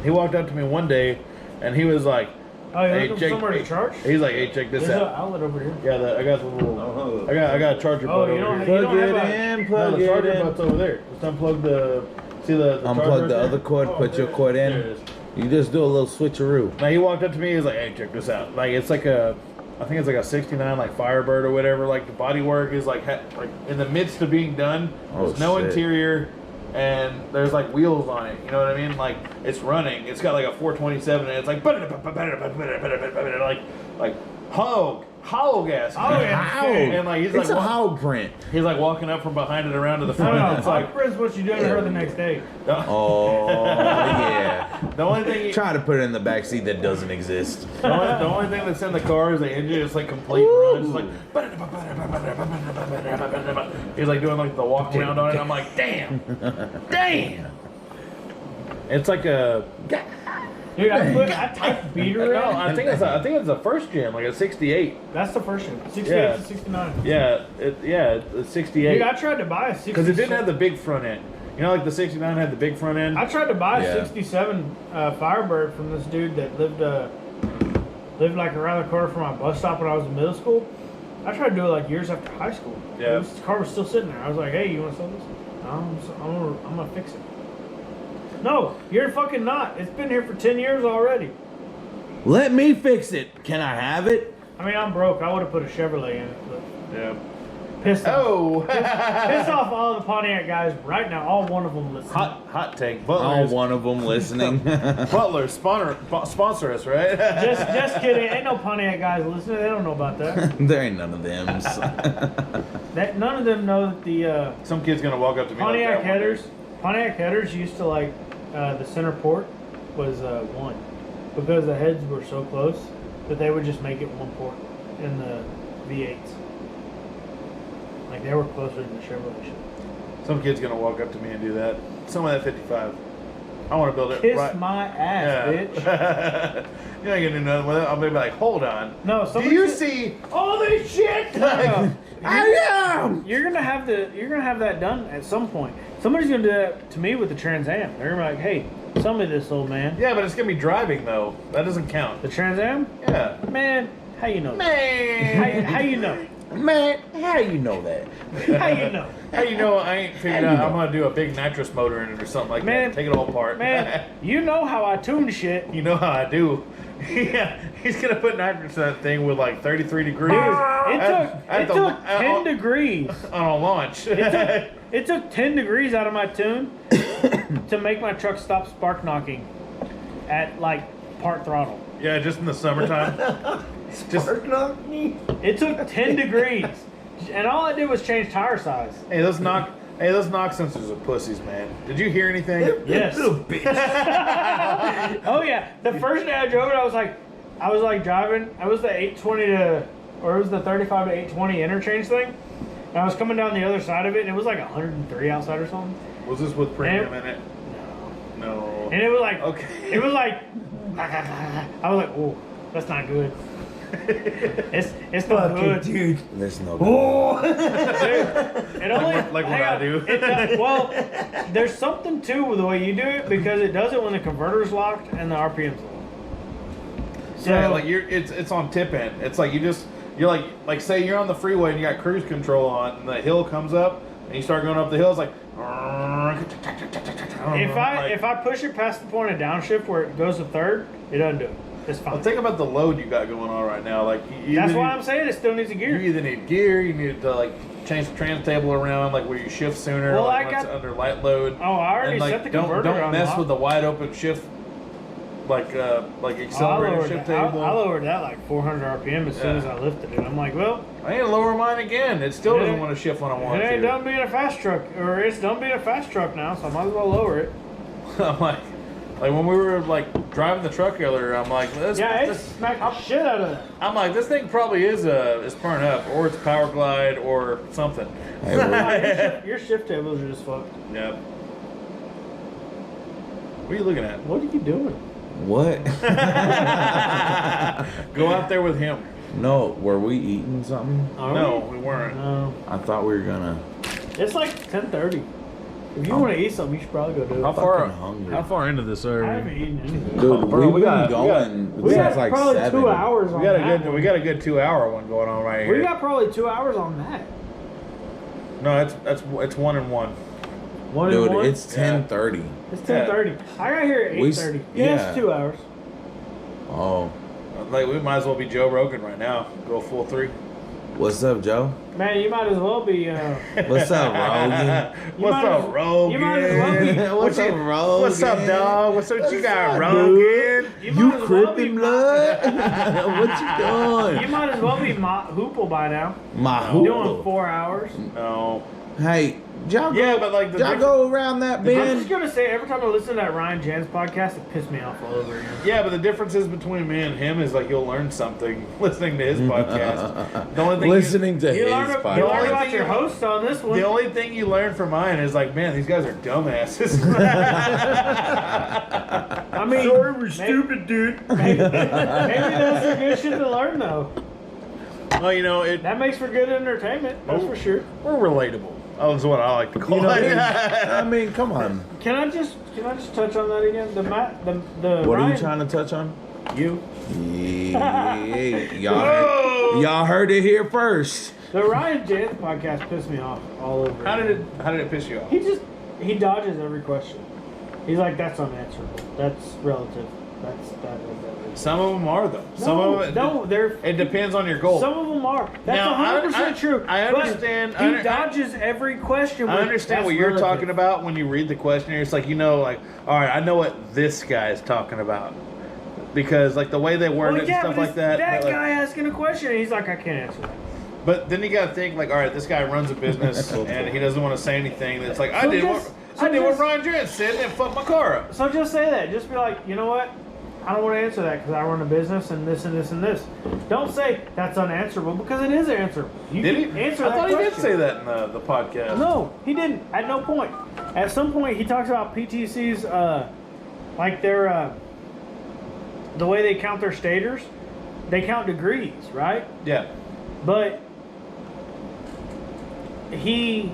He walked up to me one day, and he was like, Oh, you're "Hey, looking for check." somewhere to charge? He's like, "Hey, check this There's an out." outlet over here. Yeah, I got the little. I got a charger Oh, butt you over don't here. you Plug don't it have a, in, No, plug the it charger in. butt's over there. Just unplug the. See the charger Unplug right the there? other cord, Oh, put your there- cord in. there it is. You just do a little switcheroo. Now he walked up to me. He was like, "Hey, check this out." Like it's like a, I think it's like a '69 like Firebird or whatever. Like the body work is like like in the midst of being done. Oh, There's no shit. interior, and there's like wheels on it. You know what I mean? Like it's running. It's got like a 427, and it's like like hollow gas. Oh, yeah. How? And like he's It's like a hog print. he's like walking up from behind it around to the no, front. no, It's like Friends, what you doing to her the next day? Oh yeah. the only thing. Try to put it in the back seat that doesn't exist. The only thing that's in the car is the engine. It's like complete run. It's like he's like doing like the walk around on it. I'm like, damn. It's like a Dude, I typed beater no. in. I think it's a first gen, like a '68. That's the first one. 68 Yeah. to 69. Yeah, it's '68. Dude, I tried to buy a 67. Because it didn't have the big front end. You know, like the '69 had the big front end. I tried to buy Yeah. a 67 Firebird from this dude that lived like around the corner from my bus stop when I was in middle school. I tried to do it like years after high school. Yeah. This car was still sitting there. I was like, hey, you want to sell this? No, I'm gonna fix it. No, you're fucking not. It's been here for 10 years already. Let me fix it. Can I have it? I mean, I'm broke. I would have put a Chevrolet in it, but Yeah. pissed off. Oh, Piss off all the Pontiac guys right now. All one of them listening. hot take. Oh, Butler's one of them listening. Butler sponsor us, right? Just kidding. Ain't no Pontiac guys listening. They don't know about that. There ain't none of them. None of them know that the Some kid's gonna walk up to me. Pontiac like that one day. Pontiac headers used to like the center port was one because the heads were so close that they would just make it one port in the V8s. Like they were closer than the Chevrolet shit. Some kid's gonna walk up to me and do that. Some of that 55. I want to build it Kiss right. my ass, bitch. You ain't gonna do nothing with it. I'm gonna be like, hold on. No, Do somebody you said- see all this shit? No. I am. You're gonna have that done at some point. Somebody's gonna do that to me with the Trans Am. They're gonna be like, hey, sell me this, old man. Yeah, but it's gonna be driving though. That doesn't count. The Trans Am? Yeah. Man, how you know? Man. How you know? Man, how you know that? How you know? Hey, you know, I ain't figured How you out. I'm know? gonna do a big nitrous motor in it or something like Man, that. Take it all apart. Man, you know how I tune shit. You know how I do. Yeah, he's gonna put nitrous in that thing with like 33 degrees. It took 10 degrees. On a launch. It took 10 degrees out of my tune to make my truck stop spark knocking at like part throttle. Yeah, just in the summertime. Just It took 10 degrees. And all I did was change tire size. hey, those knock sensors are pussies, man. Did you hear anything? Yes. Little bitch. Oh yeah. The first day I drove it, I was like driving. I was the 820 to, or it was the 35 to 820 interchange thing. And I was coming down the other side of it, and it was like 103 outside or something. Was this with premium in it? No. And it was like, Okay. It was like, I was like, oh, that's not good. It's not good, dude. Listen, no. It only, Like what hang I on. do. It does, well, there's something too with the way you do it because it does it when the converter's locked and the RPM's low. So, Yeah, like it's on tip end. It's like you're like say you're on the freeway and you got cruise control on and the hill comes up and you start going up the hill. It's like if I push it past the point of downshift where it goes to third, it doesn't do it. It's fine. Well, think about the load you got going on right now. Like That's why I'm saying it still needs a You gear. either need gear, you need to like change the trans table around, like where you shift sooner, Well, like I when it's got- under light load. Oh, I already and, like, set the converter Don't on mess lock. with the wide open shift, like accelerator shift table. I lowered that like 400 RPM as soon as I lifted it. I'm like, well, I need to lower mine again. It still Yeah. doesn't want to shift when I want it it ain't to. done being a fast truck, or it's done being a fast truck now, so I might as well lower it. I'm like when we were like driving the truck earlier, I'm like, Yeah, it smacked the shit out of that. I'm like, this thing probably is purring up, or it's power glide, or something. Hey, we're- Your shift tables are just fucked. Yep. What are you looking at? What are you doing? what? Go out there with him. No, were we eating something? Are No, we? we weren't. No. I thought we were gonna. It's like 10:30. If you want to eat something, you should probably go do it. How far? fucking hungry. How far into this are I we? haven't eaten anything. Dude, Bro, we've we been got- going We got since like probably 7. 2 hours on We got that. we got a good 2-hour one going on right here. We got probably 2 hours on that. No, it's 1 and 1. One Dude, and one? it's 10:30. It's 10:30. I got here at We 8:30. Yeah, yeah. it's 2 hours. Oh, Like we might as well be Joe Rogan right now. Go full 3. what's up, Joe? Man, you might as well be. What's up, Rogan? What's might up, as- Rogan? you might as well be- What's up, Rogan? What's up, dog? What's up? What you got, up, Rogan? You might as well be crippin' blood? What you doing? You might as well be Hoople by now. My Doing hoop. 4 hours. No. Hey, y'all Yeah, go, but like the y'all difference- go around that I'm bend. just gonna say, every time I listen to that Ryan Jans podcast, it pissed me off all over again. Yeah, but the differences between me and him is like you'll learn something listening to his podcast. The only thing Listening to You his learn, you learn podcast. about your host on this one. The only thing you learn from mine is like, man, these guys are dumbasses. I mean, Sorry, we're stupid, dude. Maybe that's the good shit to learn, though. Well, you know, That makes for good entertainment, that's for sure. we're relatable. That's what I like to call You know, it. I mean, come on. Can I just touch on that again? The What are Ryan, you trying to touch on? You. Yeah, y'all heard it here first. The Ryan Jans podcast pissed me off all over. How did it piss you off? He dodges every question. He's like, that's unanswerable. That's relative. That's that. Some of them are though. Some of them. No, they're. It depends on your goal. Some of them are. That's Now, 100% true. I but understand- He dodges every question. I with, understand "That's what you're relative." talking about when you read the questionnaire. It's like, you know, like, all right, I know what this guy is talking about. Because, like, the way they word Well, it yeah, and stuff but like that. That but, like, guy asking a question, and he's like, I can't answer that. but then you got to think, like, all right, this guy runs a business and he doesn't want to say anything that's like, I did what Ryan Jans said and it fucked my car up. So just say that. Just be like, you know what? I don't want to answer that because I run a business and this and this and this. Don't say that's unanswerable because it is answerable. You Did can he? answer I that thought he did question. say that in the podcast. No, he didn't. At no point. At some point, he talks about PTC's, like their, the way they count their stators. They count degrees, right? Yeah. But he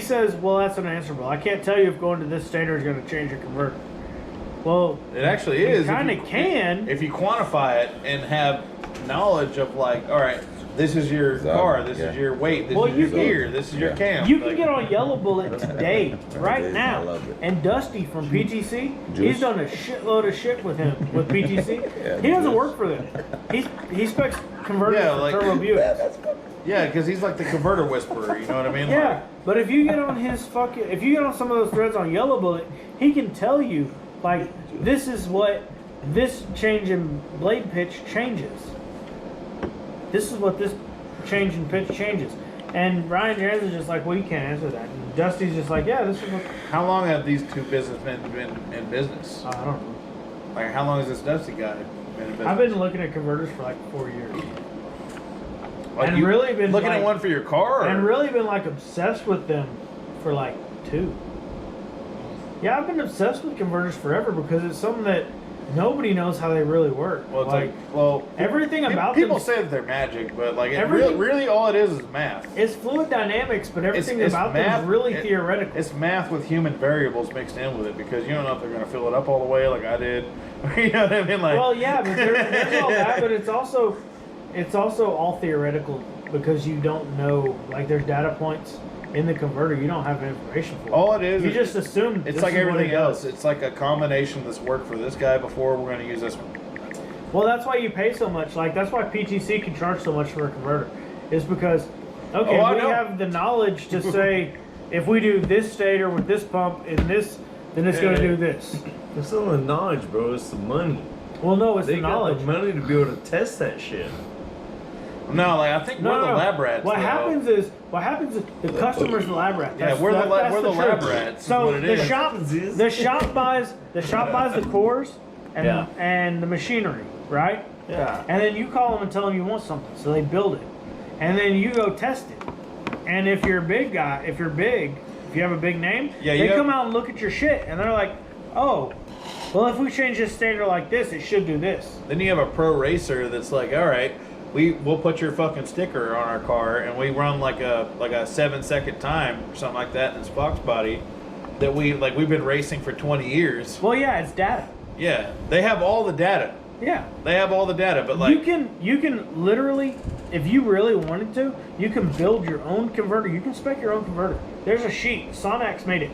says, well, that's unanswerable. I can't tell you if going to this stator is going to change your converter. Well, It actually is. kind of can. If you quantify it and have knowledge of like, all right, this is your car, this is your weight, this is your gear, this is your cam. You can get on Yellow Bullet today, right now. And Dusty from PTC, he's done a shitload of shit with him, with PTC. He doesn't work for them. He specs converters for Turbo Buick. Yeah, because he's like the converter whisperer, you know what I mean? Yeah, Like, but if you get on if you get on some of those threads on Yellow Bullet, he can tell you, like, this is what this change in blade pitch changes. This is what this change in pitch changes. And Ryan Jans is just like, well, you can't answer that. And Dusty's just like, yeah, this is what... how long have these two businessmen been in business? I don't know. Like, how long has this Dusty guy been in business? I've been looking at converters for like 4 years. Like, and you really been looking like, at one for your car? Or? And really been like obsessed with them for like 2. Yeah, I've been obsessed with converters forever because it's something that nobody knows how they really work. Well, it's like well, everything about people them, say that they're magic, but like really all it is math. It's fluid dynamics, but everything about them is really theoretical. It's math with human variables mixed in with it because you don't know if they're going to fill it up all the way like I did. You know what I mean? Like, well, yeah, but there's all that, but it's also all theoretical because you don't know. Like, there's data points in the converter you don't have information for. All it is, you just assume it's like everything else. It's like a combination that's worked for this guy before. We're going to use this one. Well, that's why you pay so much. Like, that's why PTC can charge so much for a converter. Is because we have the knowledge to say if we do this stator with this pump and this, then it's going to do this. It's not the knowledge, bro. It's the money. Well, no, it's the knowledge. They got the money to be able to test that shit. No, like I think we're the lab rats. What happens is the customer's the lab rat. Yeah, we're the lab rats. So the shop buys the cores and the machinery, right? Yeah. And then you call them and tell them you want something, so they build it, and then you go test it. And if you're a big guy, if you have a big name, they come out and look at your shit, and they're like, oh, well, if we change this stator like this, it should do this. Then you have a pro racer that's like, all right, we'll put your fucking sticker on our car, and we run like a 7-second time or something like that in this Fox body that we've been racing for 20 years. Well, yeah, it's data. Yeah, they have all the data. Yeah, they have all the data, but like you can literally, if you really wanted to, you can build your own converter. You can spec your own converter. There's a sheet. Sonax made it.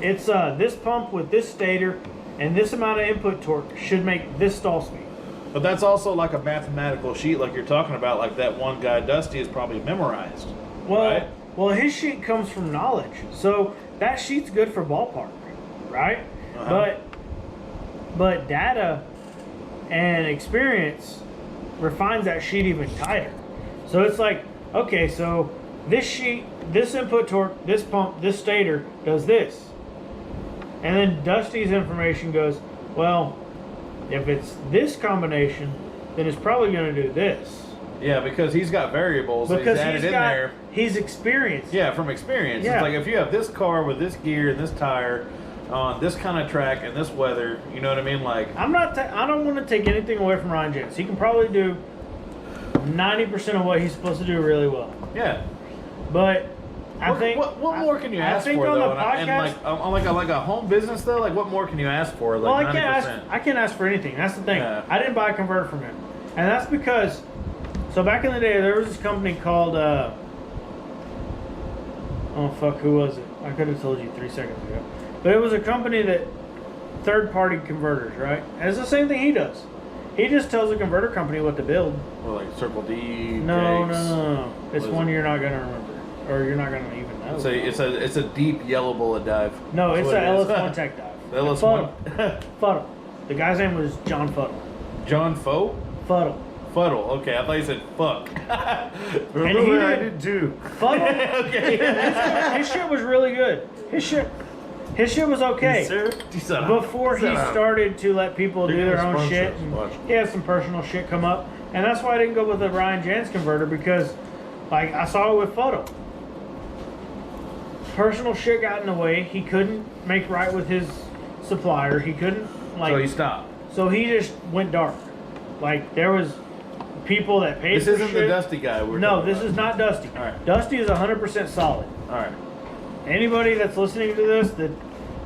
It's this pump with this stator and this amount of input torque should make this stall speed. But that's also like a mathematical sheet, like you're talking about. Like that one guy, Dusty, is probably memorized. Well, his sheet comes from knowledge, so that sheet's good for ballpark, right? But data and experience refines that sheet even tighter. So it's like, okay, so this sheet, this input torque, this pump, this stator does this. And then Dusty's information goes, well, if it's this combination, then it's probably going to do this. Yeah, because he's got variables that he's added in there. He's experienced. Yeah, from experience. Yeah. It's like if you have this car with this gear and this tire on this kind of track and this weather, you know what I mean? Like, I don't want to take anything away from Ryan Jans. He can probably do 90% of what he's supposed to do really well. Yeah. But I think what more can you ask for though? On like a home business though, like what more can you ask for? Like, well, I can't ask for anything. That's the thing. Yeah. I didn't buy a converter from him, and that's because. So back in the day, there was this company called. Oh fuck, who was it? I could have told you 3 seconds ago, but it was a company that third-party converters, right? And it's the same thing he does. He just tells a converter company what to build. Well, like Circle D. No. It's one you're not gonna remember, or you're not gonna even know. It's a deep yellow bullet dive. No, it's an LS1 Tech dive. LS1. Fuddle. The guy's name was John Fuddle. John Foe? Fuddle. Okay, I thought you said fuck. Remember, I did too. Fuddle. Okay. His shit was really good. His shit was okay. Before he started to let people do their own shit. And he had some personal shit come up. And that's why I didn't go with the Ryan Jans converter, because like I saw it with Photo. Personal shit got in the way. He couldn't make right with his supplier. He couldn't So he stopped. So he just went dark. Like there was people that paid. This isn't shit. the Dusty guy. This is not Dusty. All right. Dusty is 100% solid. All right. Anybody that's listening to this that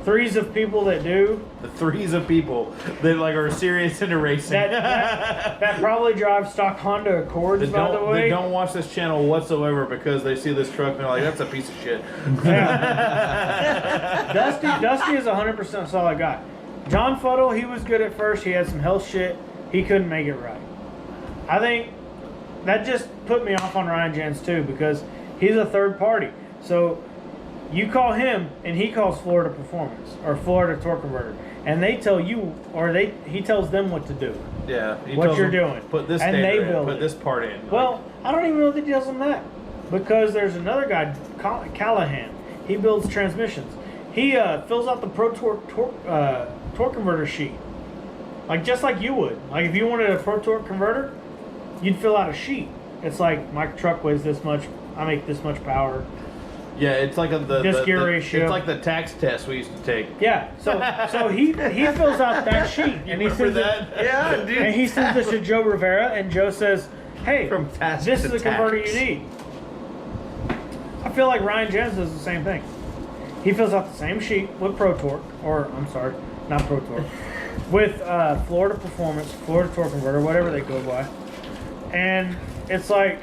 threes of people that do. The threes of people that like are serious into racing. That probably drive stock Honda Accords, by the way. They don't watch this channel whatsoever because they see this truck and they're like, that's a piece of shit. Yeah. Dusty is 100% solid guy. John Fuddle, he was good at first. He had some health shit. He couldn't make it right. I think that just put me off on Ryan Jens too because he's a third party. So you call him and he calls Florida Performance or Florida Torque Converter, and they tell you or he tells them what to do. Yeah. What you're doing. Put this and they build put this part in. Well, I don't even know that he tells them that because there's another guy, Callahan. He builds transmissions. He fills out the Pro torque converter sheet, like just like you would. Like if you wanted a Pro Torque converter, you'd fill out a sheet. It's like my truck weighs this much. I make this much power. Yeah, it's like this gear ratio. It's like the tax test we used to take. Yeah, so he fills out that sheet and he sends that? Yeah, dude. And he sends this to Joe Rivera, and Joe says, "Hey, From task this to is the converter tax. you need." I feel like Ryan Jens does the same thing. He fills out the same sheet with Pro Torque, or I'm sorry, not Pro Torque, with Florida Performance, Florida Torque Converter, whatever they go by, and it's like,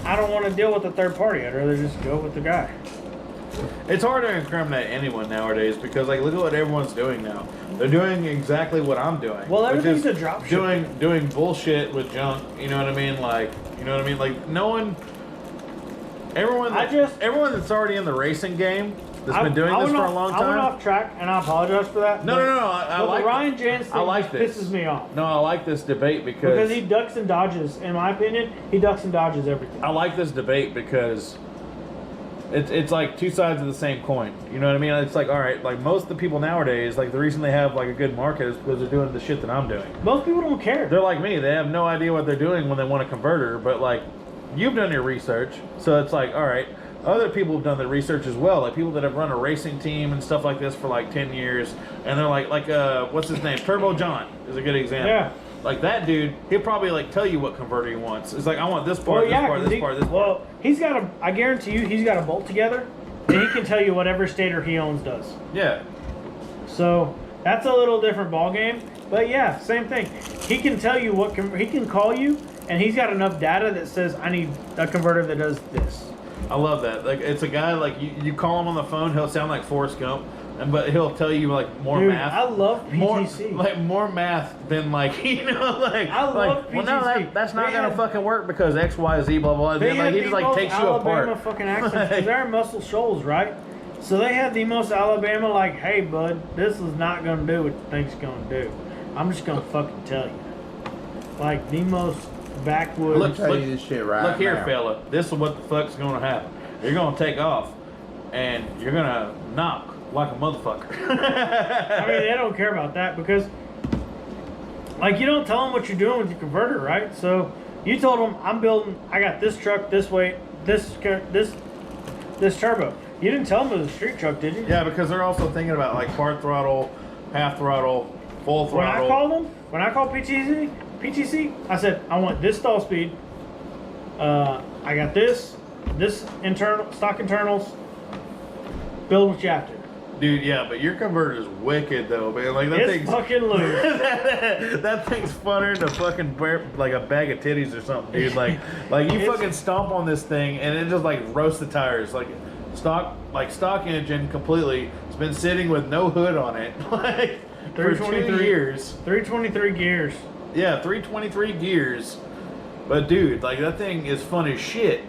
I don't want to deal with a third party. I'd rather just go with the guy. It's hard to incriminate anyone nowadays because like look at what everyone's doing now. They're doing exactly what I'm doing. Well, which everything's is a drop doing bullshit with junk. You know what I mean? Like you know what I mean? Like no one. Everyone that's already in the racing game that's been doing this for a long time. I went off track, and I apologize for that. No. I like the Ryan Jens thing pisses me off. No, I like this debate because he ducks and dodges. In my opinion, he ducks and dodges everything. I like this debate because it's like two sides of the same coin. You know what I mean? It's like all right, like most of the people nowadays, like the reason they have like a good market is because they're doing the shit that I'm doing. Most people don't care. They're like me. They have no idea what they're doing when they want a converter, but like. You've done your research, so it's like, all right, other people have done the research as well, like people that have run a racing team and stuff like this for like 10 years, and they're like what's his name? Turbo John is a good example. Yeah. Like that dude, he'll probably like tell you what converter he wants. It's like, I want this part, this part. Well, he's got I guarantee you, he's got a bolt together, and he can tell you what every stator he owns does. Yeah. So that's a little different ball game, but yeah, same thing. He can tell you he can call you. And he's got enough data that says, I need a converter that does this. I love that. Like it's a guy like you call him on the phone, he'll sound like Forrest Gump, but he'll tell you like more math. I love PTC. More math than like I love PTC. Well, no, that's not gonna fucking work because X, Y, Z, blah blah. They Like he just like takes you apart. Alabama fucking accents because they're in Muscle Shoals, right? So they had the most Alabama like, hey bud, this is not gonna do what you think it's gonna do. I'm just gonna fucking tell you, like the most. Backwoods. Look this shit right Look here, now. fella. This is what the fuck's gonna happen. You're gonna take off, and you're gonna knock like a motherfucker. I mean, they don't care about that because, like, you don't tell them what you're doing with your converter, right? So you told them, I got this truck, this weight, this turbo. You didn't tell them it was a street truck, did you? Yeah, because they're also thinking about like part throttle, half throttle, full throttle. When I called PTC, I said, I want this stall speed. I got this internal stock internals. Build what you have to. Dude, yeah, but your converter is wicked though, man. Like that thing's fucking loose. that thing's funner than fucking like a bag of titties or something, dude. Like you fucking stomp on this thing and it just like roasts the tires. Like stock engine completely. It's been sitting with no hood on it, like for 2 years. 323 gears. Yeah, 323 gears. But dude, like that thing is fun as shit.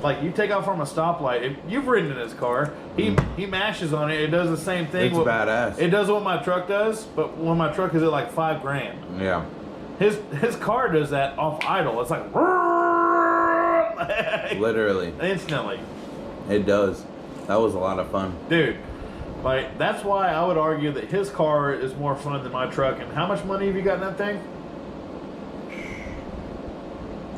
Like you take off from a stoplight. If you've ridden in his car, he mashes on it. It does the same thing. It's badass. It does what my truck does, but when my truck is at like $5,000. Yeah. His car does that off idle. It's like literally instantly. It does. That was a lot of fun, dude. Like that's why I would argue that his car is more fun than my truck. And how much money have you got in that thing?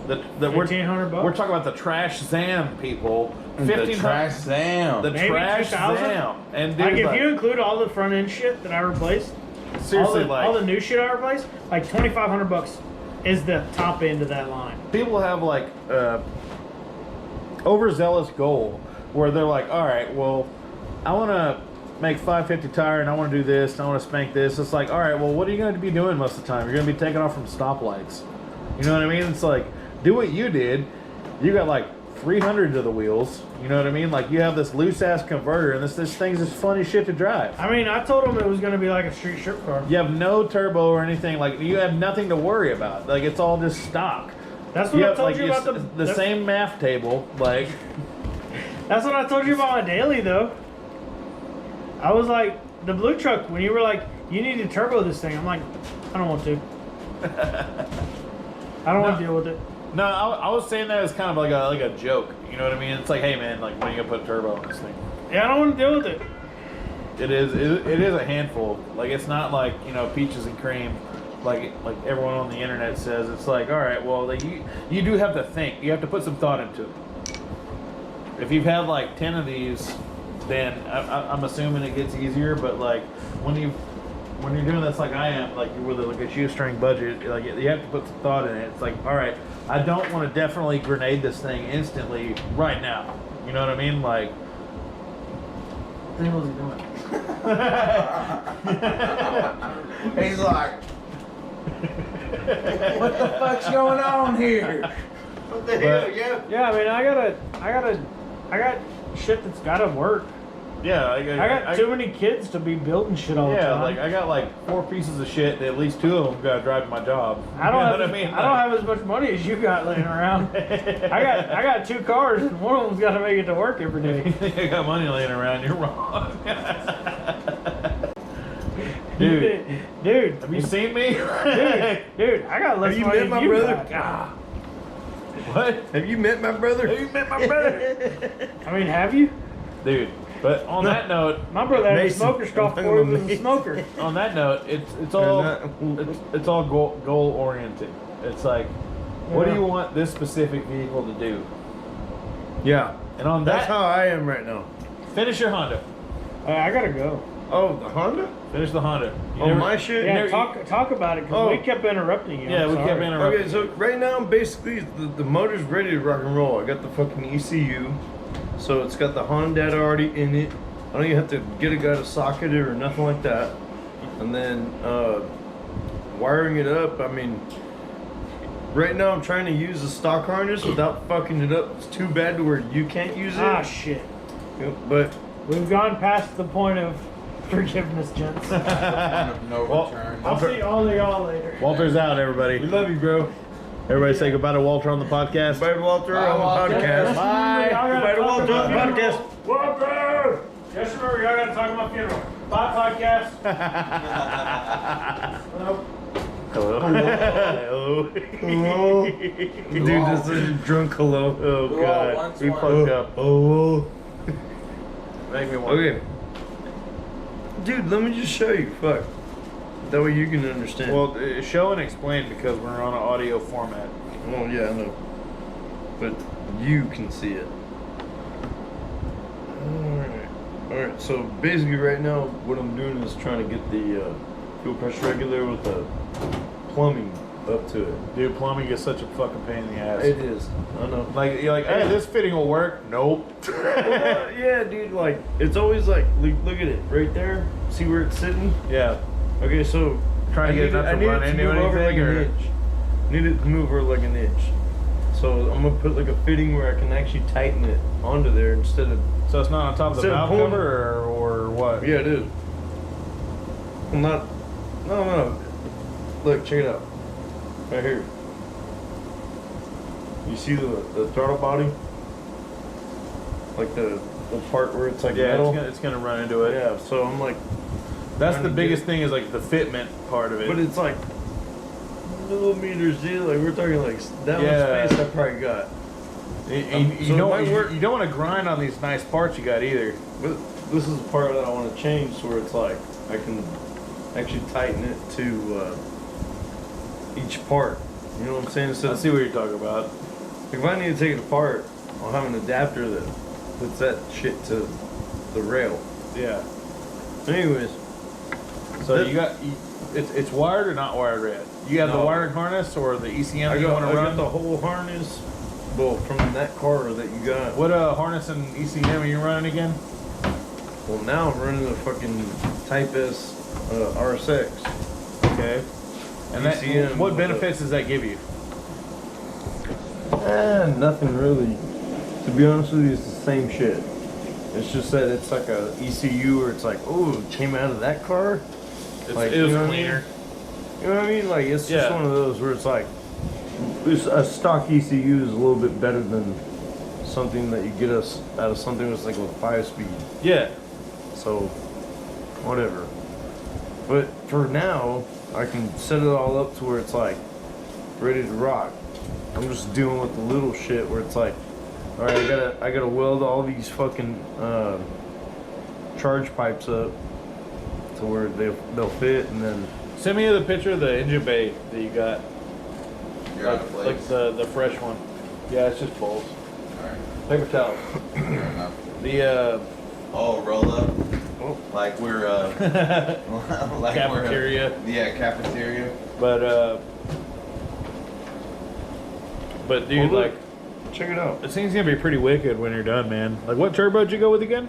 $1,500 bucks. We're talking about the Trash Zam people. The Trash Zam. The Maybe Trash 2,000? Zam. And Like dude, if you include all the front end shit that I replaced, seriously, all the new shit I replaced, like $2,500 bucks is the top end of that line. people have like overzealous goal where they're like, all right, well, I want to make 550 tire and I want to do this and I want to spank this. It's like, all right, well, what are you going to be doing most of the time? You're going to be taking off from stoplights. You know what I mean? It's like, do what you did. You got like 300 to the wheels. You know what I mean? Like, you have this loose ass converter and this thing's just funny shit to drive. I mean, I told him it was going to be like a street strip car. You have no turbo or anything. Like, you have nothing to worry about. Like, it's all just stock. That's what I told like, you about the same math table. Like, that's what I told you about my daily, though. I was like, the blue truck, when you were like, you need to turbo this thing, I'm like, I don't want to. I don't want to deal with it. No, I was saying that as kind of like a joke. You know what I mean? It's like, hey man, like, when are you gonna put a turbo on this thing? Yeah, I don't want to deal with it. It is a handful. Like, it's not like, you know, peaches and cream, like everyone on the internet says. It's like, all right, well, like, you do have to think. You have to put some thought into it. If you've had like 10 of these, then I'm assuming it gets easier. But like, when you're doing this like I am, like with a shoestring budget, like, you have to put some thought in it. It's like, all right, I don't want to definitely grenade this thing instantly right now. You know what I mean? Like, what the hell is he doing? He's like, what the fuck's going on here? What the hell, yeah? Yeah, I mean, I got shit that's got to work. Yeah, I got too many kids to be building shit all the time. Yeah, like, I got like 4 pieces of shit that at least 2 of them gotta drive to my job. I don't You know have what I mean? I don't have as much money as you got laying around. I got 2 cars and one of them's got to make it to work every day. You think I got money laying around? You're wrong. Dude, have you seen me? dude, I got less Have you money met my than you brother? got. Ah. What? Have you met my brother? Have you met my brother? I mean, have you? Dude, but on that note, My brother had a Mason. smoker stop I'm before he was talking a smoker. on that note, it's all goal oriented. It's like, what do Yeah. you want this specific vehicle to do? Yeah. And on That's that, how I am right now. finish your Honda. I gotta go. Oh, the Honda? Finish the Honda. You Oh, never- my shit? Yeah, never- talk about it because Oh. we kept interrupting you. Yeah, I'm we sorry. kept interrupting. Okay, so right now, basically, the motor's ready to rock and roll. I got the fucking ECU. So it's got the Honda data already in it. I don't even have to get a guy to socket it or nothing like that. And then wiring it up, I mean, right now I'm trying to use the stock harness without fucking it up. It's too bad to where you can't use it. Ah, shit. But We've gone past the point of forgiveness, gents. No Well, return. I'll see all of y'all later. Walter's out, everybody. we love you, bro. Everybody say goodbye to Walter on the podcast. Bye to Walter Bye, on the Walter. podcast. Bye. Goodbye to Walter on the podcast. Walter! Just remember, y'all gotta talk about funeral. Bye, podcast. Hello. Hello. Hello. Dude, this is a drunk hello. Oh god, we fucked up. Oh. Make me want. Okay. Dude, let me just show you. Fuck. That way you can understand. Well, show and explain because we're on an audio format. Oh, yeah, I know. But you can see it. Alright, so basically right now what I'm doing is trying to get the fuel pressure regulator with the plumbing up to it. Dude, plumbing is such a fucking pain in the ass. It is. I know. Like, you're like, hey, this fitting will work. Nope. Yeah, dude, like, it's always like, look at it, right there. See where it's sitting? Yeah. Okay, so Trying to get it not to run into move over like anything, an or- inch. Need it to move over like an inch. So I'm gonna put like a fitting where I can actually tighten it onto there instead of. So it's not on top of the Instead of valve pulling- cover, or what? Yeah, it is. I'm not. No. Look, check it out. Right here. You see the throttle body? Like the part where it's like Yeah, metal. it's gonna run into it. Yeah. So I'm like, That's trying the to biggest get- thing is like the fitment part of it. but it's like millimeters, dude. Like we're talking like that Yeah. much space I probably got. you so it don't might work. you don't want to grind on these nice parts you got either. But this is the part that I want to change, where it's like I can actually tighten it to each part. You know what I'm saying? I Instead of, see what you're talking about. if I need to take it apart, I'll have an adapter that puts that shit to the rail. Yeah. Anyways, So That- you got it's wired or not wired yet? You have the No. wired harness or the ECM I you got, want I to got run? the whole harness. Well, from that car that you got. What harness and ECM are you running again? Well, now I'm running a fucking Type S RSX. Okay. And that, ECM what with benefits does that give you? Nothing really. To be honest with you, it's the same shit. It's just that it's like a ECU where it's like, oh, it came out of that car. Like, It was you know what I mean? cleaner. You know what I mean? Like, it's just Yeah. one of those where it's like, a stock ECU is a little bit better than something that you get us out of something that's like with 5-speed. Yeah. So, whatever. But for now, I can set it all up to where it's like ready to rock. I'm just dealing with the little shit where it's like, all right, I gotta weld all these fucking charge pipes up to where they'll fit, and then Send me the picture of the engine bay that you got. You're out of Like place. the fresh one. Yeah, it's just bowls. Alright, Paper towels. fair enough. The Oh, roll up. Oh. Like we're like cafeteria. Yeah, cafeteria. But dude, Hold like, it. Check it out. this thing's gonna be pretty wicked when you're done, man. Like, what turbo did you go with again?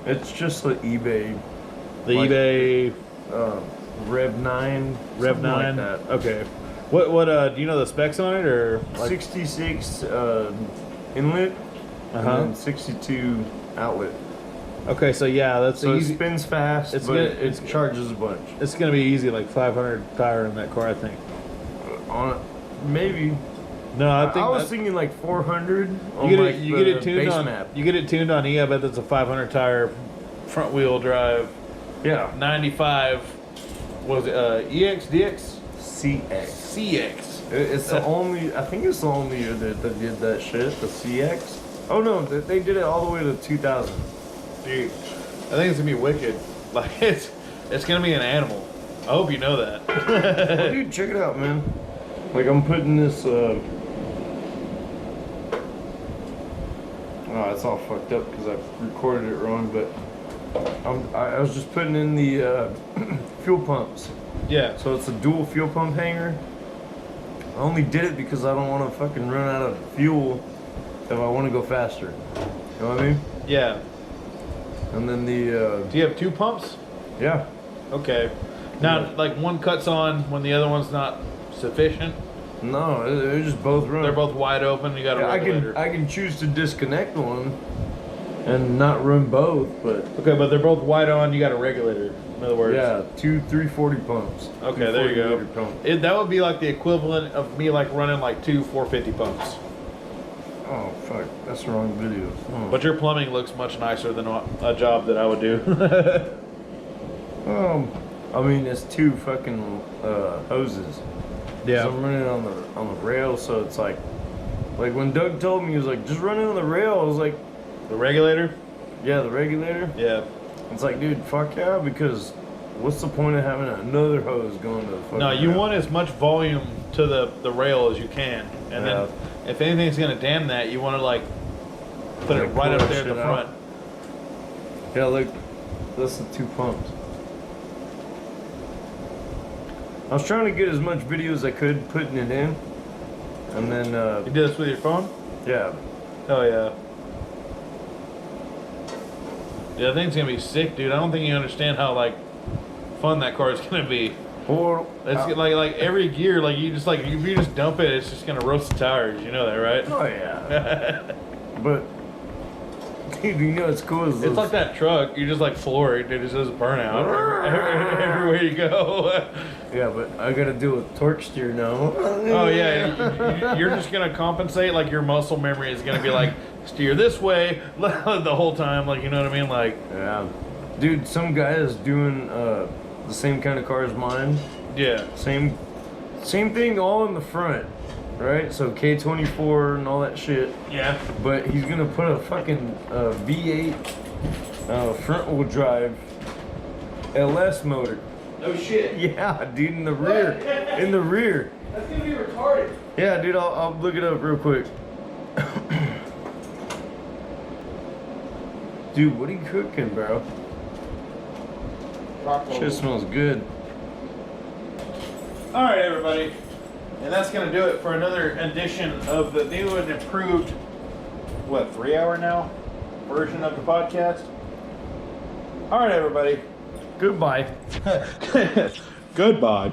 It's just the eBay The Like- eBay Rev 9. Rev something 9. Like that. Okay. What do you know the specs on it, or like? 66 inlet and then 62 outlet. Okay, so yeah, that's So it easy. spins fast, It's but gonna- it charges a bunch. It's gonna be easy, like 500 tire in that car, I think. On maybe. No, I think I was that- thinking like 400 on you get like it. You get it the tuned base on. map. You get it tuned on E. I bet that's a 500 tire, front wheel drive, Yeah. 95. Was it EX, DX, CX. CX? It's the only. I think it's the only year that did that shit. The CX. Oh no, they did it all the way to 2000. Dude, I think it's gonna be wicked. Like it's gonna be an animal. I hope you know that. Well, dude, check it out, man. Like I'm putting this. Oh, it's all fucked up because I recorded it wrong. But I was just putting in the fuel pumps. Yeah. So it's a dual fuel pump hanger. I only did it because I don't want to fucking run out of fuel if I want to go faster. You know what I mean? Yeah. And then the Do you have two pumps? yeah. Okay. Now, like one cuts on when the other one's not sufficient. No, they're just both running. They're both wide open. You got a Yeah, regulator. I can choose to disconnect one and not run both, but Okay, but they're both wide on. You got a regulator. In other words. yeah, 2 340 pumps. Okay, Two there you 40 go. liter pump. That would be like the equivalent of me like running like two 450 pumps. Oh fuck, that's the wrong video. Oh. But your plumbing looks much nicer than a job that I would do. I mean, it's 2 fucking hoses. Yeah. So I'm running on the rail, so it's like when Doug told me, he was like, just run it on the rail. I was like, The regulator? yeah, the regulator. Yeah. It's like, dude, fuck yeah, because what's the point of having another hose going to the fucking No, you rail? want as much volume to the rail as you can, and Yeah. then if anything's gonna dam that, you want to like put it Like, right pull up that there at the shit out. front. Yeah, look, that's the 2 pumps. I was trying to get as much video as I could, putting it in, and then You did this with your phone? yeah, Oh yeah. Yeah, that thing's gonna be sick, dude. I don't think you understand how like fun that car is gonna be. or It's like every gear, like you just like if you just dump it, it's just gonna roast the tires. You know that, right? oh yeah, but dude, you know it's cool. It's like that truck. You just like floor it. It just does burnout everywhere you go. yeah, but I gotta deal with torque steer now. Oh yeah, you're just gonna compensate. Like your muscle memory is gonna be like steer this way the whole time. Like you know what I mean? Like Yeah, dude, some guy is doing the same kind of car as mine. yeah, Same thing, all in the front, right? So K24 and all that shit. yeah. But he's gonna put a fucking V8 front wheel drive LS motor. No shit. Yeah, dude, in the rear. In the rear. That's gonna be retarded. Yeah, dude, I'll look it up real quick. Dude, what are you cooking, bro? Shit smells good. All right, everybody, and that's gonna do it for another edition of the new and improved, 3-hour now version of the podcast. All right, everybody. Goodbye. Goodbye.